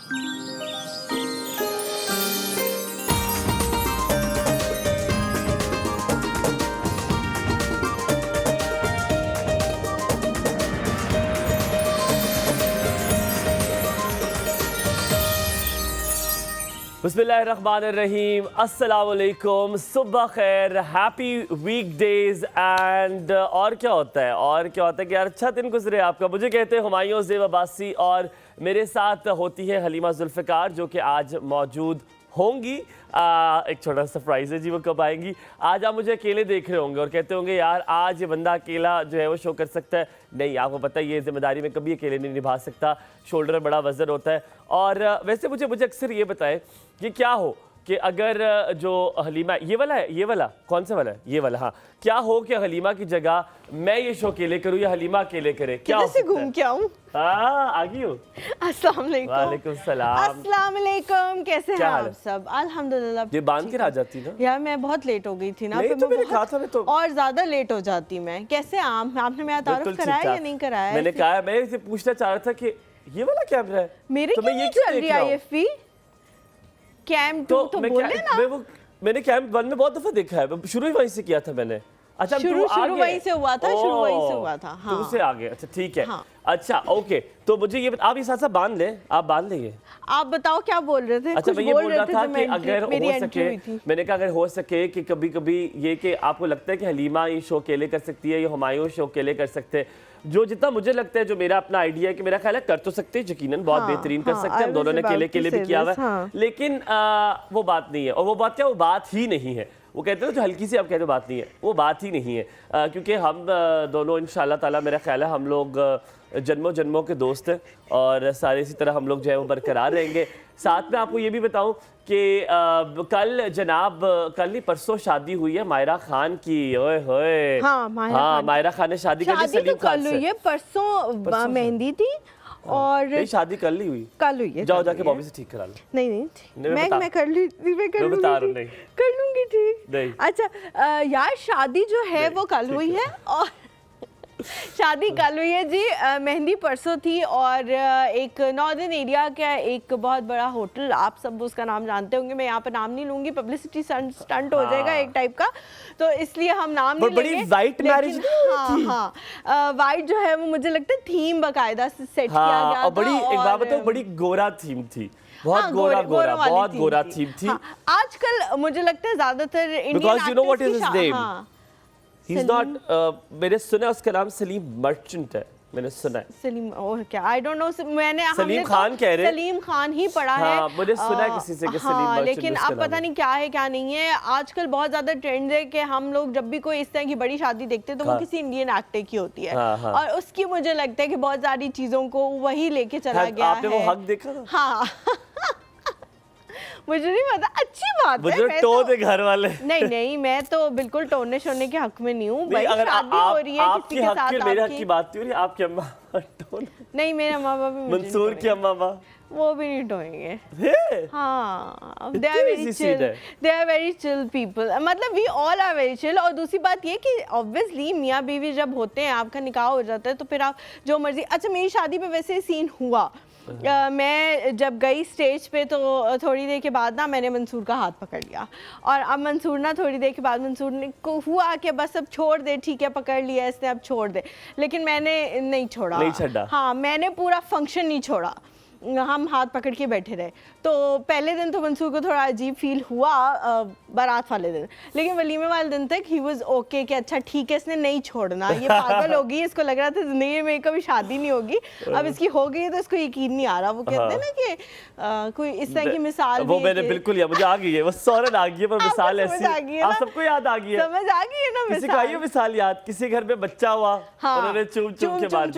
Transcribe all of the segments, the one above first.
बिस्मिल्लाहिर्रहमानिर्रहीम, अस्सलाम वालेकुम, सुबह खैर, हैप्पी वीकडेज एंड और क्या होता है कि यार अच्छा दिन गुजरे आपका। मुझे कहते हैं हुमायूं, ज़ैब, अब्बासी और मेरे साथ होती है हलीमा जुल्फ़िकार जो कि आज मौजूद होंगी। एक छोटा सरप्राइज़ है जी, वो कब आएंगी। आज आप मुझे अकेले देख रहे होंगे और कहते होंगे यार आज ये बंदा अकेला जो है वो शो कर सकता है। नहीं, आपको पता है ये जिम्मेदारी में कभी अकेले नहीं निभा सकता, शोल्डर बड़ा वजन होता है। और वैसे मुझे अक्सर ये बताएं कि क्या हो कि अगर जो हलीमा ये वाला कौन सा वाला है, ये वाला, हाँ, क्या हो कि हलीमा की जगह मैं ये शो अकेले करूँ या हलीमा अकेले करे, क्या हो से घूम के आऊँ? आ गई हो। अस्सलाम वालेकुम। वालेकुम सलाम। अस्सलाम वालेकुम, कैसे हैं आप सब? अल्हम्दुलिल्लाह। ये बांध के आ जाती ना यार, मैं बहुत लेट हो गई थी ना, फिर तो मैंने कहा था मैं तो और ज्यादा लेट हो जाती मैं। कैसे आपने मेरा तारुफ कराया या नहीं कराया? मैंने कहा, मैं इसे पूछना चाह रहा था कि ये वाला कैमरा है मेरे, तो मैं ये क्यों देख रहा हूं? कैम 2 तो बोले ना। मैंने कैम 1 में बहुत दफा देखा है, शुरू ही वहीं से किया था मैंने। अच्छा, शुरू वहीं से हुआ था, शुरू वहीं से हुआ था। हाँ, तुमसे आगे। अच्छा ठीक है। हाँ। अच्छा ओके, तो मुझे ये आप ये साथ साथ बांध ले, आप बांध लेंगे। आप बताओ क्या बोल रहे थे? अच्छा, मैं ये बोल रहा था कि अगर हो सके, मैंने कहा अगर हो सके कि कभी कभी ये कि आपको लगता है कि हलीमा ये शो अकेले कर सकती है, ये हुमायूं शो अकेले कर सकते हैं, जो जितना मुझे लगता है, जो मेरा अपना आइडिया है कि मेरा ख्याल है कर तो सकते हैं, यकीनन बहुत बेहतरीन कर सकते हैं। हम दोनों ने अकेले भी किया हुआ है, लेकिन वो बात नहीं है। और वो बात क्या, वो बात ही नहीं है। वो कहते हैं जो हल्की सी आप कहते हो बात नहीं है, वो बात ही नहीं है, क्योंकि हम दोनों इंशाल्लाह ताला मेरा ख्याल है हम लोग जन्मों जन्मों के दोस्त हैं और सारे इसी तरह हम लोग जो है वो बरकरार रहेंगे। साथ में आपको ये भी बताऊं कि कल नहीं परसों शादी हुई है मायरा खान की। ओए होए, हाँ, मायरा खान ने शादी कर ली सलीम खान से। परसों मेहंदी थी और शादी कल ही हुई, कल हुई है। जाओ जाके बॉबी से ठीक करा लो। नहीं मैं कर लूंगी, ठीक। अच्छा यार, शादी जो है वो कल हुई है और शादी कल हुई है जी। मेहंदी परसों थी और एक नॉर्दर्न एरिया का एक बहुत बड़ा होटल, आप सब उसका नाम जानते होंगे, मैं यहाँ पर नाम नहीं लूंगी, पब्लिसिटी स्टंट हो जाएगा एक टाइप का, तो इसलिए हम नाम नहीं लेंगे। वाइट मैरिज, हाँ, वाइट जो है वो मुझे लगता है थीम बाकायदा से सेट किया गया था। बड़ी एक बात बताओ, बड़ी गोरा थीम थी, बहुत गोरा थीम थी। आजकल मुझे लगता है ज्यादातर इंडियन He's not, मैंने सुना उसका नाम सलीम मर्चेंट है, मैंने सुना है। सलीम और क्या, I don't know, मैंने सलीम खान कह रहे हैं, सलीम खान ही पढ़ा है। मुझे सुना है किसी से कि सलीम मर्चेंट, लेकिन अब पता नहीं क्या है क्या नहीं है। आजकल बहुत ज्यादा ट्रेंड है कि हम लोग जब भी कोई इस तरह की बड़ी शादी देखते हैं तो वो किसी इंडियन एक्टर की होती है, और उसकी मुझे लगता है कि बहुत सारी चीजों को वही लेके चला गया है। आपने वो हक देखा था? हाँ मुझे नहीं पता, अच्छी बात है। मुझे टो दे घर वाले। नहीं, मैं तो बिल्कुल टोने शोने के हक में नहीं हूँ। अगर शादी हो रही है किसी के साथ, मेरे हक की बात हो रही है, आपकी अम्मा नहीं, मेरे अम्मा बाबा भी, मंसूर की अम्मा बाबा वो भी नहीं टोएंगे। हाँ, they are very chill people, मतलब we all are very chill। और दूसरी बात ये कि obviously मियाँ बीवी जब होते हैं, आपका निकाह हो जाता है, तो फिर आप जो मर्जी। अच्छा, मेरी शादी पे वैसे सीन हुआ, मैं जब गई स्टेज पे तो थोड़ी देर के बाद ना मैंने मंसूर का हाथ पकड़ लिया, और अब मंसूर ना थोड़ी देर के बाद मंसूर ने को हुआ कि बस अब छोड़ दे, ठीक है पकड़ लिया इसने, अब छोड़ दे, लेकिन मैंने नहीं छोड़ा। हाँ, मैंने पूरा फंक्शन नहीं छोड़ा, हम हाथ पकड़ के बैठे रहे। तो पहले दिन तो मंसूर को थोड़ा अजीब फील हुआ बारात वाले दिन, लेकिन वलीमे वाले दिन तक ही वाज ओके कि अच्छा ठीक है इसने नहीं छोड़ना, ये पागल होगी, इसको लग रहा था जिंदगी में कभी शादी नहीं होगी, अब इसकी हो गई तो इसको यकीन नहीं आ रहा। वो कहते हैं ना कि कोई इस तरह की मिसाल, वो मैंने बिल्कुल मुझे आ गई है, वो सौरन आ गई है, पर मिसाल ऐसी आप सबको याद आ गई है, समझ आ गई है ना। किसी का ये मिसाल याद, किसी घर में बच्चा हुआ, उन्होंने चुम के मार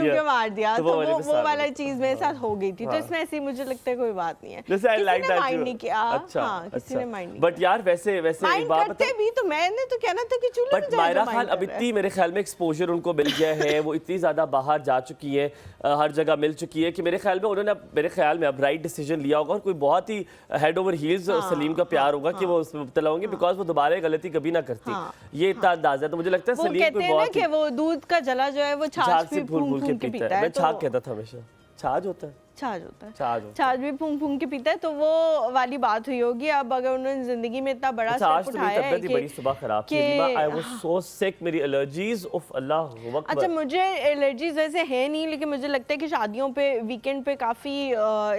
दिया, तो वो वाला चीज मेरे साथ हो गई थी। तो इसमें ऐसी मुझे लगता है कोई बात नहीं है, किसी ने माइंड नहीं किया। हाँ, किसी ने माइंड नहीं किया। बट यार वैसे एक बात करते भी तो मैंने तो कहना था कि चूल्हे में मायरा खान अब इतनी मेरे ख्याल में एक्सपोजर उनको मिल गया है, वो इतनी ज्यादा बाहर जा चुकी है, हर जगह मिल चुकी है कि मेरे ख्याल में उन्होंने मेरे ख्याल में अब राइट डिसीजन लिया होगा, और कोई बहुत ही हेड ओवर हील्स सलीम का प्यार होगा कि वो उसमें मुब्तला होंगे, बिकॉज वो दोबारा गलती कभी ना करती, ये इतना अंदाजा है। तो मुझे लगता है सलीम को बहुत कि वो दूध का जला जो है वो छाछ से फूल के पीता है। मैं छाछ कहता था हमेशा, छाछ होता है छाछ होता है, छाछ भी फूंक फूंक के पीता है, तो वो वाली बात हुई होगी। अब अगर उन्होंने जिंदगी में इतना बड़ा स्टेप उठाया है कि बड़ी सुबह खराब थी, आई वाज सो सिक, मेरी एलर्जीज ऑफ अल्लाह। अच्छा, मुझे एलर्जीज वैसे है नहीं, लेकिन मुझे लगता है कि शादियों पे वीकेंड पे काफ़ी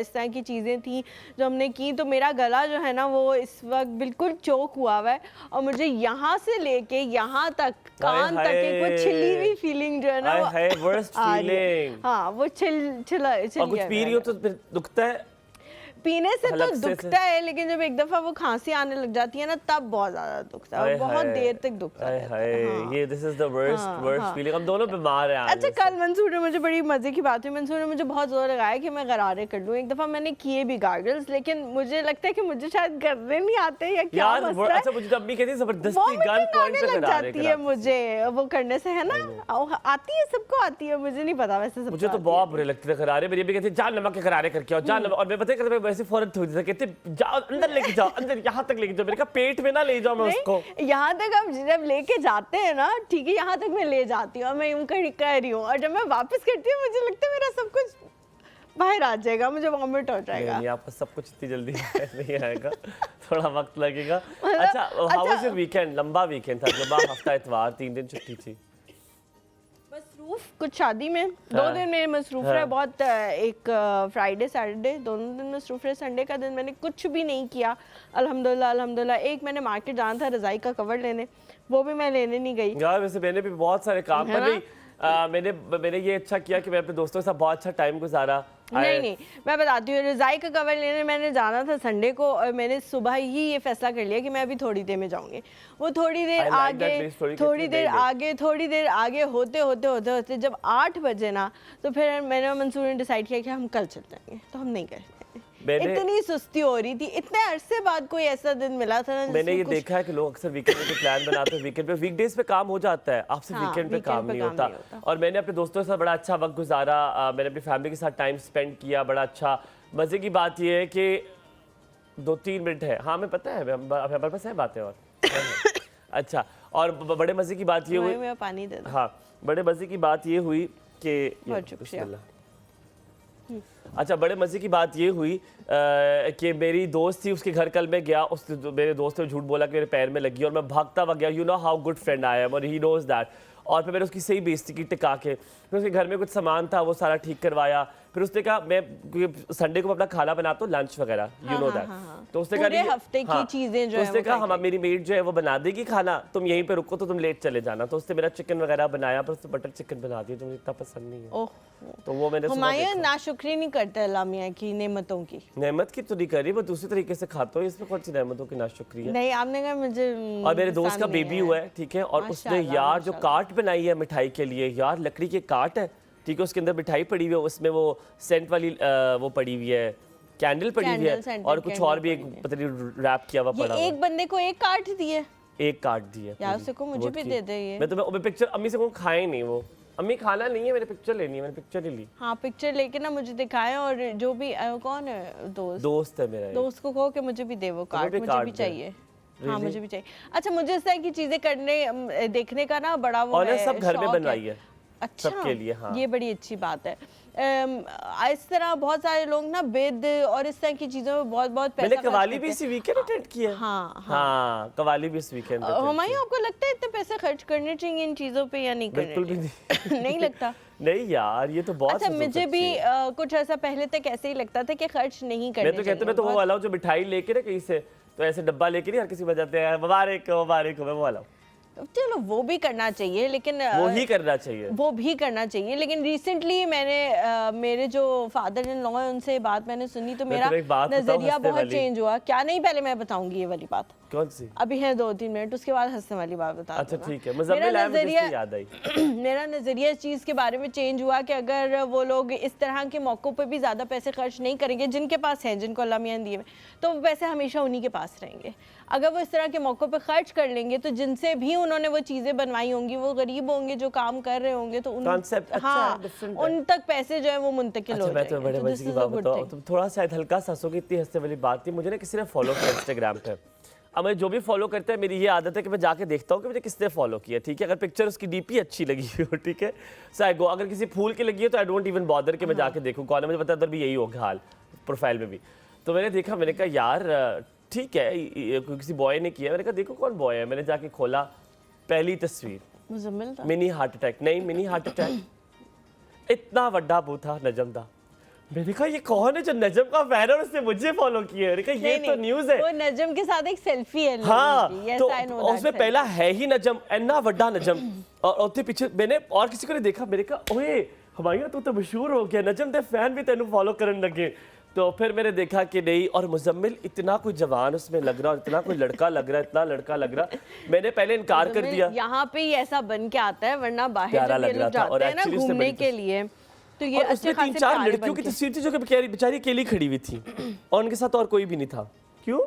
इस तरह की चीज़ें थी जो हमने की, तो मेरा गला जो है ना वो इस वक्त बिल्कुल चोक हुआ है, और मुझे यहाँ से लेके यहाँ तक कान तक एक वो छिली हुई फीलिंग जो है ना, वर्स्ट फीलिंग। हाँ, वो छिल और कुछ पी रही हो तो फिर दुखता है, पीने से तो दुखता है, लेकिन जब एक दफा वो खांसी आने लग जाती है ना तब बहुत ज्यादा दुखता है, बहुत देर तक दुखता है। हाँ। ये this is the worst feeling. हम दोनों बीमार हैं। अच्छा, कल मंसूर ने मुझे बड़ी मजे की बात हुई, मंसूर ने मुझे बहुत जोर लगाया कि मैं गरारे कर लूं। एक दफा मैंने किए भी गार्गल्स, लेकिन मुझे लगता है कि मुझे शायद करने नहीं आते या क्या मसला है। अच्छा, मुझे अम्मी कहती है जबरदस्ती गन पॉइंट पे लग जाती है मुझे वो करने से, है ना, आती है, सबको आती है, मुझे नहीं पता वैसे सबको। मुझे तो बहुत बुरे लगते थे गरारे। मेरी अम्मी कहती है जा नमक के गरारे करके आओ, जा नमक, और मैं पता है वैसे फौरन थोड़ी देर कहते जाओ अंदर लेके जाओ, अंदर यहाँ तक लेके जाओ। मैंने कहा पेट में ना ले जाओ मैं उसको, यहाँ तक हम जब लेके जाते हैं ना, ठीक है, यहाँ तक मैं ले जाती हूँ, मैं यूं कह रही हूँ, और जब मैं वापस करती हूँ मुझे लगता है मेरा सब कुछ बाहर आ जाएगा, मुझे वॉमिट हो जाएगा। नहीं, आपका सब कुछ इतनी जल्दी नहीं आएगा, थोड़ा वक्त लगेगा। अच्छा, हाउ वाज योर वीकेंड? लंबा वीकेंड था, लंबा हफ्ता, इतवार 3 दिन छुट्टी थी। मसरूफ कुछ शादी में 2 दिन में मसरूफ रहे बहुत, एक फ्राइडे सैटरडे दोनों दिन मसरूफ रहे। संडे का दिन मैंने कुछ भी नहीं किया, अल्हम्दुलिल्लाह। एक मैंने मार्केट जाना था रज़ाई का कवर लेने, वो भी मैं लेने नहीं गई यार। वैसे मैंने भी बहुत सारे काम कर रही, मैंने ये अच्छा किया कि मैं अपने दोस्तों के साथ बहुत अच्छा टाइम गुजारा। नहीं, मैं बताती हूँ, रज़ाई का कवर लेने मैंने जाना था संडे को, और मैंने सुबह ही ये फैसला कर लिया कि मैं अभी थोड़ी देर में जाऊंगी। वो थोड़ी देर आगे होते जब 8 बजे ना, तो फिर मैंने मंसूर ने डिसाइड किया कि हम कल चल जाएंगे, तो हम नहीं गए। इतनी सुस्ती हो रही थी, इतने अरसे बाद कोई ऐसा दिन मिला था ना। मैंने ये देखा है कि लोग अक्सर वीकेंड में प्लान बनाते हैं, वीकेंड पे, वीकडेज पे काम हो जाता है, आपसे वीकेंड पे काम नहीं होता। और मैंने अपने दोस्तों के साथ बड़ा अच्छा वक्त गुजारा, मैंने अपनी फैमिली के साथ टाइम स्पेंड किया, बड़ा अच्छा। मजे की बात ये है कि 2-3 मिनट है, हाँ मैं पता है हमारे पास है बातें और अच्छा। और बड़े मजे की बात ये हुई, पानी दे दो। हाँ, बड़े मजे की बात ये हुई कि अच्छा, बड़े मज़े की बात ये हुई कि मेरी दोस्त थी, उसके घर कल मैं गया, मेरे दोस्त ने झूठ बोला कि मेरे पैर में लगी, और मैं भागता हुआ गया। You know how good friend I am, और ही नोज दैट। और फिर मैंने उसकी सही बेइज्जती की टिका के। फिर उसके घर में कुछ सामान था, वो सारा ठीक करवाया। फिर उसने कहा मैं संडे को अपना खाना बनाता हूँ, लंच वगैरह, यू नो दैट। तो उसने कहा हफ्ते की चीजें जो है, उसने कहा हम, मेरी मेड जो है वो बना देगी खाना, तुम यहीं पे रुको, तो तुम लेट चले जाना। तो उसने मेरा चिकन वगैरह बनाया, पर उसने बटर चिकन बना दिया जो मुझे इतना पसंद नहीं है। तो वो मैंने हुमायूं नाशुक्री नहीं करता अल्लाह मियां की नेमतों की। नेमत की तो नहीं करी, वो दूसरी तरीके से खाता हूँ, इसमें कौन सी नेमतों की नाशुक्री है? नहीं, आपने कहा मुझे। और मेरे दोस्त का बेबी हुआ है, ठीक है, और उसने यार जो कार्ट बनाई है मिठाई के लिए, यार लकड़ी के कार्ट है, ठीक है, उसके अंदर मिठाई पड़ी हुई है, उसमें वो सेंट वाली वो पड़ी हुई है, कैंडल पड़ी हुई है, और कुछ और भी एक पता नहीं रैप किया हुआ पड़ा। एक बंदे को एक कार्ड दिए, एक कार्ड दिए यार, उससे को मुझे भी दे दे। ये मैं तो पिक्चर अम्मी से खाए नहीं, वो अम्मी खाना नहीं है, मैंने पिक्चर लेनी है, मैंने पिक्चर नहीं ली। हाँ, पिक्चर लेके ना मुझे दिखाएं, और जो भी कौन है दोस्त है मेरा, दोस्त को कहो कि मुझे भी दे वो कार्ड, मुझे भी चाहिए। हाँ, मुझे भी चाहिए। अच्छा, मुझे इस तरह की चीजें करने देखने का ना बड़ा वो है, सब घर में बनवाई है। अच्छा, सबके लिए, हाँ। ये बड़ी अच्छी बात है। इस तरह बहुत सारे लोग ना बेद और इस तरह की चीजों में बहुत पैसा। मैंने कवाली भी इसी वीकेंड अटेंड किया। हाँ, कवाली भी इस वीकेंड। हुमायूं, आपको लगता है इतने पैसे खर्च करने चाहिए इन चीजों पे या नहीं करने? बिल्कुल भी नहीं। नहीं लगता? नहीं यार, ये तो बहुत अच्छा, मुझे भी कुछ ऐसा पहले तक ऐसे ही लगता था कि खर्च नहीं करने चाहिए। मैं तो कहते, मैं तो वो वाला हूँ जो मिठाई लेके ना कहीं से, तो ऐसे डब्बा लेके नहीं हर किसी बजाते हैं मुबारक हो, मुबारक हो, मैं वो वाला हूँ। चलो, वो भी करना चाहिए, लेकिन वो भी करना चाहिए, लेकिन रिसेंटली मैंने मेरे जो फादर इन लॉ है उनसे बात मैंने सुनी, तो मेरा नजरिया बहुत चेंज हुआ। क्या नहीं, पहले मैं बताऊंगी ये वाली बात। कौन सी? अभी है 2-3 मिनट, उसके बाद हंसने वाली बात बता। अच्छा ठीक है, मेरा नजरिया इस चीज के बारे में चेंज हुआ कि अगर वो लोग इस तरह के मौकों पे भी ज्यादा पैसे खर्च नहीं करेंगे, जिनके पास है, जिनको अल्लाह मियां दिए, तो वो पैसे हमेशा उन्हीं के पास रहेंगे। अगर वो इस तरह के मौकों पे खर्च कर लेंगे, तो जिनसे भी उन्होंने वो चीजें बनवाई होंगी, वो गरीब होंगे जो काम कर रहे होंगे, तो उन तक पैसे जो है वो मुंतकिल हो जाएंगे। बड़े मजे की बात बताओ, थोड़ा सा हल्का सा हंसोगे, इतनी हंसने वाली बात थी। मुझे ना किसी ने फॉलो किया इंस्टाग्राम पे, मैं जो भी फॉलो करता है मेरी ये आदत है कि मैं जाके देखता हूँ कि मुझे किसने फॉलो किया, ठीक है। अगर पिक्चर उसकी डीपी अच्छी लगी हो, ठीक है, सो आई गो। अगर किसी फूल की लगी है तो आई डोंट इवन बॉदर कि मैं जाके देखूँ कौन है, मुझे पता है उधर भी यही होगा हाल, प्रोफाइल में भी। तो मैंने देखा, मैंने कहा यार ठीक है, किसी बॉय ने किया। मैंने कहा देखो कौन बॉय है। मैंने जाके खोला, पहली तस्वीर मुजम्मिल था। मिनी हार्ट अटैक, नहीं मिनी हार्ट अटैक, इतना बड़ा बूथ था नजम दा। मैंने कहा ये कौन है जो नजम का फैन है और उसने मुझे फॉलो किया। मैंने कहा ये तो न्यूज़ है। वो नजम के साथ एक सेल्फी है। हाँ, तो उसमें पहला है ही नजम, इतना बड़ा नजम, और उसके पीछे मैंने और किसी को नहीं देखा। मैंने कहा ओए हुमायूं तू तो मशहूर हो गया, नजम दे फैन भी तेनू फॉलो करने लगे। तो फिर मैंने देखा कि नहीं, और मुजम्मिल इतना कोई जवान उसमें लग रहा, इतना कोई लड़का लग रहा, इतना लड़का लग रहा। मैंने पहले इनकार कर दिया, यहाँ पे ही ऐसा बन के आता है, वरना बाहर जब ये लोग जाते हैं ना घूमने के लिए तो ये अच्छे खासे 3-4 लड़कियों की तस्वीर थी जो कि बेचारी अकेली खड़ी हुई थी और उनके साथ और कोई भी नहीं था। क्यों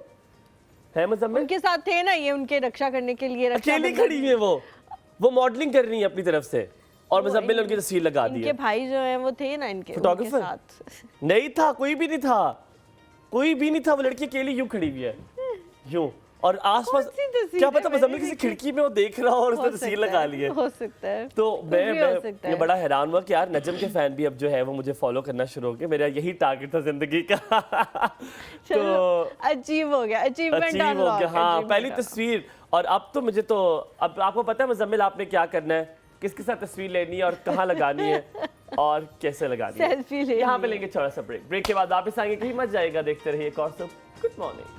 है मुजम्मिल? उनके साथ थे ना, ये उनके रक्षा करने के लिए अकेली खड़ी हुई है, वो मॉडलिंग कर रही है अपनी तरफ से, और मुजम्मिल ने उनकी तस्वीर लगा दी है। इनके भाई जो हैं वो थे ना, इनके फोटोग्राफर साथ नहीं था, कोई भी नहीं था, कोई भी नहीं था। वो लड़की अकेली यूं खड़ी हुई है, यूं, और आसपास क्या पता मुजम्मिल किसी खिड़की में वो देख रहा हो और उसने तस्वीर लगा ली है। हो सकता है। तो मैं बड़ा हैरान हुआ कि यार नजम के फैन भी अब जो है वो मुझे फॉलो करना शुरू हो गए। मेरा यही टारगेट था जिंदगी का। तो अचीव हो गया, अचीवमेंट हो गया। हाँ, पहली तस्वीर। और अब तो मुझे तो अब आपको पता है मुजम्मिल आपने क्या करना है, किसके साथ तस्वीर लेनी है और कहाँ लगानी है और कैसे लगानी है। सेल्फी ले यहाँ पे लेंगे छोटा सा ब्रेक। ब्रेक के बाद वापस आएंगे, कहीं मत जाएगा, देखते रहिए कॉर्स। Good morning.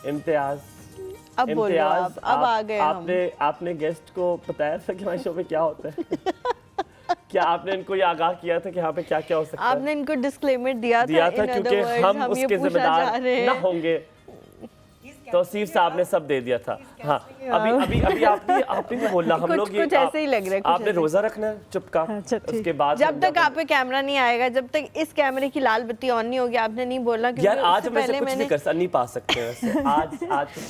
इम्तियाज, अब बोलो, अब आ गए आपने गेस्ट को बताया था कि हमारे शो पे क्या होता है? क्या आपने इनको ये आगाह किया था कि यहाँ पे क्या क्या हो सकता है? आपने इनको डिस्क्लेमर दिया था क्योंकि हम उसके जिम्मेदार ना होंगे, तो सिर्फ साहब ने सब दे दिया था। हाँ, अभी आपने भी बोला, हम लोग ये कुछ ऐसे ही लग रहा है, आपने रोजा रखना है चुपका। उसके बाद जब तक आप पे कैमरा नहीं आएगा, जब तक इस कैमरे की लाल बत्ती ऑन नहीं होगी, आपने नहीं बोलना कि यार आज मैं कुछ नहीं कर नहीं पा सकते वैसे। आज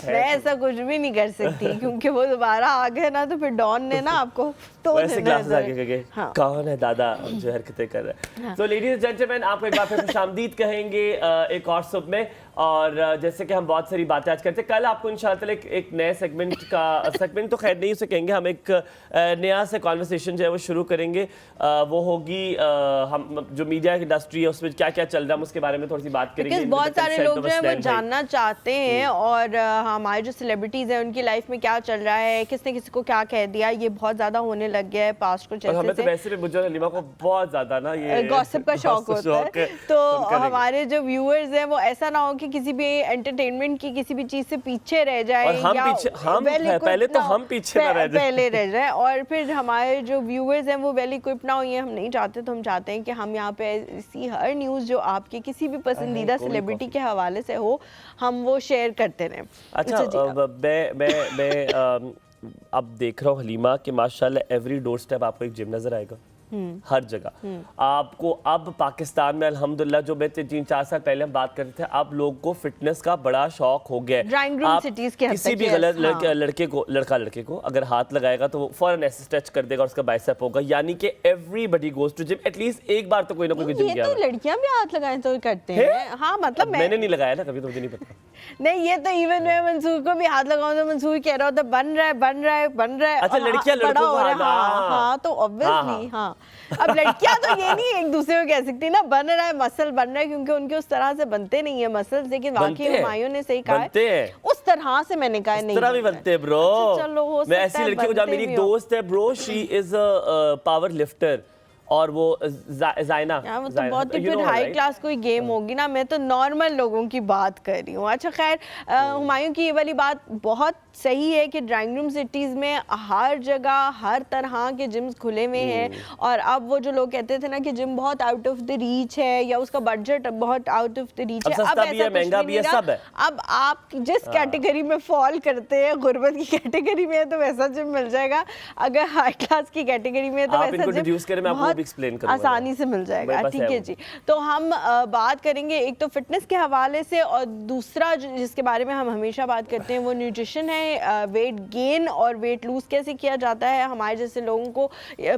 मैं ऐसा कुछ भी नहीं कर सकती क्योंकि वो दोबारा आ गए ना तो फिर डॉन ने ना आपको तो वैसे ग्लासेस आगे करके कौन है दादा जो हरकतें कर रहा है। तो लेडीज एंड जेंटलमैन, आपको एक बार फिर खुशामदीद कहेंगे एक और सुबह में। और जैसे कि हम बहुत सारी बातें आज करते हैं, कल आपको इंशाल्लाह एक नए सेगमेंट तो खैर नहीं उसे कहेंगे, हम एक नया से कॉन्वर्सेशन जो है वो शुरू करेंगे। वो होगी हम जो मीडिया की इंडस्ट्री है उसमें क्या क्या चल रहा है उसके बारे में थोड़ी सी बात करेंगे। बहुत सारे लोग जो है वो जानना चाहते हैं और हमारे जो सेलिब्रिटीज हैं उनकी लाइफ में क्या चल रहा है, किसने किसी को क्या कह दिया, ये बहुत ज्यादा होने लग गया है पास्ट कुछ ऐसे। हमें तो वैसे भी मुझे हलीमा को बहुत ज्यादा ना ये गॉसिप का शौक होता है, तो हमारे जो व्यूअर्स हैं वो ऐसा ना हो कि किसी भी एंटरटेनमेंट की किसी भी चीज से पीछे रह जाए, और हम पहले तो हम पीछे ना रह जाए, पहले रह जाए, और फिर हमारे जो व्यूअर्स हैं वो वेल इक्विप्ड ना हो, ये हम नहीं चाहते। तो हम चाहते हैं कि हम यहाँ पे ऐसी हर न्यूज़ जो आपके किसी भी पसंदीदा सेलिब्रिटी के हवाले से हो, हम वो शेयर करते रहें। अच्छा, मैं अब देख रहा हूँ हलीमा कि माशाल्लाह एवरी डोर स्टेप आपको एक जिम नजर आएगा, हर जगह आपको। अब पाकिस्तान में अल्हम्दुलिल्लाह, जो मैं 3-4 साल पहले हम बात करते थे, अब लोगों को फिटनेस का बड़ा शौक हो गया है। आप किसी भी गलत लड़के को अगर हाथ लगाएगा तो वो फौरन ऐसे स्ट्रेच कर देगा और उसका बाइसेप होगा, यानी कि everybody goes to gym. At least एक बार तो कोई ना कोई जिम गया। तो लड़कियां भी हाथ लगाएं तो करते हैं। हाँ, मतलब मैंने नहीं लगाया ना कभी, तो मुझे नहीं पता। नहीं, ये तो इवन मैं मंसूर को भी हाथ लगाऊं तो मंसूर कह रहा होता बन रहा है। अच्छा, लड़कियां लड़कों को हाथ, हाँ, तो ऑब्वियसली हाँ। अब लड़कियां तो ये नहीं एक दूसरे को कह सकती ना बन रहा है, मसल बन रहा है, क्योंकि उनके उस तरह से बनते नहीं है मसल। लेकिन वाकई हुमायूं ने सही कहा है, उस तरह से मैंने कहा नहीं, तरह भी बनते हैं ब्रो। चलो, हो सकता है। मैं ऐसी लड़की को, जब मेरी एक दोस्त है bro, she is a power lifter, और वो जाइना, वो तो बहुत ही फिर हाई क्लास कोई गेम होगी ना। मैं तो नॉर्मल लोगों की बात कर रही हूँ। अच्छा, खैर, हुमायूं की ये वाली बात बहुत सही है कि ड्राइंग रूम सिटीज़ में हर जगह हर तरह के जिम्स खुले हुए हैं। और अब वो जो लोग कहते थे ना कि जिम बहुत आउट ऑफ द रीच है या उसका बजट बहुत आउट ऑफ द रीच है, अब ऐसा महंगा भी है, सब है। अब आप जिस कैटेगरी में फॉल करते हैं, गुर्बत की कैटेगरी में है तो वैसा जिम मिल जाएगा, अगर हाई क्लास की कैटेगरी में है तो वैसा जिम बहुत भी एक्सप्लेन करूंगा, आसानी से मिल जाएगा। ठीक है जी, तो हम बात करेंगे एक तो फिटनेस के हवाले से, और दूसरा जिसके बारे में हम हमेशा बात करते हैं वो न्यूट्रिशन है। वेट गेन और वेट लूज कैसे किया जाता है। हमारे जैसे लोगों को,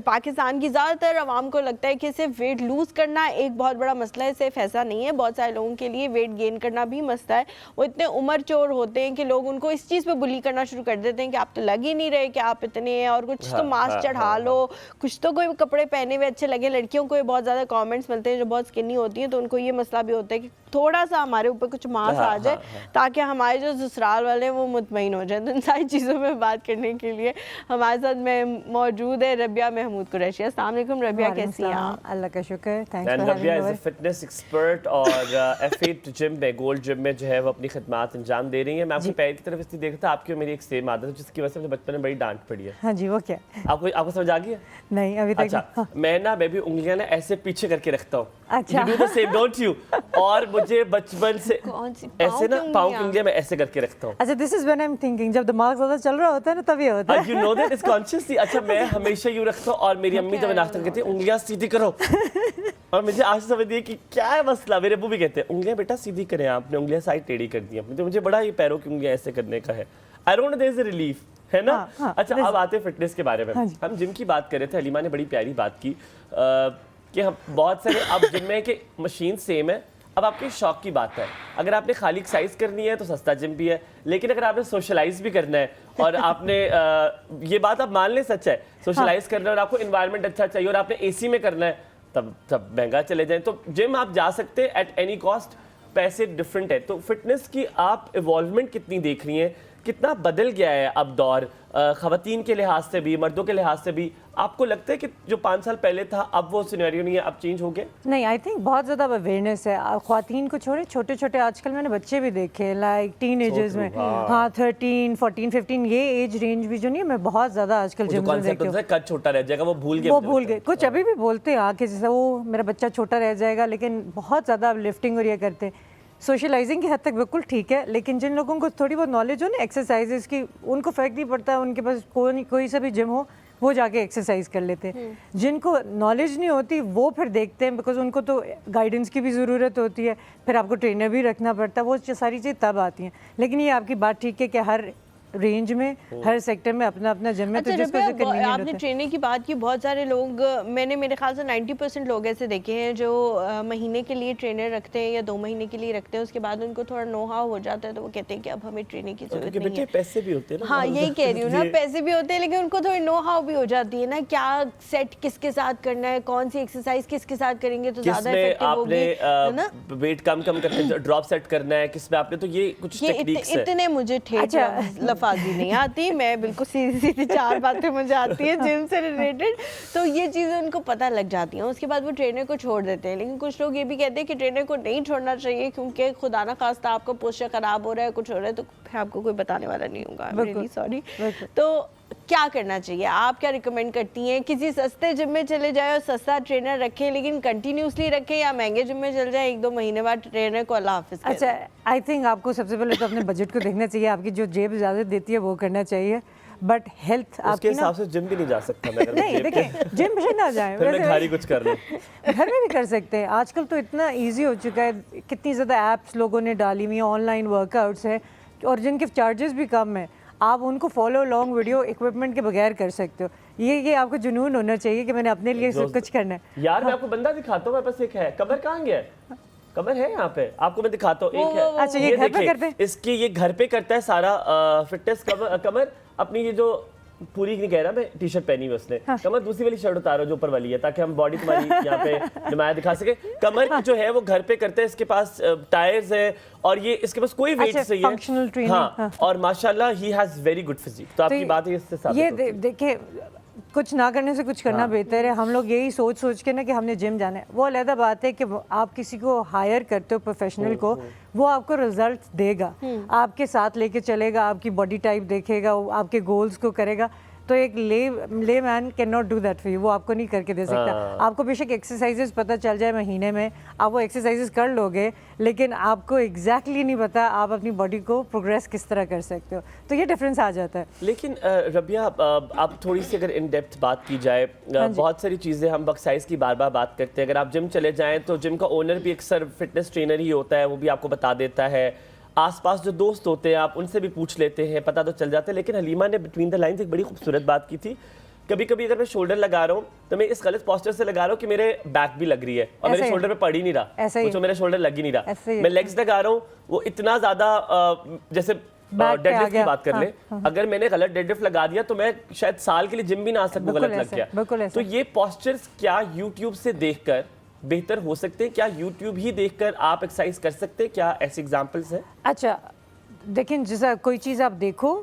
पाकिस्तान की ज़्यादातर आवाम को लगता है कि सिर्फ वेट लूज करना एक बहुत बड़ा मसला है, सिर्फ ऐसा नहीं है। बहुत सारे लोगों के लिए वेट गेन करना भी मसला है। वो इतने उम्र चोर होते हैं कि लोग उनको इस चीज़ पे बुली करना शुरू कर देते हैं कि आप तो लग ही नहीं रहे कि आप इतने हैं, और कुछ तो मास्क चढ़ा लो, कुछ तो कोई कपड़े पहने हुए अच्छे लगे। लड़कियों को ये बहुत ज़्यादा कमेंट्स मिलते हैं जो बहुत स्किनी होती हैं, तो उनको ये मसला भी होता है कि थोड़ा सा हमारे ऊपर कुछ मांस आ जाए ताकि हमारे जो ससुराल वाले हैं वो मुतमईन हो जाए। तो इन सारी चीज़ों में बात करने के लिए हमारे साथ में मौजूद है रबिया महमूद कुरैशी। अस्सलाम वालेकुम रबिया, कैसी हैं आप? अल्लाह का शुक्र, thanks for Rabia is a fitness expert और F8 जिम में, गोल्ड जिम में जो है वो अपनी खिदमत अंजाम दे रही है। मैं आपके पैर की तरफ इसलिए देख रहा था, आपकी और मेरी एक सेम आदत है जिसकी वजह से मुझे बचपन में बड़ी डांट पड़ी है। हाँ जी, वो क्या? आपको समझ आ गई है? नहीं अभी तक। अच्छा, हाँ। मैं ना बेबी उंगलियां ना ऐसे पीछे करके रखता हूँ। अच्छा, You do the same, don't you? और मुझे बचपन से ऐसे ना पाँव की उंगलियां मैं ऐसे करके रखता हूँ। अच्छा, this is when I am thinking, जब दिमाग ज्यादा चल रहा होता है ना तभी होता है। You know that it's consciously। अच्छा, मैं हमेशा यूँ रखता हूँ और मेरी अम्मी जब नाश्ता कहती है उंगलियां सीधी करो, और मुझे आज समझ नहीं कि क्या है मसला। मेरे अब्बू भी कहते हैं उंगलियां बेटा सीधी करें, आपने उंगलियां साइड टेढ़ी कर दी अपनी। तो मुझे बड़ा ये पैरों की उंगलियां ऐसे करने का है। I don't know, there is a relief, है ना? हाँ, अच्छा, अब आते हैं फिटनेस के बारे में। हम जिम की बात कर रहे थे, हलीमा ने बड़ी प्यारी बात की कि हम बहुत सारे अब जिम में कि मशीन सेम है। अब आपके शौक की बात है, अगर आपने खाली एक्सरसाइज करनी है तो सस्ता जिम भी है, लेकिन अगर आपने सोशलाइज भी करना है और आपने ये बात आप मान लें सच है, सोशलाइज करना है और आपको एनवायरनमेंट अच्छा चाहिए और आपने एसी में करना है, तब महंगा चले जाएं। तो जिम आप जा सकते हैं एट एनी कॉस्ट, पैसे डिफरेंट है। तो फिटनेस की आप इवॉल्वमेंट कितनी देख रही हैं, कितना बदल गया है अब दौर, ख़वातीन के लिहाज से भी, मर्दों के लिहाज से भी? आपको लगता है कि जो 5 साल पहले था अब वो सिनेरियो नहीं है, अब चेंज हो गया? नहीं, आई थिंक बहुत ज़्यादा अवेयरनेस है। ख़वातीन को छोड़े, छोटे छोटे आजकल मैंने बच्चे भी देखे, लाइक टीन एजेस में, हाँ 13, 14, 15 ये एज रेंज भी जो नहीं है, मैं बहुत ज़्यादा आजकल जिम में देखती हूँ। कद छोटा रह जाएगा, वो भूल गए। कुछ अभी भी बोलते हैं आके जैसे वो मेरा बच्चा छोटा रह जाएगा, लेकिन बहुत ज़्यादा लिफ्टिंग और ये करते हैं। सोशलाइजिंग की हद तक बिल्कुल ठीक है, लेकिन जिन लोगों को थोड़ी बहुत नॉलेज हो ना एक्सरसाइजेज की, उनको फ़र्क नहीं पड़ता, उनके पास कोई सा भी जिम हो वो जाके एक्सरसाइज कर लेते हैं। जिनको नॉलेज नहीं होती वो फिर देखते हैं, बिकॉज उनको तो गाइडेंस की भी ज़रूरत होती है, फिर आपको ट्रेनर भी रखना पड़ता है, वो सारी चीज़ तब आती हैं। लेकिन ये आपकी बात ठीक है कि हर रेंज में, हर सेक्टर में अपना अपना जिम है। तो जिसको आपने ट्रेनिंग की बात की, बहुत सारे लोग, मैंने मेरे ख्याल से 90% लोग ऐसे देखे हैं जो महीने के लिए ट्रेनर रखते हैं या 2 महीने के लिए रखते हैं, उसके बाद उनको थोड़ा नो हाउ हो जाता है तो वो कहते हैं कि अब हमें ट्रेनिंग की जरूरत नहीं है। पैसे भी होते हैं ना। हाँ, यही कह रही हूँ ना, पैसे भी होते हैं, लेकिन उनको थोड़ी नो हाउ भी हो जाती है ना, क्या सेट किसके साथ करना है, कौन सी एक्सरसाइज किसके साथ करेंगे तो ज्यादा इफेक्टिव होगी, है ना? वेट कम करके ड्रॉप सेट करना है किस पे आपने, तो ये कुछ टेक्निक्स है। इतने मुझे ठेठ लफाजी नहीं आती, मैं बिल्कुल सीधी सीधी 4 बातें मुझे आती है जिम से रिलेटेड, तो ये चीज़ें उनको पता लग जाती हैं। उसके बाद वो ट्रेनर को छोड़ देते हैं, लेकिन कुछ लोग ये भी कहते हैं कि ट्रेनर को नहीं छोड़ना चाहिए क्योंकि खुदा ना खास्ता आपका पोस्चर खराब हो रहा है, कुछ हो रहा है, तो फिर आपको कोई बताने वाला नहीं होगा। Really sorry. तो क्या करना चाहिए, आप क्या रिकमेंड करती हैं? किसी सस्ते जिम में चले जाए और सस्ता ट्रेनर रखें, लेकिन कंटिन्यूसली रखें, या महंगे जिम में चले जाए 1-2 महीने बाद ट्रेनर को अल्लाह हाफिज़? अच्छा, आई थिंक आपको सबसे पहले तो अपने बजट को देखना चाहिए, आपकी जो जेब इजाज़त देती है वो करना चाहिए, बट हेल्थ आपके हिसाब से जिम भी नहीं जा सकता मैं। नहीं, देखिए जिम भी ना जाए, फिर मैं घारी कुछ कर लूं। घर में भी कर सकते हैं। आजकल तो इतना इजी हो चुका है, कितनी ज़्यादा ऐप्स लोगों ने डाली हुई, ऑनलाइन वर्कआउट्स है और जिनके चार्जेस भी कम है, आप उनको फॉलो लॉन्ग वीडियो इक्विपमेंट के बगैर कर सकते हो। ये आपको जुनून होना चाहिए कि मैंने अपने लिए सब कुछ करना है। यार मैं आपको बंदा दिखाता हूँ, मेरे पास एक है, कमर कहाँ गया? कमर है यहाँ पे, आपको मैं दिखाता हूँ, एक है। अच्छा, ये घर पे करते हैं? इसकी ये घर पे करता है सारा फिटनेस। कमर अपनी ये जो पूरी नहीं कह रहा मैं, टी शर्ट पहनी हुई उसने, कमर दूसरी वाली शर्ट उतारो जो ऊपर वाली है, ताकि हम बॉडी तुम्हारी यहाँ पे नुमाया दिखा सके। कमर जो है वो घर पे करते हैं, इसके पास टायर्स है और ये इसके पास कोई वेट नहीं है। Functional training. हाँ, और माशाल्लाह ही हैज वेरी गुड फिजिक। तो आपकी बात है इससे साबित होती है। ये देखिए, कुछ ना करने से कुछ करना बेहतर है। हम लोग यही सोच के ना कि हमने जिम जाना है, वो अलग बात है कि आप किसी को हायर करते हो प्रोफेशनल को, वो आपको रिजल्ट देगा, आपके साथ लेके चलेगा, आपकी बॉडी टाइप देखेगा, आपके गोल्स को करेगा। तो एक ले man can not do that for you, वो आपको नहीं करके दे सकता। आपको बेशक एक्सरसाइजेस पता चल जाए महीने में, आप वो एक्सरसाइजेस कर लोगे, लेकिन आपको एग्जैक्टली नहीं पता आप अपनी बॉडी को प्रोग्रेस किस तरह कर सकते हो, तो ये डिफरेंस आ जाता है। लेकिन रबिया, आप थोड़ी सी अगर इन डेप्थ बात की जाए, बहुत सारी चीज़ें हम एक्सरसाइज की बार बार बात करते हैं। अगर आप जिम चले जाएँ तो जिम का ओनर भी अक्सर फिटनेस ट्रेनर ही होता है, वो भी आपको बता देता है। आसपास जो दोस्त होते हैं आप उनसे भी पूछ लेते हैं, पता तो चल जाता है। लेकिन हलीमा ने बिटवीन द लाइन्स एक बड़ी खूबसूरत बात की थी, कभी कभी अगर मैं शोल्डर लगा रहा हूँ तो मैं इस गलत पोस्चर से लगा रहा हूँ कि मेरे बैक भी लग रही है और मेरे शोल्डर पे पड़ ही नहीं रहा, जो मेरे शोल्डर लग ही नहीं रहा। मैं लेग्स लगा रहा हूँ, वो इतना ज्यादा जैसे डेडलिफ्ट की बात कर ले, अगर मैंने गलत डेडलिफ्ट लगा दिया तो मैं शायद साल के लिए जिम भी ना आ सकूं, गलत लग गया। तो ये पोस्चर्स क्या यूट्यूब से देखकर बेहतर हो सकते हैं? क्या यूट्यूब ही देखकर आप एक्सरसाइज कर सकते हैं? क्या ऐसे एग्जांपल्स हैं? अच्छा देखिए, जैसा कोई चीज़ आप देखो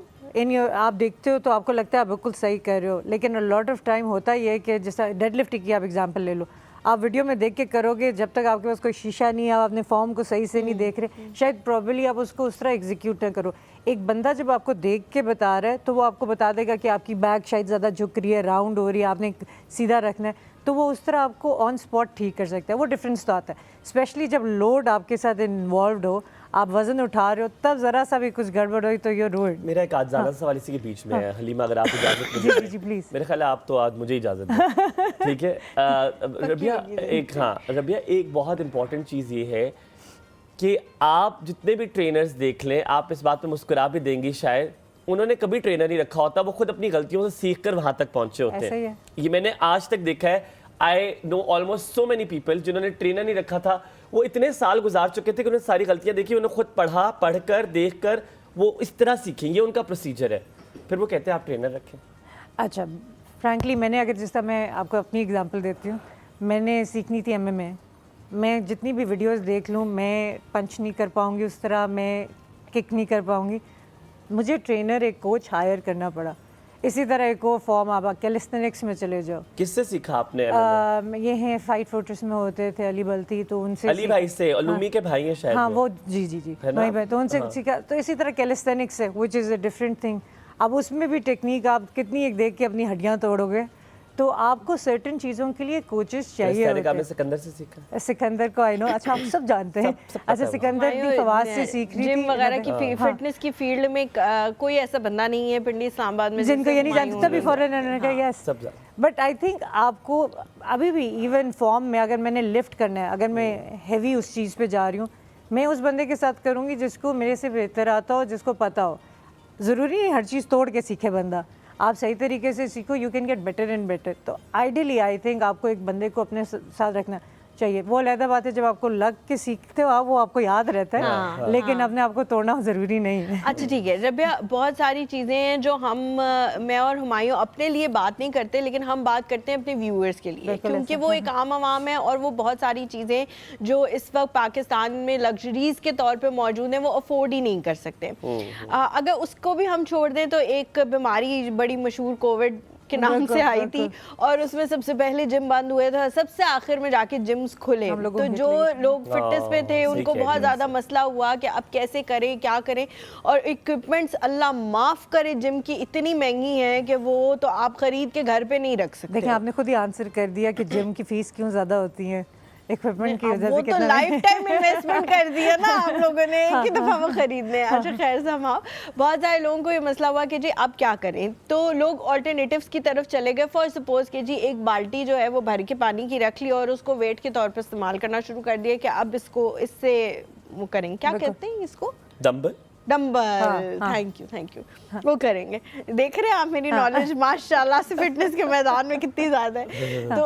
आप देखते हो तो आपको लगता है आप बिल्कुल सही कर रहे हो, लेकिन लॉट ऑफ टाइम होता ही है कि जैसा डेडलिफ्ट की आप एग्जांपल ले लो, आप वीडियो में देख के करोगे, जब तक आपके पास कोई शीशा नहीं है, आप अपने फॉर्म को सही से नहीं देख रहे, शायद प्रॉब्ली आप उसको उस तरह एग्जीक्यूट ना करो। एक बंदा जब आपको देख के बता रहा है तो वो आपको बता देगा कि आपकी बैक शायद ज़्यादा झुक रही है, राउंड हो रही है, आपने सीधा रखना है, तो वो उस तरह आपको ऑन स्पॉट ठीक कर सकता है। वो डिफरेंस तो आता है, स्पेशली जब लोड आपके साथ इन्वॉल्व हो, आप वजन उठा रहे हो, तब जरा सा भी कुछ गड़बड़ हुई तो ये रोड। मेरा एक आज ज़्यादा सवाल इसी के बीच में है हलीमा, अगर आप इजाज़त जी जी प्लीज़। मेरे ख्याल है आप तो आज मुझे इजाज़त दें, ठीक है? रबिया, एक बहुत इंपॉर्टेंट चीज़ ये है कि आप जितने भी ट्रेनर्स देख लें, आप इस बात पे मुस्कुरा भी देंगी शायद, उन्होंने कभी ट्रेनर नहीं रखा होता, वो खुद अपनी गलतियों से सीख कर वहाँ तक पहुँचे होते हैं। ये मैंने आज तक देखा है। I know almost so many people जिन्होंने ट्रेनर नहीं रखा था, वो इतने साल गुजार चुके थे कि उन्होंने सारी गलतियाँ देखी, उन्होंने खुद पढ़कर देखकर वो इस तरह सीखें, ये उनका प्रोसीजर है, फिर वो कहते हैं आप ट्रेनर रखें। अच्छा, फ्रैंकली मैंने अगर जिस तरह मैं आपको अपनी एग्जांपल देती हूँ, मैंने सीखनी थी MMA, मैं जितनी भी वीडियोस देख लूँ मैं पंच नहीं कर पाऊँगी उस तरह, मैं किक नहीं कर पाऊँगी, मुझे ट्रेनर एक कोच हायर करना पड़ा। इसी तरह एक और फॉर्म आप कैलिस्थेनिक्स में चले जाओ। किससे सीखा आपने? ये हैं फाइट फोर्ट्रेस में होते थे, अली बल्ती, तो उनसे अली भाई से, अलूमी के भाई हैं शायद। हाँ वो जी वही भाई, तो उनसे सीखा। तो इसी तरह कैलिस्थेनिक्स है, which is a different thing. अब उसमें भी टेक्निक आप कितनी एक देख के अपनी हड्डियाँ तोड़ोगे, तो आपको सर्टेन चीज़ों के लिए कोचेस चाहिए होते हैं। सिकंदर से सीखा। सिकंदर को आई नो, अच्छा आप सब जानते हैं। अच्छा, सिकंदर की फवाद से सीख रही थी। जिम वगैरह की फिटनेस की फील्ड में कोई ऐसा बंदा नहीं है पिंडी इस्लामाबाद में जिनको ये नहीं जानते, तभी फौरन उन्होंने कहा यस। बट आई थिंक आपको अभी भी इवन फॉर्म में अगर मैंने लिफ्ट करना है, अगर मैं हैवी उस चीज़ पे जा रही हूँ, मैं उस बंदे के साथ करूँगी जिसको मेरे से बेहतर आता हो, जिसको पता हो। ज़रूरी नहीं हर चीज़ तोड़ के सीखे बंदा, आप सही तरीके से सीखो, you can get better and better. तो आइडियली आई थिंक आपको एक बंदे को अपने साथ रखना चाहिए। वो अलग बात है जब आपको लग के सीखते हो आप, वो आपको याद रहता है, लेकिन अपने आपको तोड़ना ज़रूरी नहीं है। अच्छा ठीक है रबिया, बहुत सारी चीज़ें हैं जो मैं और हुमायूं अपने लिए बात नहीं करते, लेकिन हम बात करते हैं अपने व्यूअर्स के लिए, क्योंकि वो एक आम आवाम है और वो बहुत सारी चीज़ें जो इस वक्त पाकिस्तान में लग्जरीज के तौर पे मौजूद हैं वो अफोर्ड ही नहीं कर सकते। अगर उसको भी हम छोड़ दें तो एक बीमारी बड़ी मशहूर कोविड के नाम से आई थी, और उसमें सबसे पहले जिम बंद हुए थे, सबसे आखिर में जाके जिम्स खुले, तो जो लोग फिटनेस पे थे उनको बहुत ज़्यादा मसला हुआ कि अब कैसे करें, क्या करें। और इक्विपमेंट्स अल्लाह माफ़ करे जिम की इतनी महंगी है कि वो तो आप खरीद के घर पे नहीं रख सकते। देखिए आपने खुद ही आंसर कर दिया कि जिम की फीस क्यों ज़्यादा होती है, इक्विपमेंट की वजह से। तो लाइफ टाइम इन्वेस्टमेंट कर दिया ना आप लोगों ने, एक ही दफ़ा वो खरीदने। अच्छा खैर से हम बहुत सारे लोगों को ये मसला हुआ कि जी अब क्या करें, तो लोग ऑल्टरनेटिव्स की तरफ चले गए। फॉर सपोज कि जी एक बाल्टी जो है वो भर के पानी की रख ली और उसको वेट के तौर पर इस्तेमाल करना शुरू कर दिया कि अब इसको इससे वो करेंगे, क्या कहते हैं इसको, डंबल। थैंक यू वो करेंगे। देख रहे हैं आप मेरी नॉलेज माशाल्लाह से फिटनेस के मैदान में कितनी ज़्यादा है, तो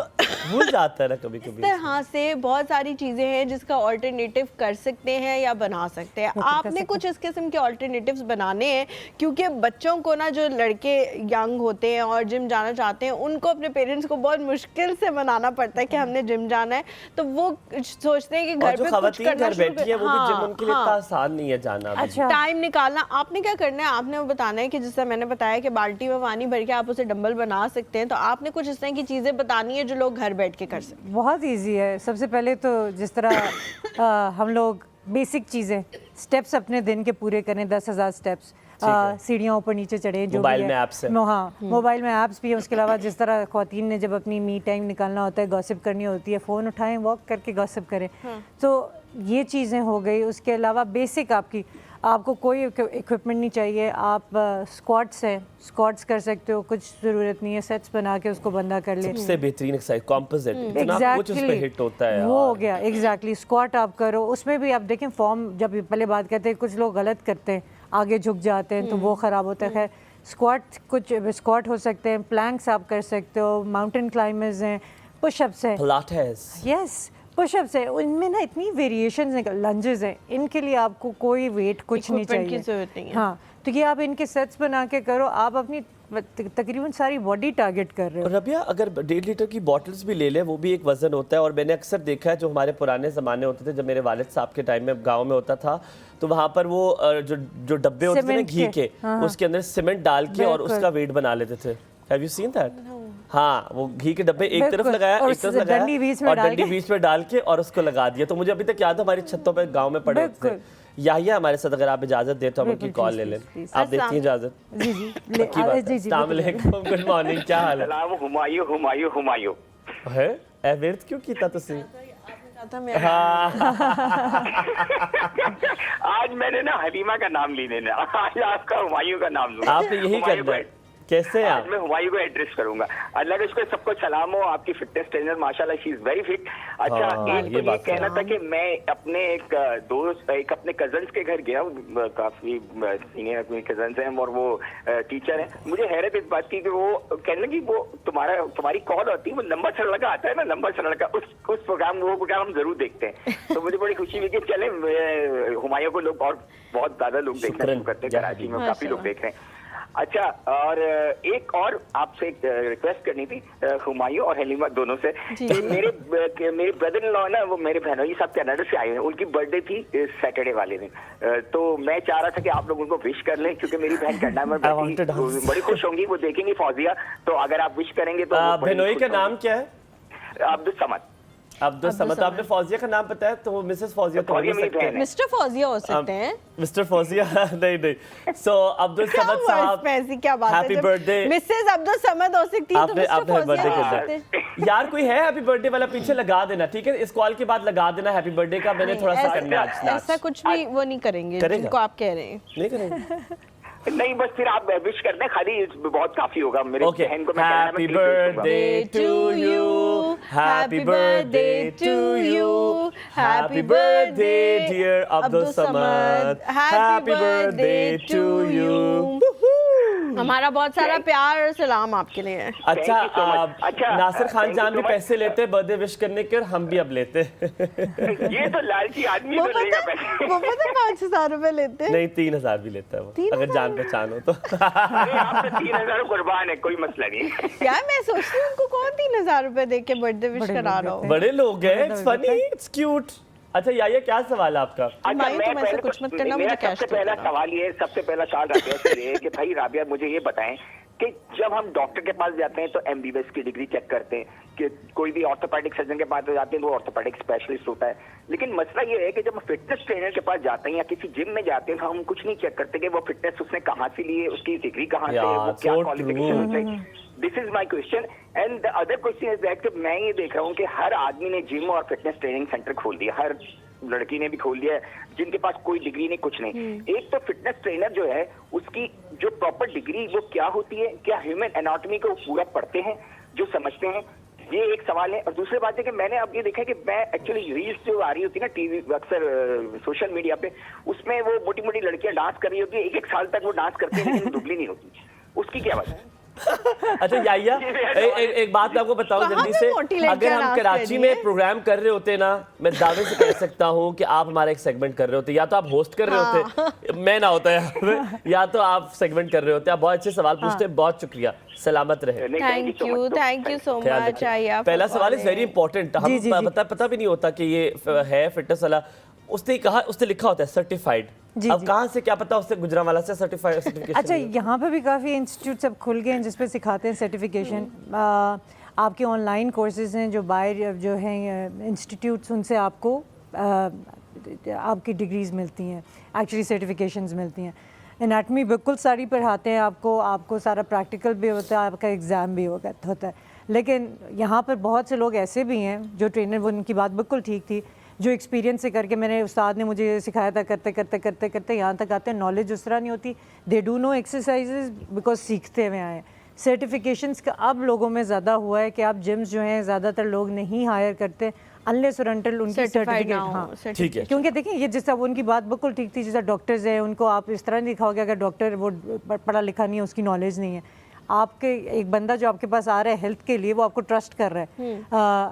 भूल जाता है ना कभी कभी। हाँ से बहुत सारी चीज़ें हैं जिसका ऑल्टरनेटिव कर सकते हैं या बना सकते हैं। आपने कुछ इस किस्म के ऑल्टरनेटिव्स बनाने हैं, क्योंकि बच्चों को ना, जो लड़के यंग होते हैं और जिम जाना चाहते हैं, उनको अपने पेरेंट्स को बहुत मुश्किल से मनाना पड़ता है कि हमने जिम जाना है, तो वो सोचते हैं कि घर पे कुछ करना शुरू कर। वो भी जिम उनके लिए इतना आसान नहीं है जाना। अच्छा टाइम निकालना। आपने क्या करना है, आपने बताना है कि जिससे मैंने बताया कि बाल्टी में पानी भर के आप उसे डंबल बना सकते हैं, तो आपने कुछ इस तरह की चीज़ें बतानी है जो लोग घर बैठ के कर सकते हैं। बहुत ईजी है। सबसे पहले तो जिस तरह हम लोग बेसिक चीज़ें स्टेप्स अपने दिन के पूरे करें, 10,000 स्टेप्स। सीढ़ियाँ ऊपर नीचे चढ़े, जो मोबाइल भी में है। ऐप्स है। हाँ, मोबाइल में ऐप्स भी है। उसके अलावा जिस तरह ख्वातीन ने जब अपनी मी टाइम निकालना होता है, गॉसिप करनी होती है, फ़ोन उठाएं, वॉक करके गॉसिप करें। तो ये चीज़ें हो गई। उसके अलावा बेसिक आपको कोई इक्विपमेंट नहीं चाहिए। आप स्क्वाट्स है, स्क्वाट्स कर सकते हो, कुछ ज़रूरत नहीं है सेट्स बना के उसको बंदा कर ले। सबसे बेहतरीन एक्सरसाइज कॉम्पोजिट, इतना कुछ उस पे हिट होता है वो हो यार। गया एग्जैक्टली। स्क्वाट आप करो, उसमें भी आप देखें फॉर्म, जब पहले बात करते हैं कुछ लोग गलत करते हैं, आगे झुक जाते हैं तो वो ख़राब होता है। खैर स्क्वाट हो सकते हैं, प्लैंक्स आप कर सकते हो, माउंटेन क्लाइंबर्स हैं, पुशअप्स हैं, पिलाटेस, यस पुशअप्स है। उनमें ना इतनी वेरिएशंस हैं, लंजेस हैं, इनके लिए आपको कोई वेट कुछ नहीं Equipment की चाहिए। जरूरत नहीं है। हाँ, तो ये आप इनके सेट्स बना के करो, आप अपनी तकरीबन सारी बॉडी टारगेट कर रहे हो। रबिया अगर 1.5 लीटर की बॉटल्स भी ले लें, वो भी एक वजन होता है। और मैंने अक्सर देखा है, जो हमारे पुराने ज़माने होते थे, जब मेरे वालिद साहब के टाइम में गांव में होता था, तो वहाँ पर वो जो डब्बे होते थे ना घी के, उसके अंदर सीमेंट डाल के और उसका वेट बना लेते थे। Have you seen that? हाँ, वो घी के डब्बे एक तरफ लगाया, एक तरफ लगाया और डंडी बीच में डाल के और उसको लगा दिया। तो मुझे अभी तक याद है, हमारी छतों पे गांव में पड़े होते थे। याहिया हमारे साथ, अगर आप इजाजत दें तो हम उनकी कॉल ले लें। आप देती हैं इजाजत? जी जी पक्की बात है। अस्सलाम वालेकुम, गुड मॉर्निंग, क्या हाल है? सलाम हुमायूं है एवर्थ क्यों कीता तुसी? आज मैंने ना हलीमा का नाम ली ने, आज आपका हुमायूं का नाम लूंगा। आपने यही करना है। कैसे आज मैं हुमायूं को एड्रेस करूंगा। अल्लाह का शुक्र, सबको सलाम हो। आपकी फिटनेस ट्रेनर माशाल्लाह, शी इज वेरी फिट। अच्छा, एक तो ये कहना था कि मैं अपने एक दोस्त, एक अपने कजन्स के घर गया, काफी सीनियर अपने कजन्स हैं और वो टीचर हैं। मुझे हैरत इस बात की कि वो कहने लगी, वो तुम्हारी कॉल होती है, वो लंबा सड़क का आता है ना, लंबा सड़क का, उस प्रोग्राम हम जरूर देखते हैं। तो मुझे बड़ी खुशी हुई कि चले हुमायूं को लोग और बहुत ज्यादा लोग देखना शुरू करते हैं, कराची में काफी लोग देख रहे हैं। अच्छा, और एक और आपसे एक रिक्वेस्ट करनी थी हुमायूं और हलीमा दोनों से कि मेरे ब्रदर इन लॉ ना, वो मेरे बहनोई साहब कनाडा से आए हैं, उनकी बर्थडे थी सैटरडे वाले दिन। तो मैं चाह रहा था कि आप लोग उनको विश कर लें, क्योंकि मेरी बहन कनाडा में बैठी, बड़ी खुश होंगी, वो देखेंगी फौजिया। तो अगर आप विश करेंगे तो। बहनोई का नाम क्या है? अब्दुल समद। अब्दुल समद। आपने फौजिया का नाम पता है? तो वो मिसेस फौजिया तो हो सकते हैं, मिस्टर फौजिया हो सकते हैं। मिस्टर फौजिया नहीं। सो अब्दुल समद साहब, ऐसी क्या बात है? Happy birthday. Mrs Abdul Samad हो सकती है, तो आपने बर्थडे कर दिया यार। कोई है हैप्पी बर्थडे वाला? पीछे लगा देना, ठीक है? इस कॉल के बाद लगा देना हैप्पी बर्थडे का। मैंने थोड़ा सा करना है आज। ऐसा कुछ भी वो नहीं करेंगे जिनको आप कह रहे हैं। नहीं करेंगे? नहीं, बस फिर आप विश कर दें खाली, बहुत काफी होगा। मेरे बहन को मैं happy birthday to you, happy birthday to you, happy birthday dear Abdul Samad, happy birthday to you. हमारा बहुत सारा प्यार और सलाम आपके लिए। अच्छा, नासिर खान जान भी पैसे लेते हैं बर्थडे विश करने के, और हम भी अब लेते हैं। ये तो लालची आदमी तो लेगा पैसे। वो पता 5,000 रुपए लेते हैं। नहीं, 3,000 भी लेता है वो, अगर जान पहचान हो तो। अरे आप तो 3,000 कुर्बान है, कोई मसला नहीं। यार मैं सोचती हूँ उनको कौन 3,000 रुपए दे के बर्थडे विश करा रहा हो। बड़े लोग हैं, इट्स फनी, इट्स क्यूट। अच्छा, ये क्या सवाल है आपका? अच्छा, मेरा सबसे पहला सवाल ये, सबसे पहला सवाल राबिया से ये कि भाई राबिया, मुझे ये बताएं कि जब हम डॉक्टर के पास जाते हैं तो एमबीबीएस की डिग्री चेक करते हैं, कि कोई भी ऑर्थोपेडिक सर्जन के पास जाते हैं तो वो ऑर्थोपेडिक स्पेशलिस्ट होता है। लेकिन मसला ये है कि जब हम फिटनेस ट्रेनर के पास जाते हैं या किसी जिम में जाते हैं तो हम कुछ नहीं चेक करते कि वो फिटनेस उसने कहाँ से ली है, उसकी डिग्री कहाँ से है, वो क्या क्वालिफिकेशन है। This is my question. And the other question is that कि मैं ये देख रहा हूँ कि हर आदमी ने जिम और फिटनेस ट्रेनिंग सेंटर खोल दिया, हर लड़की ने भी खोल दिया है, जिनके पास कोई डिग्री नहीं, कुछ नहीं। एक तो फिटनेस ट्रेनर जो है, उसकी जो प्रॉपर डिग्री वो क्या होती है, क्या ह्यूमन एनाटॉमी को पूरा पढ़ते हैं, जो समझते हैं, ये एक सवाल है। और दूसरी बात है कि मैंने अब ये देखा कि मैं एक्चुअली रील्स जो आ रही होती है ना टीवी, अक्सर सोशल मीडिया पे, उसमें वो मोटी मोटी लड़कियां डांस कर रही होती है, 1-1 साल तक वो डांस करती है लेकिन दुबली नहीं होती, उसकी क्या बात है? अच्छा याया, एक बात मैं आपको बताऊं जल्दी से, अगर हम कराची में प्रोग्राम कर रहे होते ना, मैं दावे से कह सकता हूं कि आप हमारा एक सेगमेंट कर रहे होते, या तो आप होस्ट कर रहे होते, मैं ना होता या तो आप सेगमेंट कर रहे होते। आप बहुत अच्छे सवाल पूछते हैं, बहुत शुक्रिया, सलामत रहे। Thank you so much. पहला सवाल इज वेरी इंपॉर्टेंट, हम पता भी नहीं होता कि ये है फिटनेस वाला। उसने कहा, उसने लिखा होता है सर्टिफाइड, अब कहाँ से क्या पता उससे गुजरांवाला से सर्टिफिकेशन। अच्छा, यहाँ पे भी काफ़ी इंस्टीट्यूट अब खुल गए हैं जिस पे सिखाते हैं सर्टिफिकेशन। आपके ऑनलाइन कोर्सेज हैं जो बाहर जो हैं इंस्टीट्यूट्स, उनसे आपको आपकी डिग्रीज मिलती हैं, एक्चुअली सर्टिफिकेशंस मिलती हैं। एनाटमी बिल्कुल सारी पढ़ाते हैं आपको सारा प्रैक्टिकल भी होता है, आपका एग्ज़ाम भी होता है। लेकिन यहाँ पर बहुत से लोग ऐसे भी हैं जो ट्रेनर, वो उनकी बात बिल्कुल ठीक थी, जो एक्सपीरियंस से करके, मैंने उस्ताद ने मुझे सिखाया था, करते यहाँ तक आते हैं। नॉलेज उस तरह नहीं होती, they do no exercises because सीखते हुए आए। सर्टिफिकेशंस का अब लोगों में ज़्यादा हुआ है कि आप जिम्स जो हैं ज़्यादातर लोग नहीं हायर करते अनलेस और अनटिल उनकी सर्टिफिकेट। हाँ ठीक है, क्योंकि देखिए ये जिस तरह उनकी बात बिल्कुल ठीक थी, जैसा डॉक्टर्स हैं उनको आप इस तरह नहीं दिखाओगे अगर डॉक्टर वो पढ़ा लिखा नहीं है, उसकी नॉलेज नहीं है। आपके एक बंदा जो आपके पास आ रहा है हेल्थ के लिए, वो आपको ट्रस्ट कर रहा है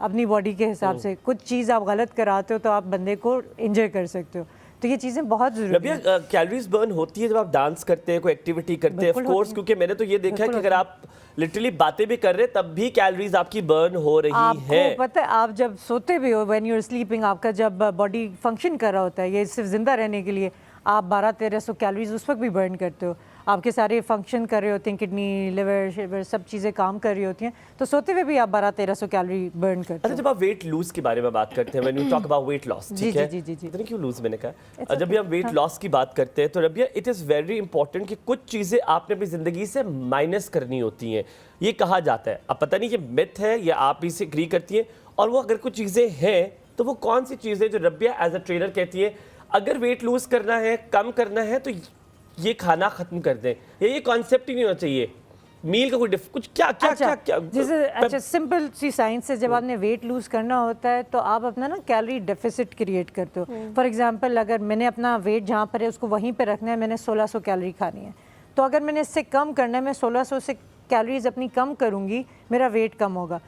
अपनी बॉडी के हिसाब से। कुछ चीज़ आप गलत कराते हो तो आप बंदे को इंजॉय कर सकते हो, तो ये चीज़ें बहुत ज़रूरी है। रबिया, कैलोरीज बर्न होती है जब आप डांस करते हैं, कोई एक्टिविटी करते हैं, ऑफ कोर्स, क्योंकि मैंने तो ये देखा है कि अगर आप लिटरली बातें भी कर रहे हैं तब भी कैलोरीज आपकी बर्न हो रही है। आपको पता है, आप जब सोते भी हो, व्हेन यू आर स्लीपिंग, आपका जब बॉडी फंक्शन कर रहा होता है, ये सिर्फ जिंदा रहने के लिए, आप 1200-1300 कैलोरीज उस वक्त भी बर्न करते हो। आपके सारे फंक्शन कर रहे होते हैं, किडनी, लिवर, सब चीज़ें काम कर रही होती हैं, तो सोते हुए भी आप 1200-1300 कैलोरी बर्न करते हो। अच्छा, जब आप वेट लूज के बारे में बात करते हैं, when you talk about weight loss, ठीक है, जी पता नहीं क्यों लूज मैंने कहा, जब भी हम वेट लॉस की बात करते हैं तो Rabia, it is very important कि कुछ चीज़ें आपने अपनी ज़िंदगी से माइनस करनी होती हैं, ये कहा जाता है। अब पता नहीं ये मिथ है या आप इसे एग्री करती हैं, और वो अगर कुछ चीज़ें हैं तो वो कौन सी चीज़ें जो रबिया एज अ ट्रेनर कहती है अगर वेट लूज करना है, कम करना है, तो ये खाना खत्म कर दें, ये कॉन्सेप्ट ही नहीं होना चाहिए मील का कोई कुछ क्या जैसे अच्छा सिंपल सी साइंस से, जब आपने वेट लूज करना होता है तो आप अपना ना कैलोरी डेफिसिट क्रिएट करते हो। फॉर एग्जांपल, अगर मैंने अपना वेट जहाँ पर है उसको वहीं पर रखना है, मैंने 1600 कैलोरी खानी है, तो अगर मैंने इससे कम करना है, मैं 1600 से कैलोरीज अपनी कम करूँगी, मेरा वेट कम होगा।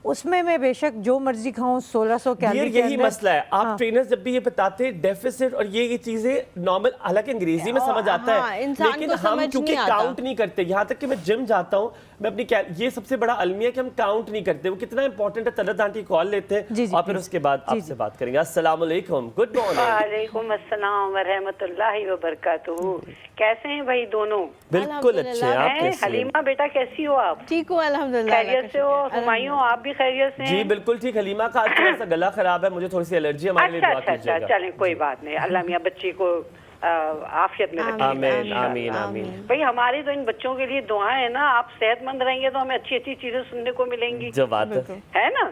उसमें मैं बेशक जो मर्जी खाऊं 1600 कैलोरी। यही मसला है, आप ट्रेनर्स जब भी ये बताते हैं डेफिसिट और ये चीजें नॉर्मल, हालांकि अंग्रेजी में समझ आता है, लेकिन हम क्योंकि काउंट नहीं करते। यहाँ तक कि मैं जिम जाता हूँ, मैं अपनी ये सबसे बड़ा अलमिया कि हम काउंट नहीं करते। वो कितना इंपॉर्टेंट है। तलत आंटी कॉल लेते हैं और फिर उसके बाद आपसे बात करेंगे। अस्सलाम वालेकुम, गुड मॉर्निंग। वालेकुम अस्सलाम व रहमतुल्लाहि व बरकातुहू। कैसे हैं भाई दोनों? बिल्कुल अच्छे। आप कैसे हैं? हलीमा बेटा कैसी हो आप? ठीक हूँ अल्हम्दुलिल्लाह। खैरियत से हो? हुमायूं आप भी खैरियत से हैं? जी बिल्कुल ठीक। हलीमा का आज थोड़ा सा गला खराब है, मुझे थोड़ी सी एलर्जी, हमारे लिए दुआ कीजिएगा। चलें कोई बात नहीं, अल्लाह मियां बच्ची को आफियत में रखे। आमीन आमीन आमीन। भाई हमारी तो इन बच्चों के लिए दुआएं है ना, आप सेहतमंद रहेंगे तो हमें अच्छी अच्छी चीजें सुनने को मिलेंगी, जो बात है ना।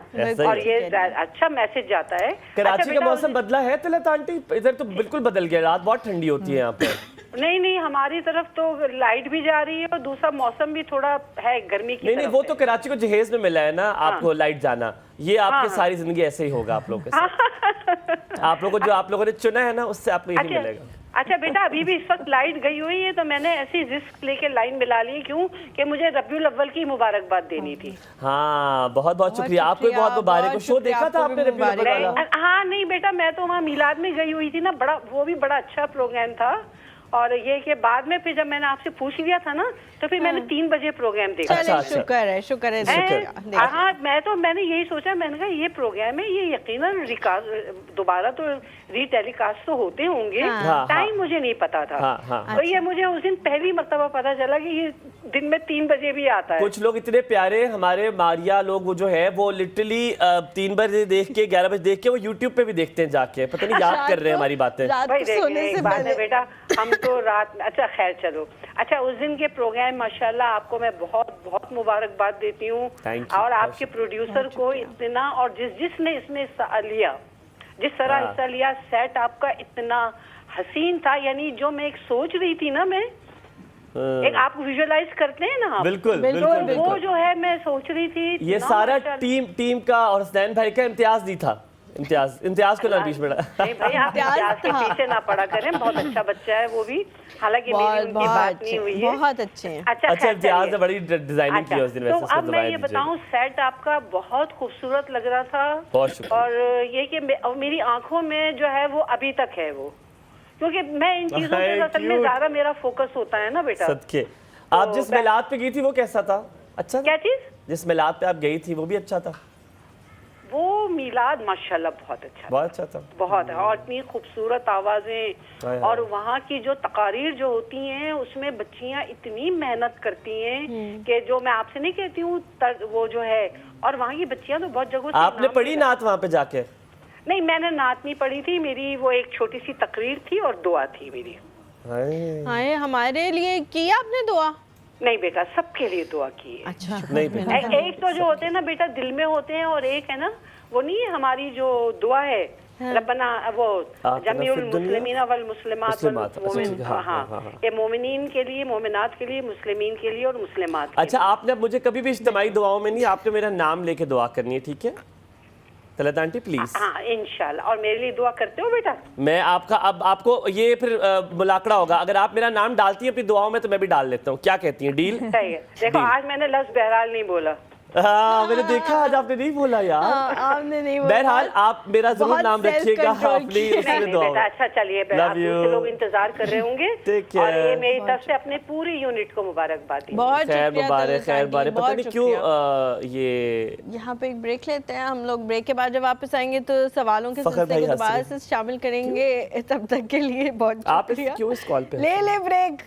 और ये अच्छा मैसेज जाता है। कराची का मौसम बदला है तलत आंटी? इधर तो बिल्कुल बदल गया, रात बहुत ठंडी होती है यहाँ पे। नहीं, हमारी तरफ तो लाइट भी जा रही है और दूसरा मौसम भी थोड़ा है गर्मी की। नहीं, वो तो कराची को जहेज में मिला है ना आपको लाइट जाना। ये आपकी सारी जिंदगी ऐसे ही होगा आप लोगों के साथ। आप लोगों को जो आप लोगों ने चुना है ना, उससे आपको यही मिलेगा। अच्छा बेटा, अभी भी इस वक्त लाइट गई हुई है तो मैंने ऐसी रिस्क लेके लाइन मिला ली। क्यों कि मुझे रबीउल अव्वल की मुबारकबाद देनी थी। हाँ, बहुत बहुत शुक्रिया। आपको बहुत मुबारक। शो देखा था आपने रबीउल अव्वल वाला? हाँ नहीं बेटा, मैं तो वहाँ मिलाद में गई हुई थी ना, बड़ा वो भी बड़ा अच्छा प्रोग्राम था। और ये कि बाद में फिर जब मैंने आपसे पूछ लिया था ना, तो फिर मैंने 3 बजे प्रोग्राम देखा। अच्छा, शुक्र है। हाँ, मैंने यही सोचा, मैंने कहा ये प्रोग्राम है, ये यकीनन दोबारा तो रीटेलीकास्ट तो होते होंगे। टाइम मुझे नहीं पता था। तो ये मुझे उस दिन पहली मर्तबा पता चला कि ये दिन में 3 बजे भी आता है। कुछ लोग इतने प्यारे हमारे मारिया लोग वो जो है वो लिटरली 3 बजे देख के 11 बजे देख के वो यूट्यूब पे भी देखते हैं जाके, पता नहीं याद कर रहे हैं हमारी बातें। बेटा हम तो रात, अच्छा खैर चलो। अच्छा, उस दिन के प्रोग्राम माशाल्लाह आपको मैं बहुत बहुत मुबारकबाद देती हूँ, और आपके प्रोड्यूसर को इतना, और जिसने इसमें हिस्सा लिया, जिस तरह हिस्सा लिया, सेट आपका इतना हसीन था। यानी जो मैं एक सोच रही थी ना, मैं एक आप विजुअलाइज करते हैं ना, बिल्कुल वो जो है मैं सोच रही थी, ये सारा टीम का और हसनैन भाई का इम्तियाज दी था। इम्तियाज को बीच में नहीं भाई, आप इम्तियाज के पीछे ना पड़ा करें, बहुत अच्छा बच्चा है वो भी, हालांकि मेरी उनकी बात नहीं हुई है। बहुत अच्छे हैं। अच्छा, इम्तियाज ने बड़ी डिजाइनिंग की उस दिन। तो अब मैं ये बताऊं, सेट आपका बहुत खूबसूरत लग रहा था, और ये कि मेरी आंखों में जो है वो अभी तक है वो, क्योंकि मैं इन चीजों पे असल में ज्यादा मेरा फोकस होता है ना बेटा। सदके। आप जिस मिलाद पे गई थी वो कैसा था? अच्छा, क्या चीज? जिस मिलाद पे आप गई थी वो भी अच्छा था? वो मिलाद माशाल्लाह बहुत अच्छा था। बहुत है, और इतनी खूबसूरत आवाजें, और वहाँ की जो तकारीर जो होती हैं उसमें बच्चियाँ इतनी मेहनत करती हैं कि जो मैं आपसे नहीं कहती हूँ वो जो है, और वहाँ की बच्चियाँ तो बहुत जगह। आपने पढ़ी नात वहाँ पे जाके? नहीं, मैंने नात नहीं पढ़ी थी, मेरी वो एक छोटी सी तकरीर थी और दुआ थी मेरी। हाय हमारे लिए की आपने दुआ? नहीं बेटा, सबके लिए दुआ की है। अच्छा नहीं बेटा, एक तो जो होते हैं ना बेटा दिल में होते हैं, और एक है ना वो नहीं है हमारी जो दुआ है रब्बना वो जमीउल मुस्लिमीन वल मुस्लिमात वल मोमिन, हाँ ये मोमिनीन के लिए, मोमिनात के लिए, मुस्लिमीन के लिए और मुस्लिमात के लिए। अच्छा आपने अब मुझे कभी भी इज्तिमाई दुआओं में नहीं, आपने मेरा नाम लेके दुआ करनी है, ठीक है तलत आंटी प्लीज? हाँ इंशाल्लाह। और मेरे लिए दुआ करते हो बेटा? मैं आपका अब आपको ये फिर मुलाकड़ा होगा, अगर आप मेरा नाम डालती हैं अपनी दुआओं में तो मैं भी डाल लेता हूँ, क्या कहती हैं? डील? सही है। देखो आज मैंने लफ्ज़ बहरहाल नहीं बोला। हाँ मैंने देखा आज आपने नहीं बोला यार। आपने नहीं बोला। बहरहाल आप मेरा जरूर नाम रखिएगा अपनी उसमें दुआ। बेटा अच्छा चलिए, दूसरे लोग इंतजार कर रहे होंगे और ये मेरी तरफ से अपने पूरी यूनिट को मुबारकबाद। बहुत खैर मुबारक, खैर मुबारक। पता नहीं क्यों ये यहाँ पे एक ब्रेक लेते हैं हम लोग। ब्रेक के बाद जब वापस आएंगे तो सवालों के सिलसिले को दोबारा से शामिल करेंगे। तब तक के लिए बहुत आप क्यों इस कॉल पे ले ब्रेक।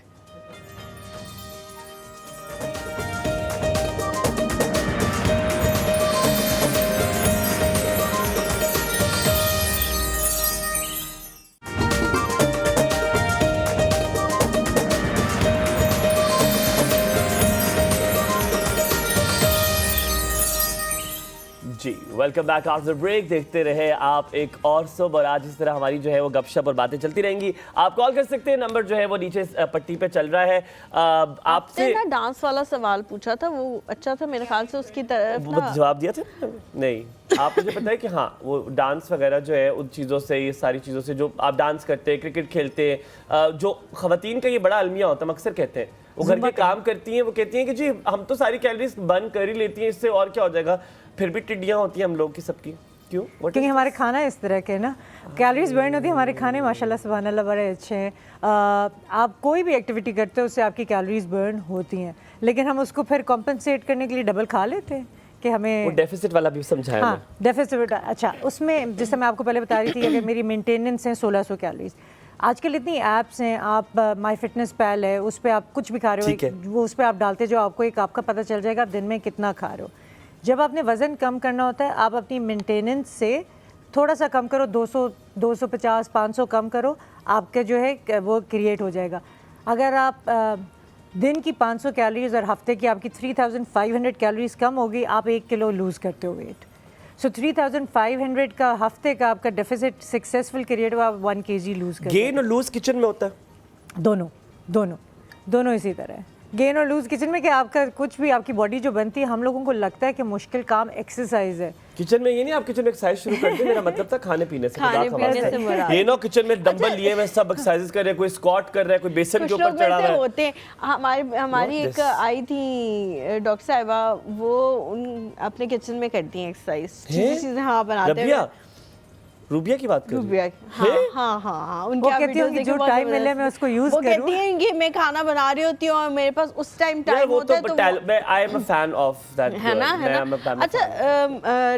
जी वेलकम बैक आफ्टर ब्रेक। देखते रहे आप एक और सुबह, और आज इस तरह हमारी जो है वो गपशप और बातें चलती रहेंगी। आप कॉल कर सकते हैं, नंबर जो है वो नीचे पट्टी पे चल रहा है। आपसे ना डांस वाला सवाल पूछा था, वो अच्छा था मेरे ख्याल से, उसकी तरफ ना जवाब दिया था। नहीं आप मुझे पता है कि हाँ वो डांस वगैरह जो है उन चीज़ों से, ये सारी चीज़ों से जो आप डांस करते हैं, क्रिकेट खेलते हैं, जो ख़वातीन का ये बड़ा अलमिया होता है, अक्सर कहते हैं वो घर के काम करती हैं, वो कहती हैं कि जी हम तो सारी कैलोरीज बर्न कर ही लेती हैं, इससे और क्या हो जाएगा, फिर भी टिड्डियाँ होती हैं हम लोग की सबकी। क्यों? क्योंकि हमारे खाना इस तरह के ना, कैलोरीज बर्न होती है। हमारे खाने माशाल्लाह सुभान अल्लाह बड़े अच्छे हैं। आप कोई भी एक्टिविटी करते हो उससे आपकी कैलोरीज बर्न होती हैं, लेकिन हम उसको फिर कॉम्पनसेट करने के लिए डबल खा लेते हैं कि हमें वो डेफिसिट वाला भी समझाया। हाँ डेफिसिट। अच्छा उसमें जैसे मैं आपको पहले बता रही थी कि अगर मेरी मेंटेनेंस है 1600 कैलोरीज, आजकल इतनी ऐप्स हैं, आप माई फिटनेस पैल है, उस पर आप कुछ भी खा रहे हो, वो उस पर आप डालते जो आपको एक आपका पता चल जाएगा आप दिन में कितना खा रहे हो। जब आपने वज़न कम करना होता है, आप अपनी मेंटेनेंस से थोड़ा सा कम करो, 200, 250, 500 कम करो, आपका जो है वो क्रिएट हो जाएगा। अगर आप दिन की 500 कैलोरीज और हफ्ते की आपकी 3500 कैलोरीज कम होगी, आप 1 किलो लूज़ करते हो वेट। सो 3500 का हफ्ते का आपका डेफिसिट सक्सेसफुल क्रिएट हुआ, आप 1 kg लूज़ करते हो। गेन और लूज किचन में होता है? दोनों इसी तरह है। गेन और लूज किचन में कि आपका कुछ भी आपकी बॉडी जो बनती है, हम लोगों को लगता है कि मुश्किल काम एक्सरसाइज है। किचन में ये नहीं आप किचन में एक्सरसाइज शुरू कर दे, मेरा मतलब था खाने पीने से। ये नो किचन में डंबल लिए हुए सब एक्सरसाइज कर रहे हैं, कोई स्क्वाट कर रहा है, कोई बेसन के ऊपर चढ़ा हुआ है। होते हैं हमारी एक आई थी डॉक्टर साहिबा, वो अपने किचन में करती हैं एक्सरसाइज, चीजें हाँ बनाते हैं। रूबिया की बात कर रूबिया, हाँ उनकी कहती हूँ कि जो टाइम मिले मैं उसको यूज करूँ। वो कहती हैं कि मैं खाना बना रही होती हूँ और मेरे पास उस टाइम टाइम होता है, तो मैं I am a fan of that, है ना। अच्छा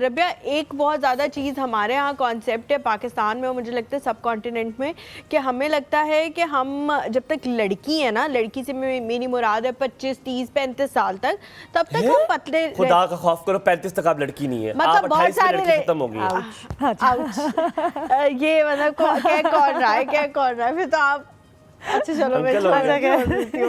रबिया, एक बहुत ज़्यादा चीज़ हमारे यहाँ कॉन्सेप्ट है पाकिस्तान में और मुझे लगता है सब कॉन्टिनेंट में, कि हमें लगता है कि हम जब तक लड़की है ना, लड़की से मेरी मुराद है 25, 30, 35 साल तक, तब तक हम पतले। खुदा का खौफ करो, 35 तक आप लड़की नहीं है, मतलब बहुत सारे खत्म हो गई। ये मतलब क्या कौन रहा है फिर तो आप अच्छा चलो